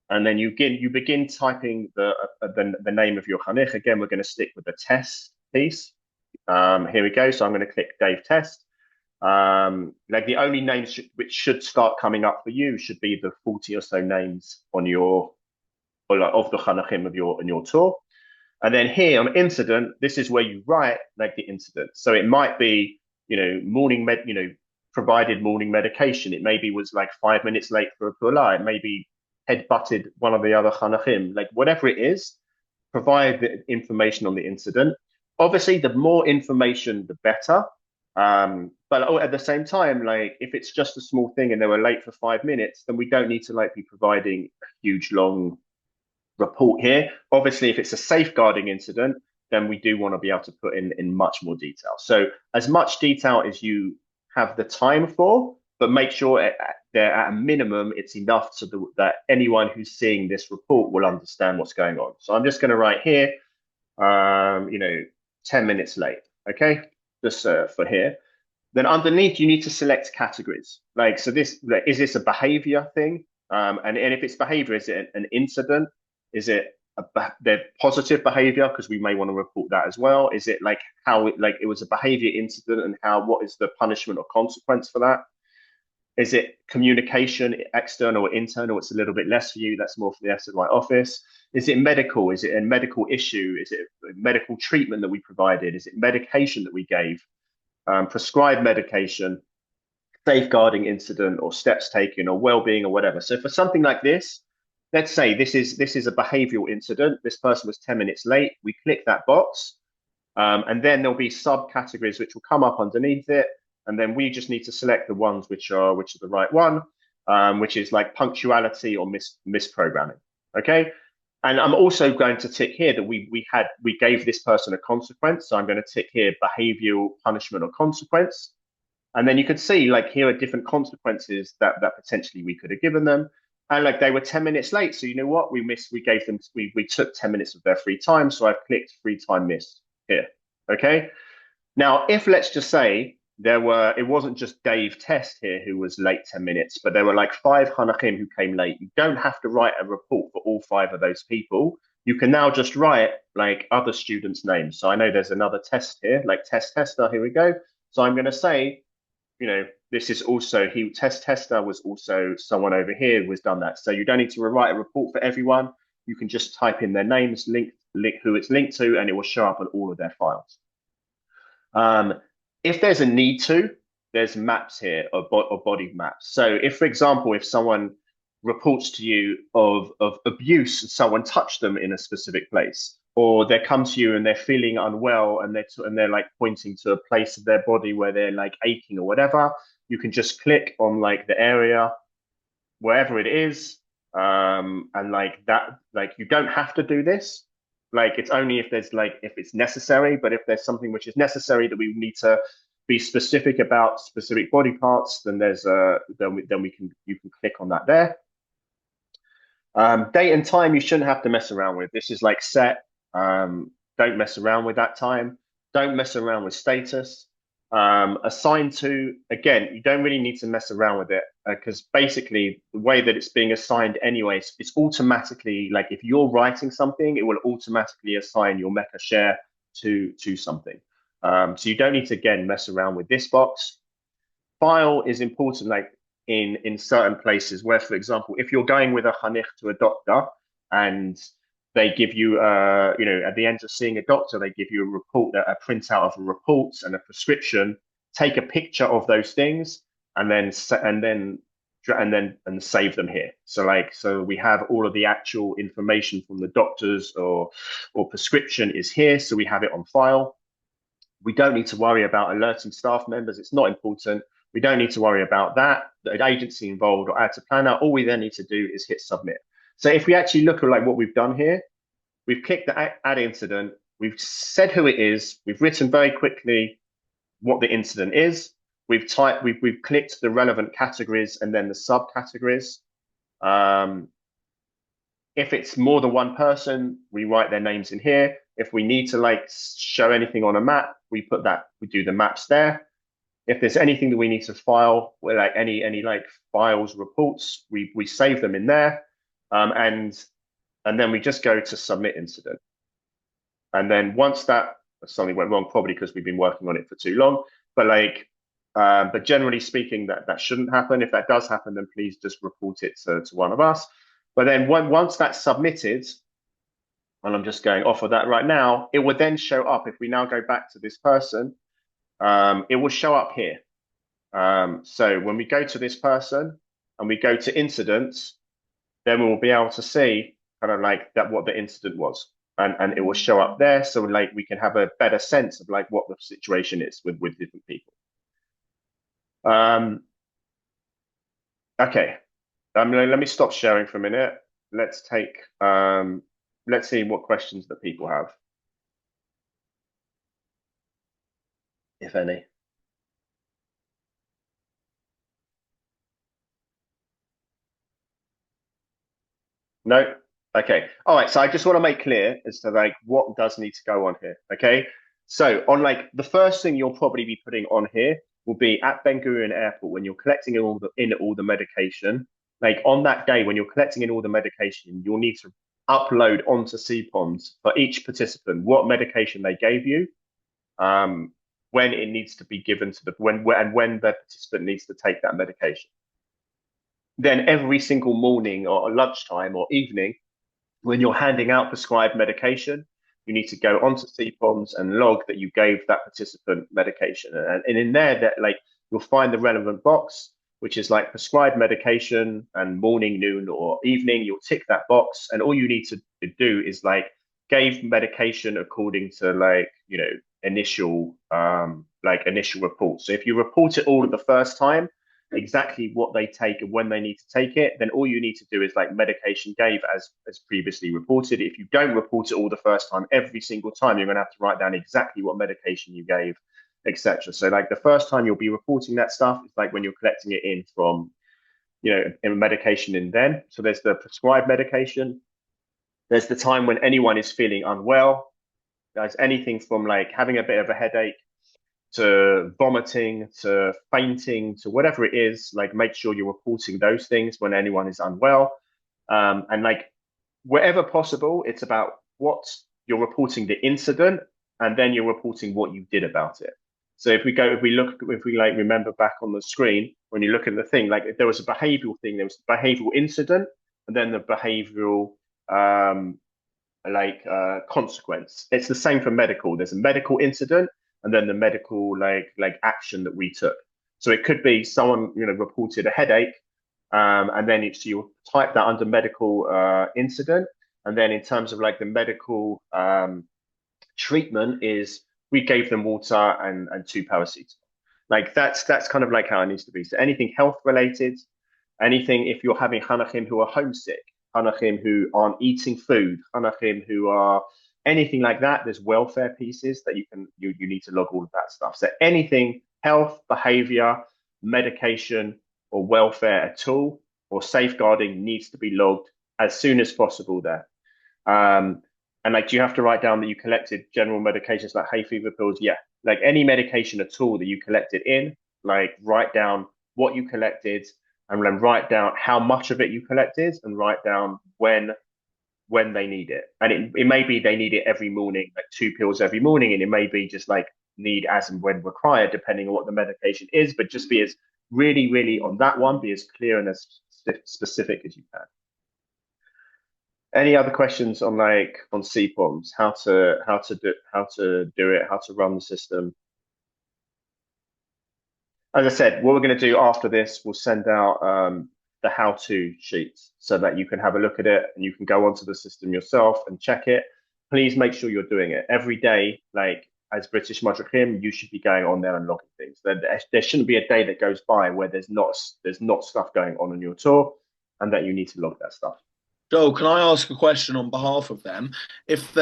and then you begin typing the name of your chanich. Again, we're going to stick with the test piece. Here we go. So I'm going to click Dave Test. Like the only names which should start coming up for you should be the 40 or so names on your of the chanachim of your tour. And then here on incident, this is where you write like the incident. So it might be, provided morning medication. It maybe was like 5 minutes late for a pula. It maybe head butted one of the other chanachim. Like whatever it is, provide the information on the incident. Obviously, the more information, the better. But at the same time, like if it's just a small thing and they were late for 5 minutes, then we don't need to like be providing a huge long report here. Obviously, if it's a safeguarding incident, then we do want to be able to put in much more detail. So as much detail as you have the time for, but make sure at a minimum it's enough so that anyone who's seeing this report will understand what's going on. So I'm just going to write here, 10 minutes late, okay? Just for here. Then underneath, you need to select categories. Like, so this, is this a behavior thing? And if it's behavior, is it an incident? Is it their positive behavior? Because we may want to report that as well. Is it like how it was a behavior incident and what is the punishment or consequence for that? Is it communication, external or internal? It's a little bit less for you. That's more for the SNY office. Is it medical? Is it a medical issue? Is it medical treatment that we provided? Is it medication that we gave? Prescribed medication, safeguarding incident, or steps taken, or well-being, or whatever. So for something like this, let's say this is a behavioral incident. This person was 10 minutes late. We click that box, and then there'll be subcategories which will come up underneath it. And then we just need to select the ones which are the right one, which is like punctuality or misprogramming. Okay. And I'm also going to tick here that we gave this person a consequence. So I'm going to tick here behavioral punishment or consequence. And then you can see like here are different consequences that potentially we could have given them. And like they were 10 minutes late. So you know what? We took 10 minutes of their free time. So I've clicked free time missed here. Okay. Now, if let's just say it wasn't just Dave Test here who was late 10 minutes, but there were like 5 Hanachim who came late. You don't have to write a report for all 5 of those people. You can now just write like other students' names. So I know there's another test here, like tester, here we go. So I'm going to say, this is also, tester was also someone over here who has done that. So you don't need to write a report for everyone. You can just type in their names, link who it's linked to, and it will show up on all of their files. If there's a need to, there's maps here or body maps. So if, for example, if someone reports to you of abuse, someone touched them in a specific place, or they come to you and they're feeling unwell and they're like pointing to a place of their body where they're like aching or whatever, you can just click on like the area, wherever it is, and like that, like you don't have to do this. Like it's only if it's necessary, but if there's something which is necessary that we need to be specific about specific body parts, then you can click on that there. Date and time you shouldn't have to mess around with. This is like set. Don't mess around with that time. Don't mess around with status. Assigned to, again, you don't really need to mess around with it because basically the way that it's being assigned anyways, it's automatically, like if you're writing something, it will automatically assign your Mecha share to something. So you don't need to, again, mess around with this box. File is important, like in certain places where, for example, if you're going with a chanich to a doctor and they give you, at the end of seeing a doctor, they give you a report, a printout of a report and a prescription. Take a picture of those things and then save them here. So we have all of the actual information from the doctors or prescription is here, so we have it on file. We don't need to worry about alerting staff members. It's not important. We don't need to worry about that. The agency involved or add to planner. All we then need to do is hit submit. So if we actually look at like what we've done here, we've clicked the add incident. We've said who it is. We've written very quickly what the incident is. We've clicked the relevant categories and then the subcategories. If it's more than one person, we write their names in here. If we need to like show anything on a map, we do the maps there. If there's anything that we need to file, like any like files, reports, we save them in there, and then we just go to submit incident. And then once that something went wrong, probably because we've been working on it for too long, but like, but generally speaking, that shouldn't happen. If that does happen, then please just report it to one of us. But then once that's submitted, and I'm just going off of that right now, it would then show up. If we now go back to this person, it will show up here. So when we go to this person and we go to incidents, then we will be able to see kind of like that what the incident was, and it will show up there. So like we can have a better sense of like what the situation is with different people. Okay, let me stop sharing for a minute. Let's take let's see what questions that people have, if any. No? Okay. All right. So I just want to make clear as to like what does need to go on here. Okay. So on like the first thing you'll probably be putting on here will be at Ben Gurion Airport when you're collecting all the medication. Like on that day when you're collecting in all the medication, you'll need to upload onto CPOMS for each participant what medication they gave you, when it needs to be given to the when the participant needs to take that medication. Then every single morning or lunchtime or evening, when you're handing out prescribed medication, you need to go onto CPOMS and log that you gave that participant medication. And in there, that like you'll find the relevant box, which is like prescribed medication, and morning, noon, or evening. You'll tick that box, and all you need to do is like gave medication according to like initial initial reports. So if you report it all at the first time, exactly what they take and when they need to take it, then all you need to do is like medication gave as previously reported. If you don't report it all the first time, every single time you're going to have to write down exactly what medication you gave, etc. So like the first time you'll be reporting that stuff is like when you're collecting it in from in medication in then. So there's the prescribed medication, there's the time when anyone is feeling unwell, there's anything from like having a bit of a headache to vomiting, to fainting, to whatever it is. Like make sure you're reporting those things when anyone is unwell. And like wherever possible, it's about what you're reporting the incident, and then you're reporting what you did about it. So if we like remember back on the screen, when you look at the thing, like if there was a behavioral thing, there was a behavioral incident, and then the behavioral consequence. It's the same for medical. There's a medical incident, and then the medical like action that we took. So it could be someone reported a headache, and then you type that under medical incident, and then in terms of like the medical treatment is we gave them water and 2 paracetamol. Like that's kind of like how it needs to be. So anything health related, anything if you're having Hanachim who are homesick, Hanachim who aren't eating food, Hanachim who are anything like that, there's welfare pieces that you need to log all of that stuff. So anything health, behavior, medication, or welfare at all, or safeguarding needs to be logged as soon as possible there. And like, do you have to write down that you collected general medications like hay fever pills? Yeah, like any medication at all that you collected in, like write down what you collected, and then write down how much of it you collected, and write down when they need it. And it may be they need it every morning, like 2 pills every morning, and it may be just like need as and when required, depending on what the medication is. But just be as really on that one, be as clear and as specific as you can. Any other questions on CPOMS, how to do it, how to run the system? As I said, what we're going to do after this, we'll send out the how-to sheets so that you can have a look at it and you can go onto the system yourself and check it. Please make sure you're doing it every day. Like as British Madrichim, you should be going on there and logging things. There shouldn't be a day that goes by where there's not stuff going on your tour, and that you need to log that stuff. Joel, can I ask a question on behalf of them? If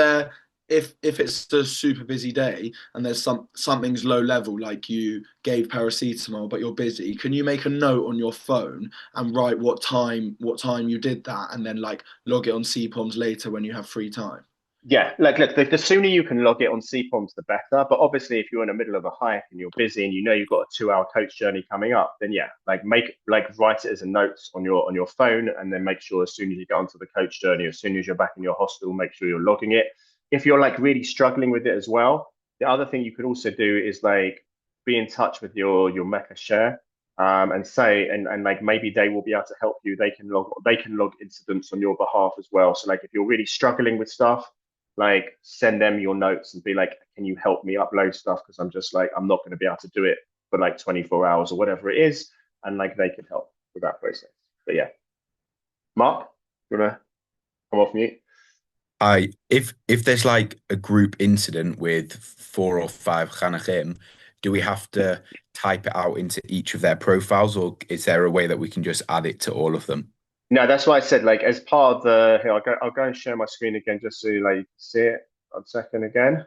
it's a super busy day and there's something's low level, like you gave paracetamol but you're busy, can you make a note on your phone and write what time you did that, and then like log it on CPOMS later when you have free time? Yeah, like look, the sooner you can log it on CPOMS, the better. But obviously, if you're in the middle of a hike and you're busy and you know you've got a 2 hour coach journey coming up, then yeah, write it as a note on your phone, and then make sure as soon as you get onto the coach journey, as soon as you're back in your hostel, make sure you're logging it. If you're like really struggling with it as well, the other thing you could also do is like be in touch with your Mecca share, and say and like maybe they will be able to help you. They can log incidents on your behalf as well. So like if you're really struggling with stuff, like send them your notes and be like, can you help me upload stuff? Because I'm just like, I'm not going to be able to do it for like 24 hours or whatever it is. And like they can help with that process. But yeah. Mark, you want to come off mute? If there's like a group incident with 4 or 5 Chanachim, do we have to type it out into each of their profiles, or is there a way that we can just add it to all of them? No, that's why I said like as part of the here, I'll go and share my screen again just so you like see it 1 second again.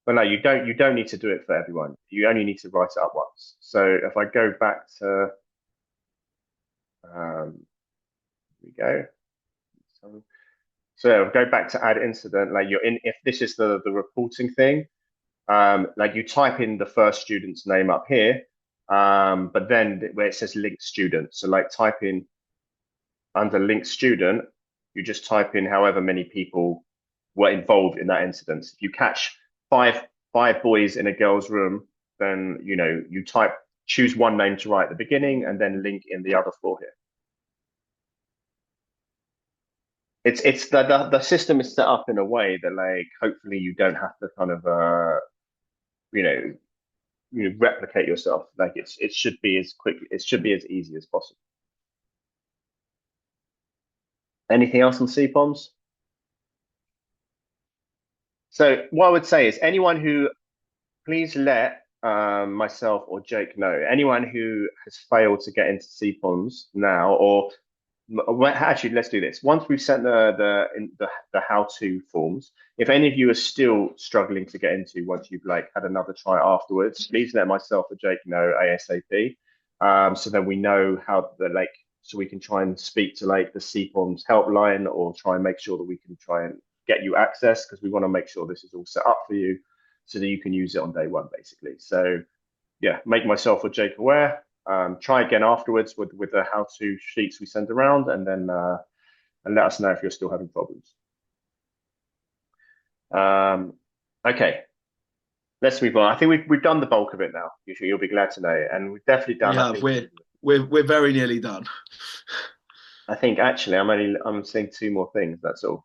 But no, you don't need to do it for everyone. You only need to write it up once. So if I go back to here we go. So I'll go back to add incident. Like you're in if this is the reporting thing, like you type in the first student's name up here, but then where it says linked student, so like type in under linked student, you just type in however many people were involved in that incident. If you catch five boys in a girl's room, then you choose one name to write at the beginning and then link in the other 4 here. It's the system is set up in a way that like hopefully you don't have to kind of replicate yourself. Like it should be as easy as possible. Anything else on CPOMS? So what I would say is please let myself or Jake know. Anyone who has failed to get into CPOMS now, or actually, let's do this. Once we've sent the how-to forms, if any of you are still struggling to get into once you've like had another try afterwards, please let myself or Jake know ASAP, so that we know so we can try and speak to like the CPOMS helpline or try and make sure that we can try and get you access, because we want to make sure this is all set up for you so that you can use it on day one, basically. So yeah, make myself or Jake aware. Try again afterwards with the how-to sheets we send around, and then and let us know if you're still having problems. Okay, let's move on. I think we've done the bulk of it now. You'll be glad to know, and we've definitely done. Yeah, we're very nearly done. I think actually I'm seeing 2 more things. That's all.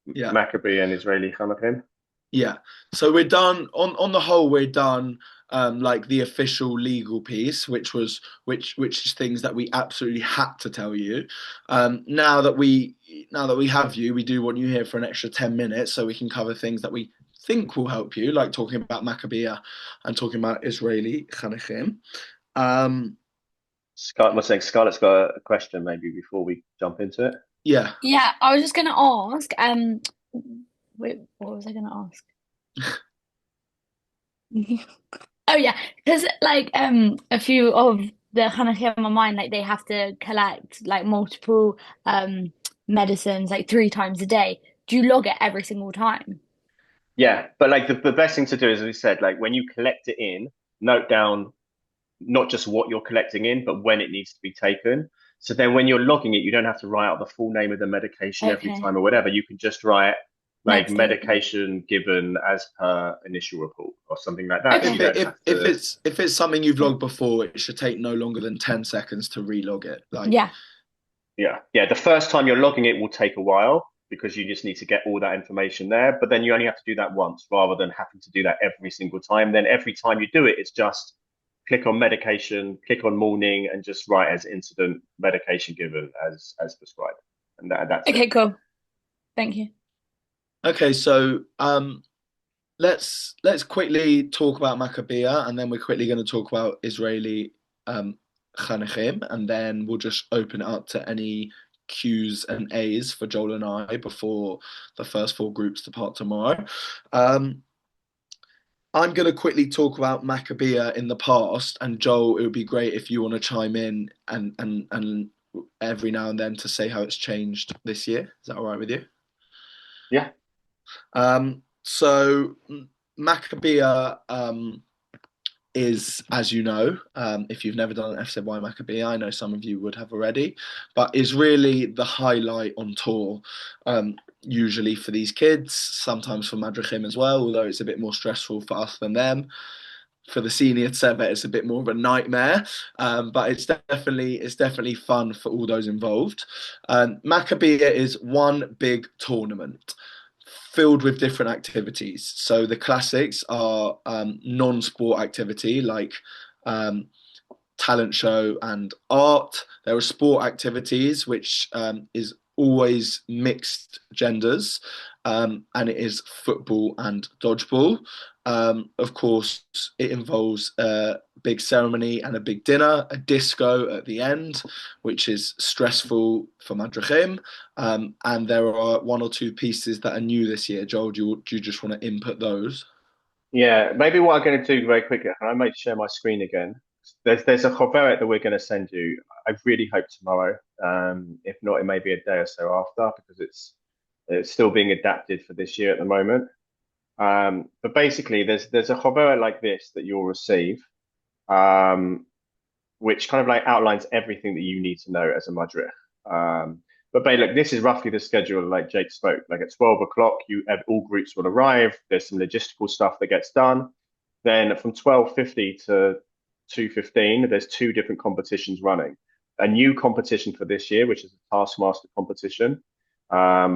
Yeah, Maccabee and Israeli Chanachim. Yeah, so we're done on the whole. We're done like the official legal piece, which is things that we absolutely had to tell you. Now that we have you, we do want you here for an extra 10 minutes so we can cover things that we think will help you, like talking about Maccabee and talking about Israeli Chanachim. Scarlett's got a question maybe before we jump into it. Yeah. Yeah, I was just going to ask. Wait, what was I going to ask? Oh yeah, because like a few of the Chanachim on mine, like they have to collect like multiple medicines like 3 times a day. Do you log it every single time? Yeah, but like the best thing to do is, as we said, like when you collect it in, note down not just what you're collecting in, but when it needs to be taken. So then when you're logging it, you don't have to write out the full name of the medication every time or whatever. You can just write like medication given as per initial report or something like that. Okay. If it's something you've logged before, it should take no longer than 10 seconds to relog it. Yeah. The first time you're logging it will take a while because you just need to get all that information there. But then you only have to do that once rather than having to do that every single time. Then every time you do it, it's just click on medication, click on morning, and just write as incident medication given as prescribed. And that's okay, it. Cool. Thank you. Okay, so let's quickly talk about Maccabee, and then we're quickly going to talk about Israeli Chanachim, and then we'll just open it up to any Q's and A's for Joel and I before the first 4 groups depart tomorrow. I'm going to quickly talk about Maccabee in the past, and Joel, it would be great if you want to chime in and every now and then to say how it's changed this year. Is that all right with you? Yeah. So Maccabea is, as you know, if you've never done an FZY Maccabea, I know some of you would have already, but is really the highlight on tour, usually for these kids, sometimes for Madrichim as well, although it's a bit more stressful for us than them. For the senior Tsevet, it's a bit more of a nightmare, but it's definitely fun for all those involved. Maccabea is one big tournament filled with different activities. So the classics are non-sport activity like talent show and art. There are sport activities, which is always mixed genders, and it is football and dodgeball. Of course, it involves a big ceremony and a big dinner, a disco at the end, which is stressful for Madrichim. And there are one or two pieces that are new this year. Joel, do you just want to input those? Yeah, maybe what I'm going to do very quickly, I might share my screen again. There's a choveret that we're going to send you. I really hope tomorrow. If not, it may be a day or so after because it's still being adapted for this year at the moment. But basically, there's a choveret like this that you'll receive, which kind of like outlines everything that you need to know as a madrich. But look, this is roughly the schedule, like Jake spoke. Like at 12 o'clock, all groups will arrive. There's some logistical stuff that gets done. Then from 12:50 to 2:15, there's two different competitions running. A new competition for this year, which is a Taskmaster competition,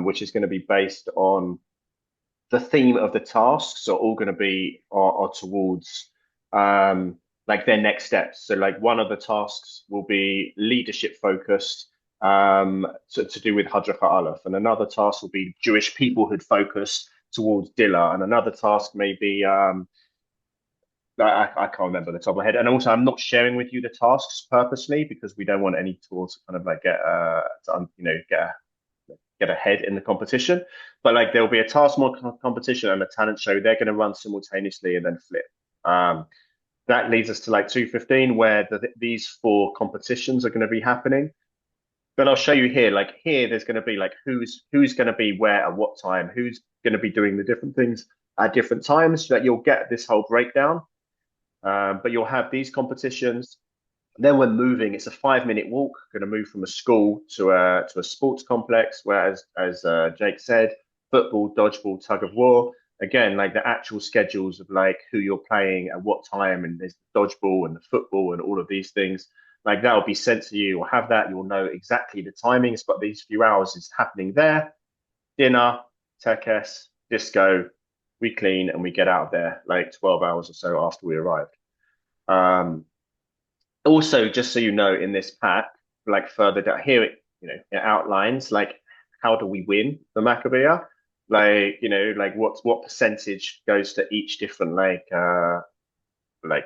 which is going to be based on the theme of the tasks. Are all going to be are towards like their next steps. So like one of the tasks will be leadership focused, to do with Hadracha Aleph, and another task will be Jewish peoplehood focused towards Dilla, and another task may be I can't remember the top of my head. And also, I'm not sharing with you the tasks purposely because we don't want any tools to kind of like get ahead in the competition. But like there'll be a task mode competition and a talent show. They're going to run simultaneously and then flip. That leads us to like 2:15, where these four competitions are going to be happening. But I'll show you here. Like here, there's going to be like who's going to be where at what time, who's going to be doing the different things at different times, so that you'll get this whole breakdown. But you'll have these competitions. Then we're moving. It's a 5-minute walk. Going to move from a school to a sports complex, where, as Jake said, football, dodgeball, tug of war. Again, like the actual schedules of like who you're playing at what time, and there's the dodgeball and the football and all of these things. Like that will be sent to you. You'll have that. You'll know exactly the timings, but these few hours is happening there. Dinner, tekes, disco. We clean and we get out of there like 12 hours or so after we arrived. Also, just so you know, in this pack, like further down here, it outlines like how do we win the Maccabea, like like what percentage goes to each different like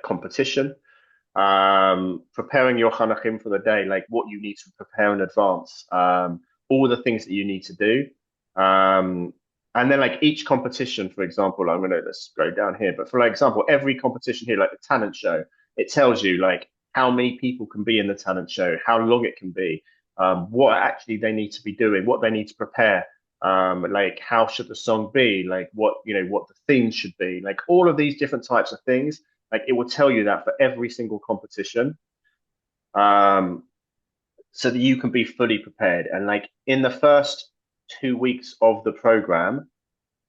competition. Preparing your chanachim for the day, like what you need to prepare in advance, all the things that you need to do. And then like each competition, for example, let's go down here. But for example, every competition here, like the talent show, it tells you like how many people can be in the talent show, how long it can be, what actually they need to be doing, what they need to prepare, like how should the song be, like what the theme should be, like all of these different types of things. Like it will tell you that for every single competition, so that you can be fully prepared. And like in the first 2 weeks of the program,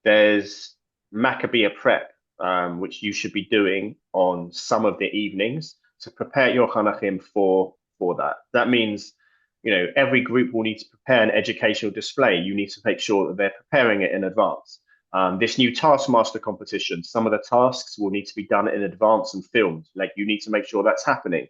there's Maccabea prep, which you should be doing on some of the evenings to prepare your chanachim for that. That means, every group will need to prepare an educational display. You need to make sure that they're preparing it in advance. This new Taskmaster competition, some of the tasks will need to be done in advance and filmed. Like you need to make sure that's happening.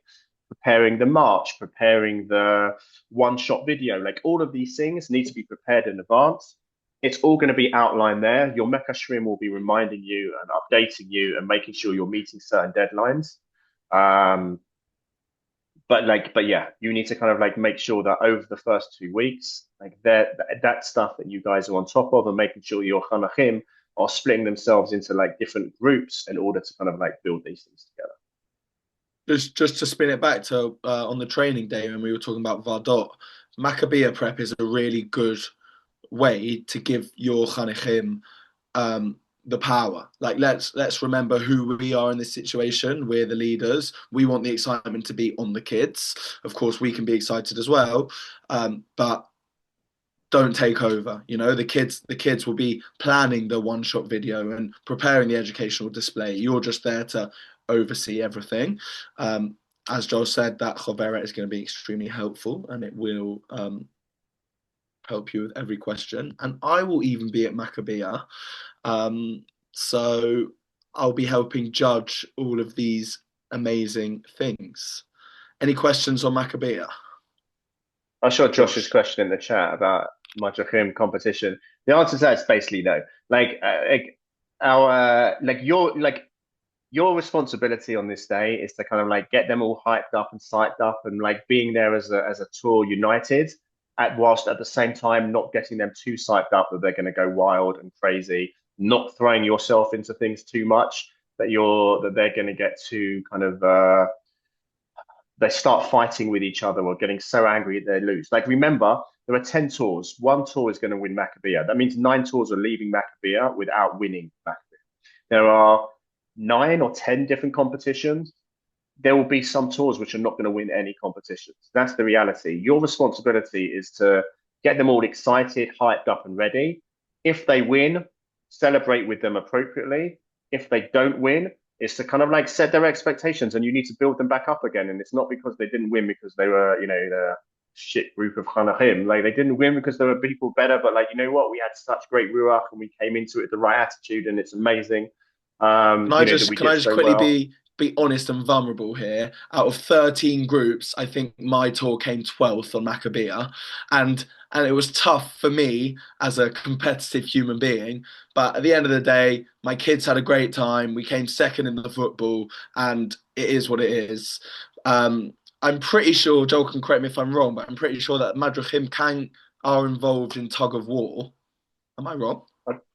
Preparing the march, preparing the one-shot video, like all of these things need to be prepared in advance. It's all going to be outlined there. Your Mekashrim will be reminding you and updating you and making sure you're meeting certain deadlines. But yeah, you need to kind of like make sure that over the first 2 weeks, like that stuff that you guys are on top of, and making sure your chanachim are splitting themselves into like different groups in order to kind of like build these things together. Just to spin it back to on the training day when we were talking about Vardot, Maccabea prep is a really good way to give your chanachim the power. Like, let's remember who we are in this situation. We're the leaders. We want the excitement to be on the kids. Of course, we can be excited as well, but don't take over. You know, the kids will be planning the one-shot video and preparing the educational display. You're just there to oversee everything. As Joel said, that Choveret is going to be extremely helpful, and it will help you with every question. And I will even be at Maccabea. So I'll be helping judge all of these amazing things. Any questions on Maccabea? I saw Josh's question in the chat about Madrichim competition. The answer to that is basically no. Your responsibility on this day is to kind of like get them all hyped up and psyched up and like being there as a tour united, whilst at the same time not getting them too psyched up that they're going to go wild and crazy, not throwing yourself into things too much that they're going to get too kind of they start fighting with each other or getting so angry they lose. Like, remember, there are 10 tours. One tour is going to win Maccabea. That means 9 tours are leaving Maccabea without winning Maccabea. There are 9 or 10 different competitions. There will be some tours which are not going to win any competitions. That's the reality. Your responsibility is to get them all excited, hyped up, and ready. If they win, celebrate with them appropriately. If they don't win, it's to kind of like set their expectations, and you need to build them back up again. And it's not because they didn't win because they were, you know, the shit group of Chanachim. Like, they didn't win because there were people better, but like, you know what? We had such great ruach and we came into it with the right attitude, and it's amazing. Can I just quickly be honest and vulnerable here? Out of 13 groups, I think my tour came 12th on Maccabea, and it was tough for me as a competitive human being. But at the end of the day, my kids had a great time. We came second in the football, and it is what it is. I'm pretty sure, Joel can correct me if I'm wrong, but I'm pretty sure that Madrichim are involved in tug of war. Am I wrong?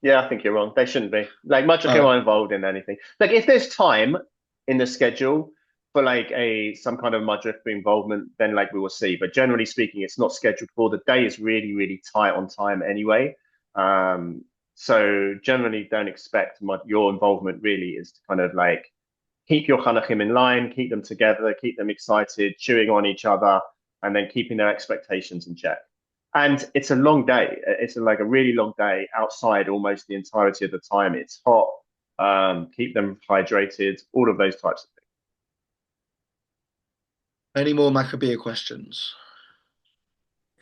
Yeah, I think you're wrong. They shouldn't be. Like, Madrichim are involved in anything. Like, if there's time in the schedule for like some kind of Madrichim involvement, then like we will see. But generally speaking, it's not scheduled for. The day is really, really tight on time anyway. So generally, don't expect your involvement. Really is to kind of like keep your Chanachim in line, keep them together, keep them excited, chewing on each other, and then keeping their expectations in check. And it's a long day. It's like a really long day outside almost the entirety of the time. It's hot. Keep them hydrated, all of those types of things. Any more Maccabea questions?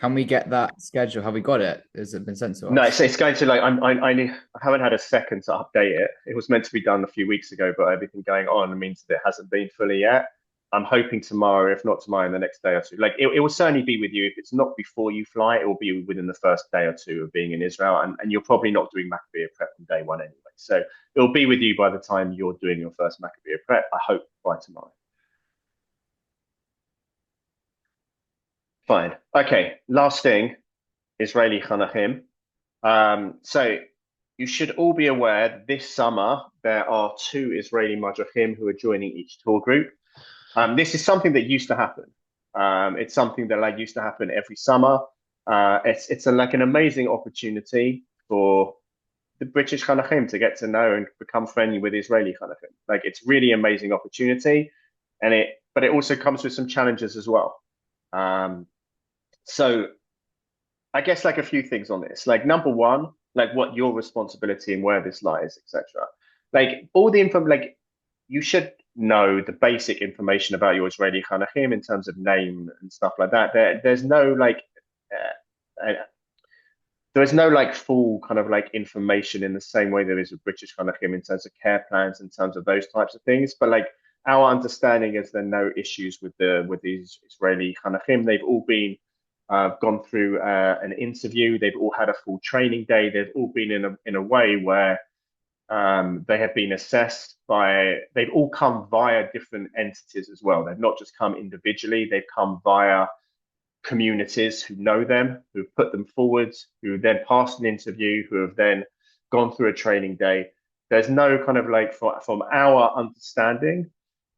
Can we get that schedule? Have we got it? Has it been sent to us? No, it's going to like I haven't had a second to update it. It was meant to be done a few weeks ago, but everything going on means that it hasn't been fully yet. I'm hoping tomorrow, if not tomorrow, in the next day or two. Like, it will certainly be with you. If it's not before you fly, it will be within the first day or two of being in Israel. And you're probably not doing Maccabea prep from day one anyway. So it will be with you by the time you're doing your first Maccabea prep, I hope by tomorrow. Fine. Okay, last thing, Israeli Chanachim. So you should all be aware that this summer there are 2 Israeli Madrichim who are joining each tour group. This is something that used to happen. It's something that like used to happen every summer. It's like an amazing opportunity for the British Chanachim to get to know and become friendly with Israeli Chanachim. Like, it's really amazing opportunity, but it also comes with some challenges as well. So I guess like a few things on this. Like, number one, like what your responsibility and where this lies, etc. Like, all the info, like, you should know the basic information about your Israeli Chanachim in terms of name and stuff like that. There's no like full kind of like information in the same way there is with British Chanachim in terms of care plans, in terms of those types of things. But like, our understanding is there are no issues with these Israeli Chanachim. They've all been gone through an interview. They've all had a full training day. They've all been in a way where they have been assessed they've all come via different entities as well. They've not just come individually, they've come via communities who know them, who've put them forward, who then passed an interview, who have then gone through a training day. There's no kind of like, from our understanding,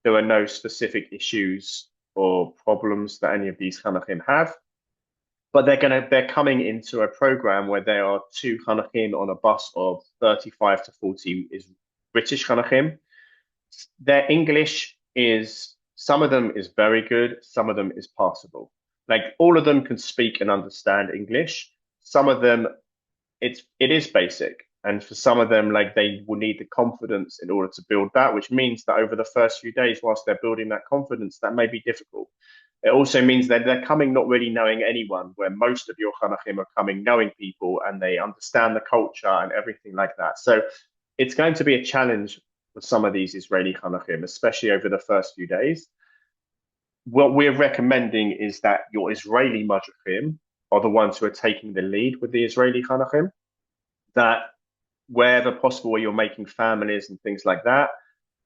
there are no specific issues or problems that any of these Chanachim have. but they're coming into a program where there are two Chanachim on a bus of 35 to 40 is British Chanachim. Their English is, some of them is very good, some of them is passable. Like all of them can speak and understand English. Some of them, it is basic. And for some of them, like they will need the confidence in order to build that, which means that over the first few days, whilst they're building that confidence, that may be difficult. It also means that they're coming not really knowing anyone, where most of your Chanachim are coming knowing people and they understand the culture and everything like that. So it's going to be a challenge for some of these Israeli Chanachim, especially over the first few days. What we're recommending is that your Israeli Madrichim are the ones who are taking the lead with the Israeli Chanachim, that wherever possible, where you're making families and things like that,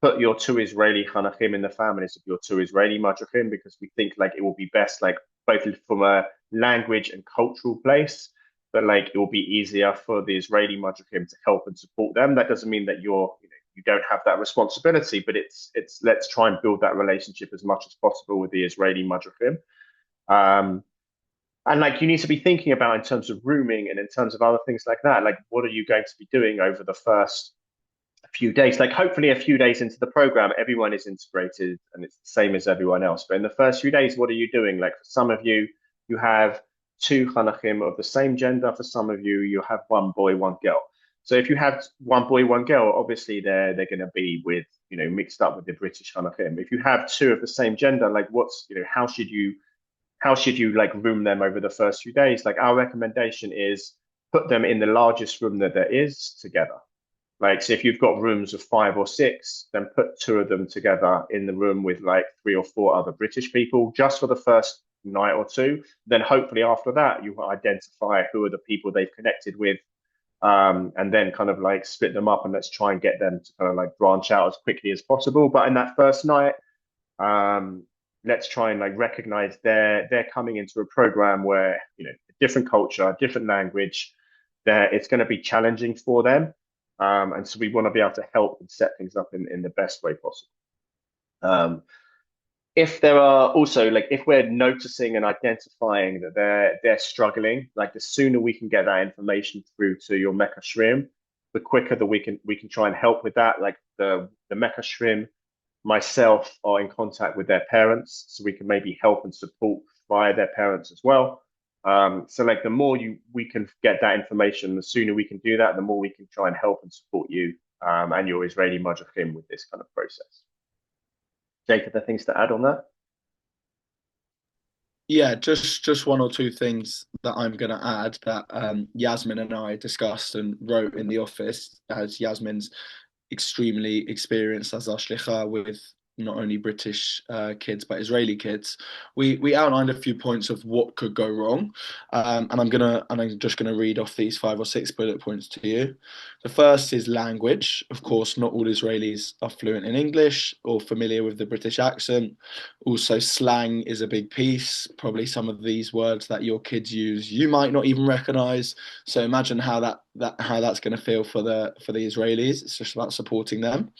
put your two Israeli Chanachim in the families of your two Israeli Madrichim, because we think like it will be best, like both from a language and cultural place, but like it will be easier for the Israeli Madrichim to help and support them. That doesn't mean that you don't have that responsibility, but it's let's try and build that relationship as much as possible with the Israeli Madrichim. And like you need to be thinking about in terms of rooming and in terms of other things like that, like what are you going to be doing over the first few days? Like hopefully a few days into the program, everyone is integrated and it's the same as everyone else. But in the first few days, what are you doing? Like for some of you, you have two Chanachim of the same gender. For some of you, you have one boy, one girl. So if you have one boy, one girl, obviously they're going to be with, mixed up with the British Chanachim. If you have two of the same gender, like how should you like room them over the first few days? Like our recommendation is put them in the largest room that there is together. Like, so if you've got rooms of 5 or 6, then put 2 of them together in the room with like 3 or 4 other British people just for the first night or two. Then hopefully after that, you will identify who are the people they've connected with, and then kind of like split them up and let's try and get them to kind of like branch out as quickly as possible. But in that first night, let's try and like recognize they're coming into a program where, a different culture, different language, it's going to be challenging for them. And so we want to be able to help and set things up in the best way possible. If there are also like if we're noticing and identifying that they're struggling, like the sooner we can get that information through to your Mecca Shrim, the quicker that we can try and help with that. Like the Mecca Shrim, myself are in contact with their parents, so we can maybe help and support via their parents as well. So like the more we can get that information, the sooner we can do that, the more we can try and help and support you and your Israeli Madrichim with this kind of process. Jake, are there things to add on that? Yeah, just one or two things that I'm going to add that Yasmin and I discussed and wrote in the office, as Yasmin's extremely experienced as our shlicha with not only British kids but Israeli kids. We outlined a few points of what could go wrong, and I'm just gonna read off these 5 or 6 bullet points to you. The first is language. Of course, not all Israelis are fluent in English or familiar with the British accent. Also, slang is a big piece. Probably some of these words that your kids use you might not even recognize. So imagine how that's going to feel for the Israelis. It's just about supporting them.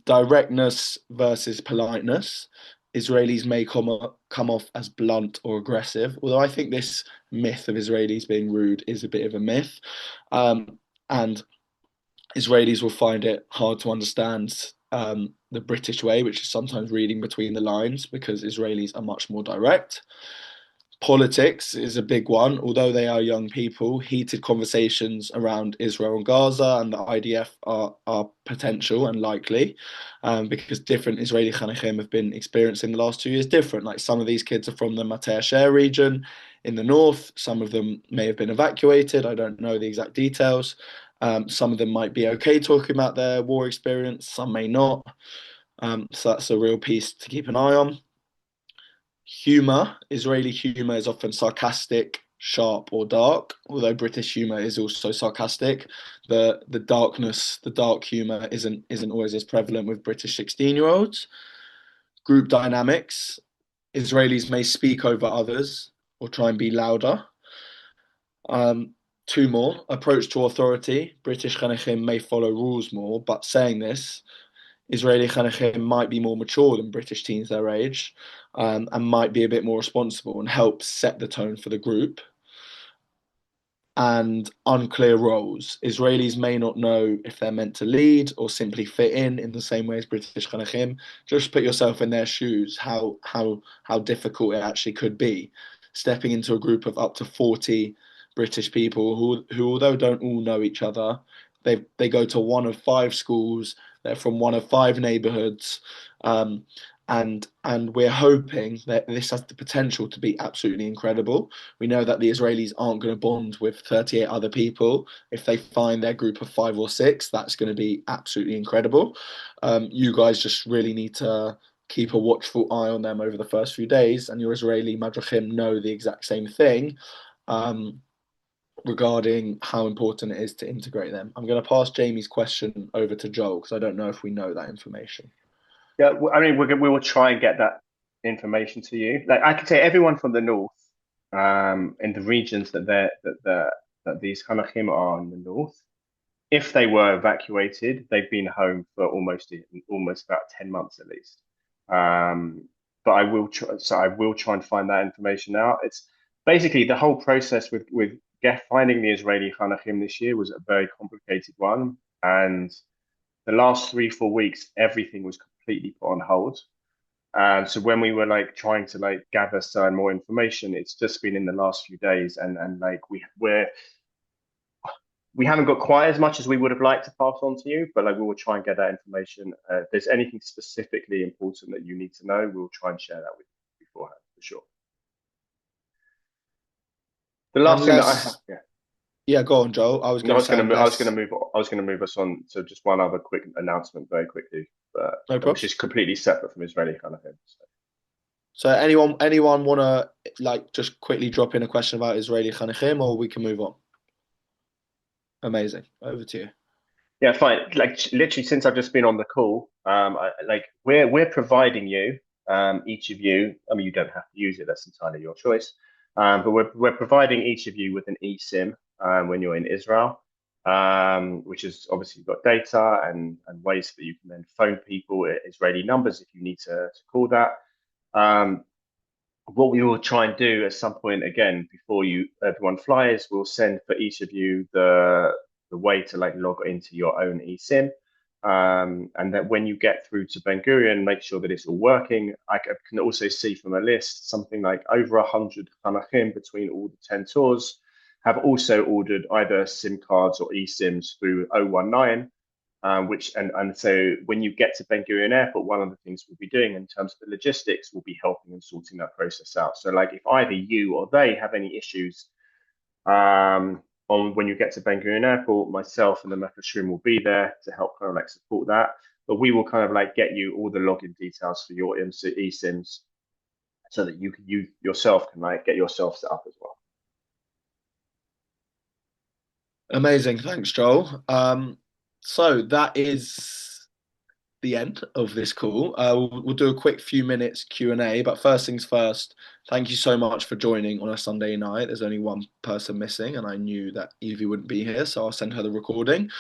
Directness versus politeness. Israelis may come off as blunt or aggressive, although I think this myth of Israelis being rude is a bit of a myth. And Israelis will find it hard to understand the British way, which is sometimes reading between the lines, because Israelis are much more direct. Politics is a big one. Although they are young people, heated conversations around Israel and Gaza and the IDF are potential and likely, because different Israeli Chanachim have been experiencing the last 2 years different. Like some of these kids are from the Mata Asher region in the north. Some of them may have been evacuated. I don't know the exact details. Some of them might be okay talking about their war experience. Some may not. So that's a real piece to keep an eye on. Humor. Israeli humor is often sarcastic, sharp, or dark, although British humor is also sarcastic. The dark humor isn't always as prevalent with British 16-year-olds. Group dynamics. Israelis may speak over others or try and be louder. 2 more. Approach to authority. British Chanachim may follow rules more, but saying this, Israeli Chanachim might be more mature than British teens their age, and might be a bit more responsible and help set the tone for the group. And unclear roles. Israelis may not know if they're meant to lead or simply fit in the same way as British Chanachim. Just put yourself in their shoes, how difficult it actually could be. Stepping into a group of up to 40 British people who although don't all know each other, they go to one of 5 schools, they're from one of 5 neighborhoods, and we're hoping that this has the potential to be absolutely incredible. We know that the Israelis aren't going to bond with 38 other people. If they find their group of 5 or 6, that's going to be absolutely incredible. You guys just really need to keep a watchful eye on them over the first few days, and your Israeli Madrichim know the exact same thing regarding how important it is to integrate them. I'm going to pass Jamie's question over to Joel because I don't know if we know that information. Yeah, I mean, we will try and get that information to you. Like I could say, everyone from the north, in the regions that these Hanachim are in the north, if they were evacuated, they've been home for almost about 10 months at least. But I will try and find that information out. It's basically the whole process with finding the Israeli Hanachim this year was a very complicated one, and the last 3-4 weeks, everything was completely put on hold. And so when we were like trying to like gather some more information, it's just been in the last few days, and like we haven't got quite as much as we would have liked to pass on to you, but like we will try and get that information. If there's anything specifically important that you need to know, we'll try and share that with you beforehand for sure. The last thing that I have, yeah, go on, Joel. I was going to move us on to just one other quick announcement very quickly, which is completely separate from Israeli kind of thing. So anyone want to like just quickly drop in a question about Israeli Chanachim, or we can move on? Amazing. Over to you. Yeah, fine. Like literally, since I've just been on the call, we're providing you, each of you. I mean, you don't have to use it; that's entirely your choice. But we're providing each of you with an eSIM when you're in Israel, which is obviously you've got data and ways that you can then phone people, Israeli numbers if you need to call that. What we will try and do at some point, again, before everyone flies, we'll send for each of you the way to like log into your own eSIM. And that when you get through to Ben Gurion, make sure that it's all working. I can also see from a list something like over 100 Hanachim between all the 10 tours have also ordered either SIM cards or eSIMs through 019. So when you get to Ben Gurion Airport, one of the things we'll be doing in terms of the logistics, we'll be helping and sorting that process out. So like if either you or they have any issues on when you get to Ben Gurion Airport, myself and the Madrichim will be there to help kind of like support that. But we will kind of like get you all the login details for your eSIMs so that you yourself can like get yourself set up as well. Amazing. Thanks, Joel. So that is the end of this call. We'll do a quick few minutes Q&A, but first things first, thank you so much for joining on a Sunday night. There's only one person missing, and I knew that Evie wouldn't be here, so I'll send her the recording.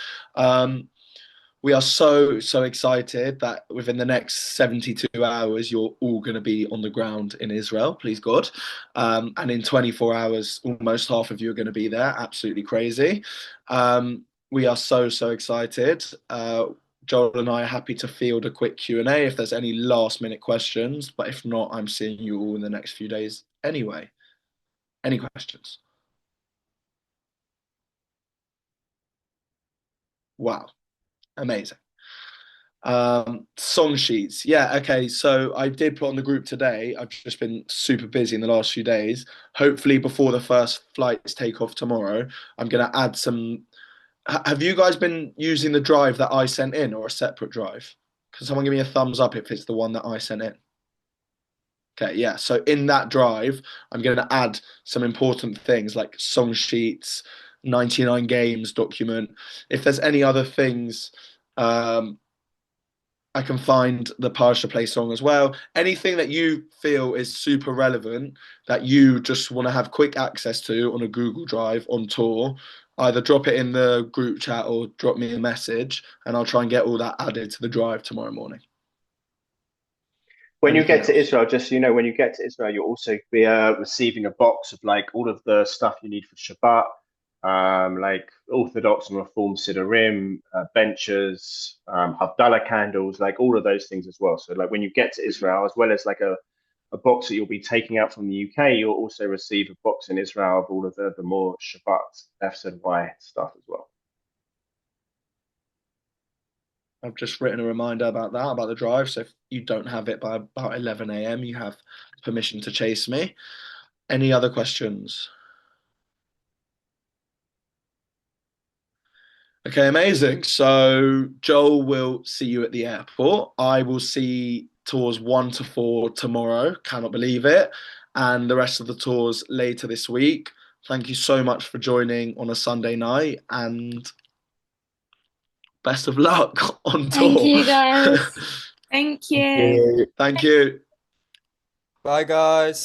We are so excited that within the next 72 hours, you're all going to be on the ground in Israel, please God. And in 24 hours, almost half of you are going to be there. Absolutely crazy. We are so excited. Joel and I are happy to field a quick Q&A if there's any last minute questions, but if not, I'm seeing you all in the next few days anyway. Any questions? Wow. Amazing. Song sheets. Yeah, okay. So I did put on the group today. I've just been super busy in the last few days. Hopefully before the first flights take off tomorrow, I'm going to add some. Have you guys been using the drive that I sent in or a separate drive? Can someone give me a thumbs up if it's the one that I sent in? Okay, yeah. So in that drive, I'm going to add some important things like song sheets, 99 games document. If there's any other things, I can find the Parsha Play song as well. Anything that you feel is super relevant that you just want to have quick access to on a Google Drive on tour, either drop it in the group chat or drop me a message, and I'll try and get all that added to the drive tomorrow morning. When you Anything get to else? Israel, just so you know, when you get to Israel, you'll also be receiving a box of like all of the stuff you need for Shabbat, like Orthodox and Reform Siddurim, benches, Havdalah candles, like all of those things as well. So like when you get to Israel, as well as like a box that you'll be taking out from the UK, you'll also receive a box in Israel of all of the more Shabbat FZY stuff as well. I've just written a reminder about that, about the drive. So if you don't have it by about 11 a.m., you have permission to chase me. Any other questions? Okay, amazing. So Joel will see you at the airport. I will see tours 1 to 4 tomorrow. Cannot believe it. And the rest of the tours later this week. Thank you so much for joining on a Sunday night, and best of luck on tour. Thank you, guys. Thank you. Thank you. Bye, guys.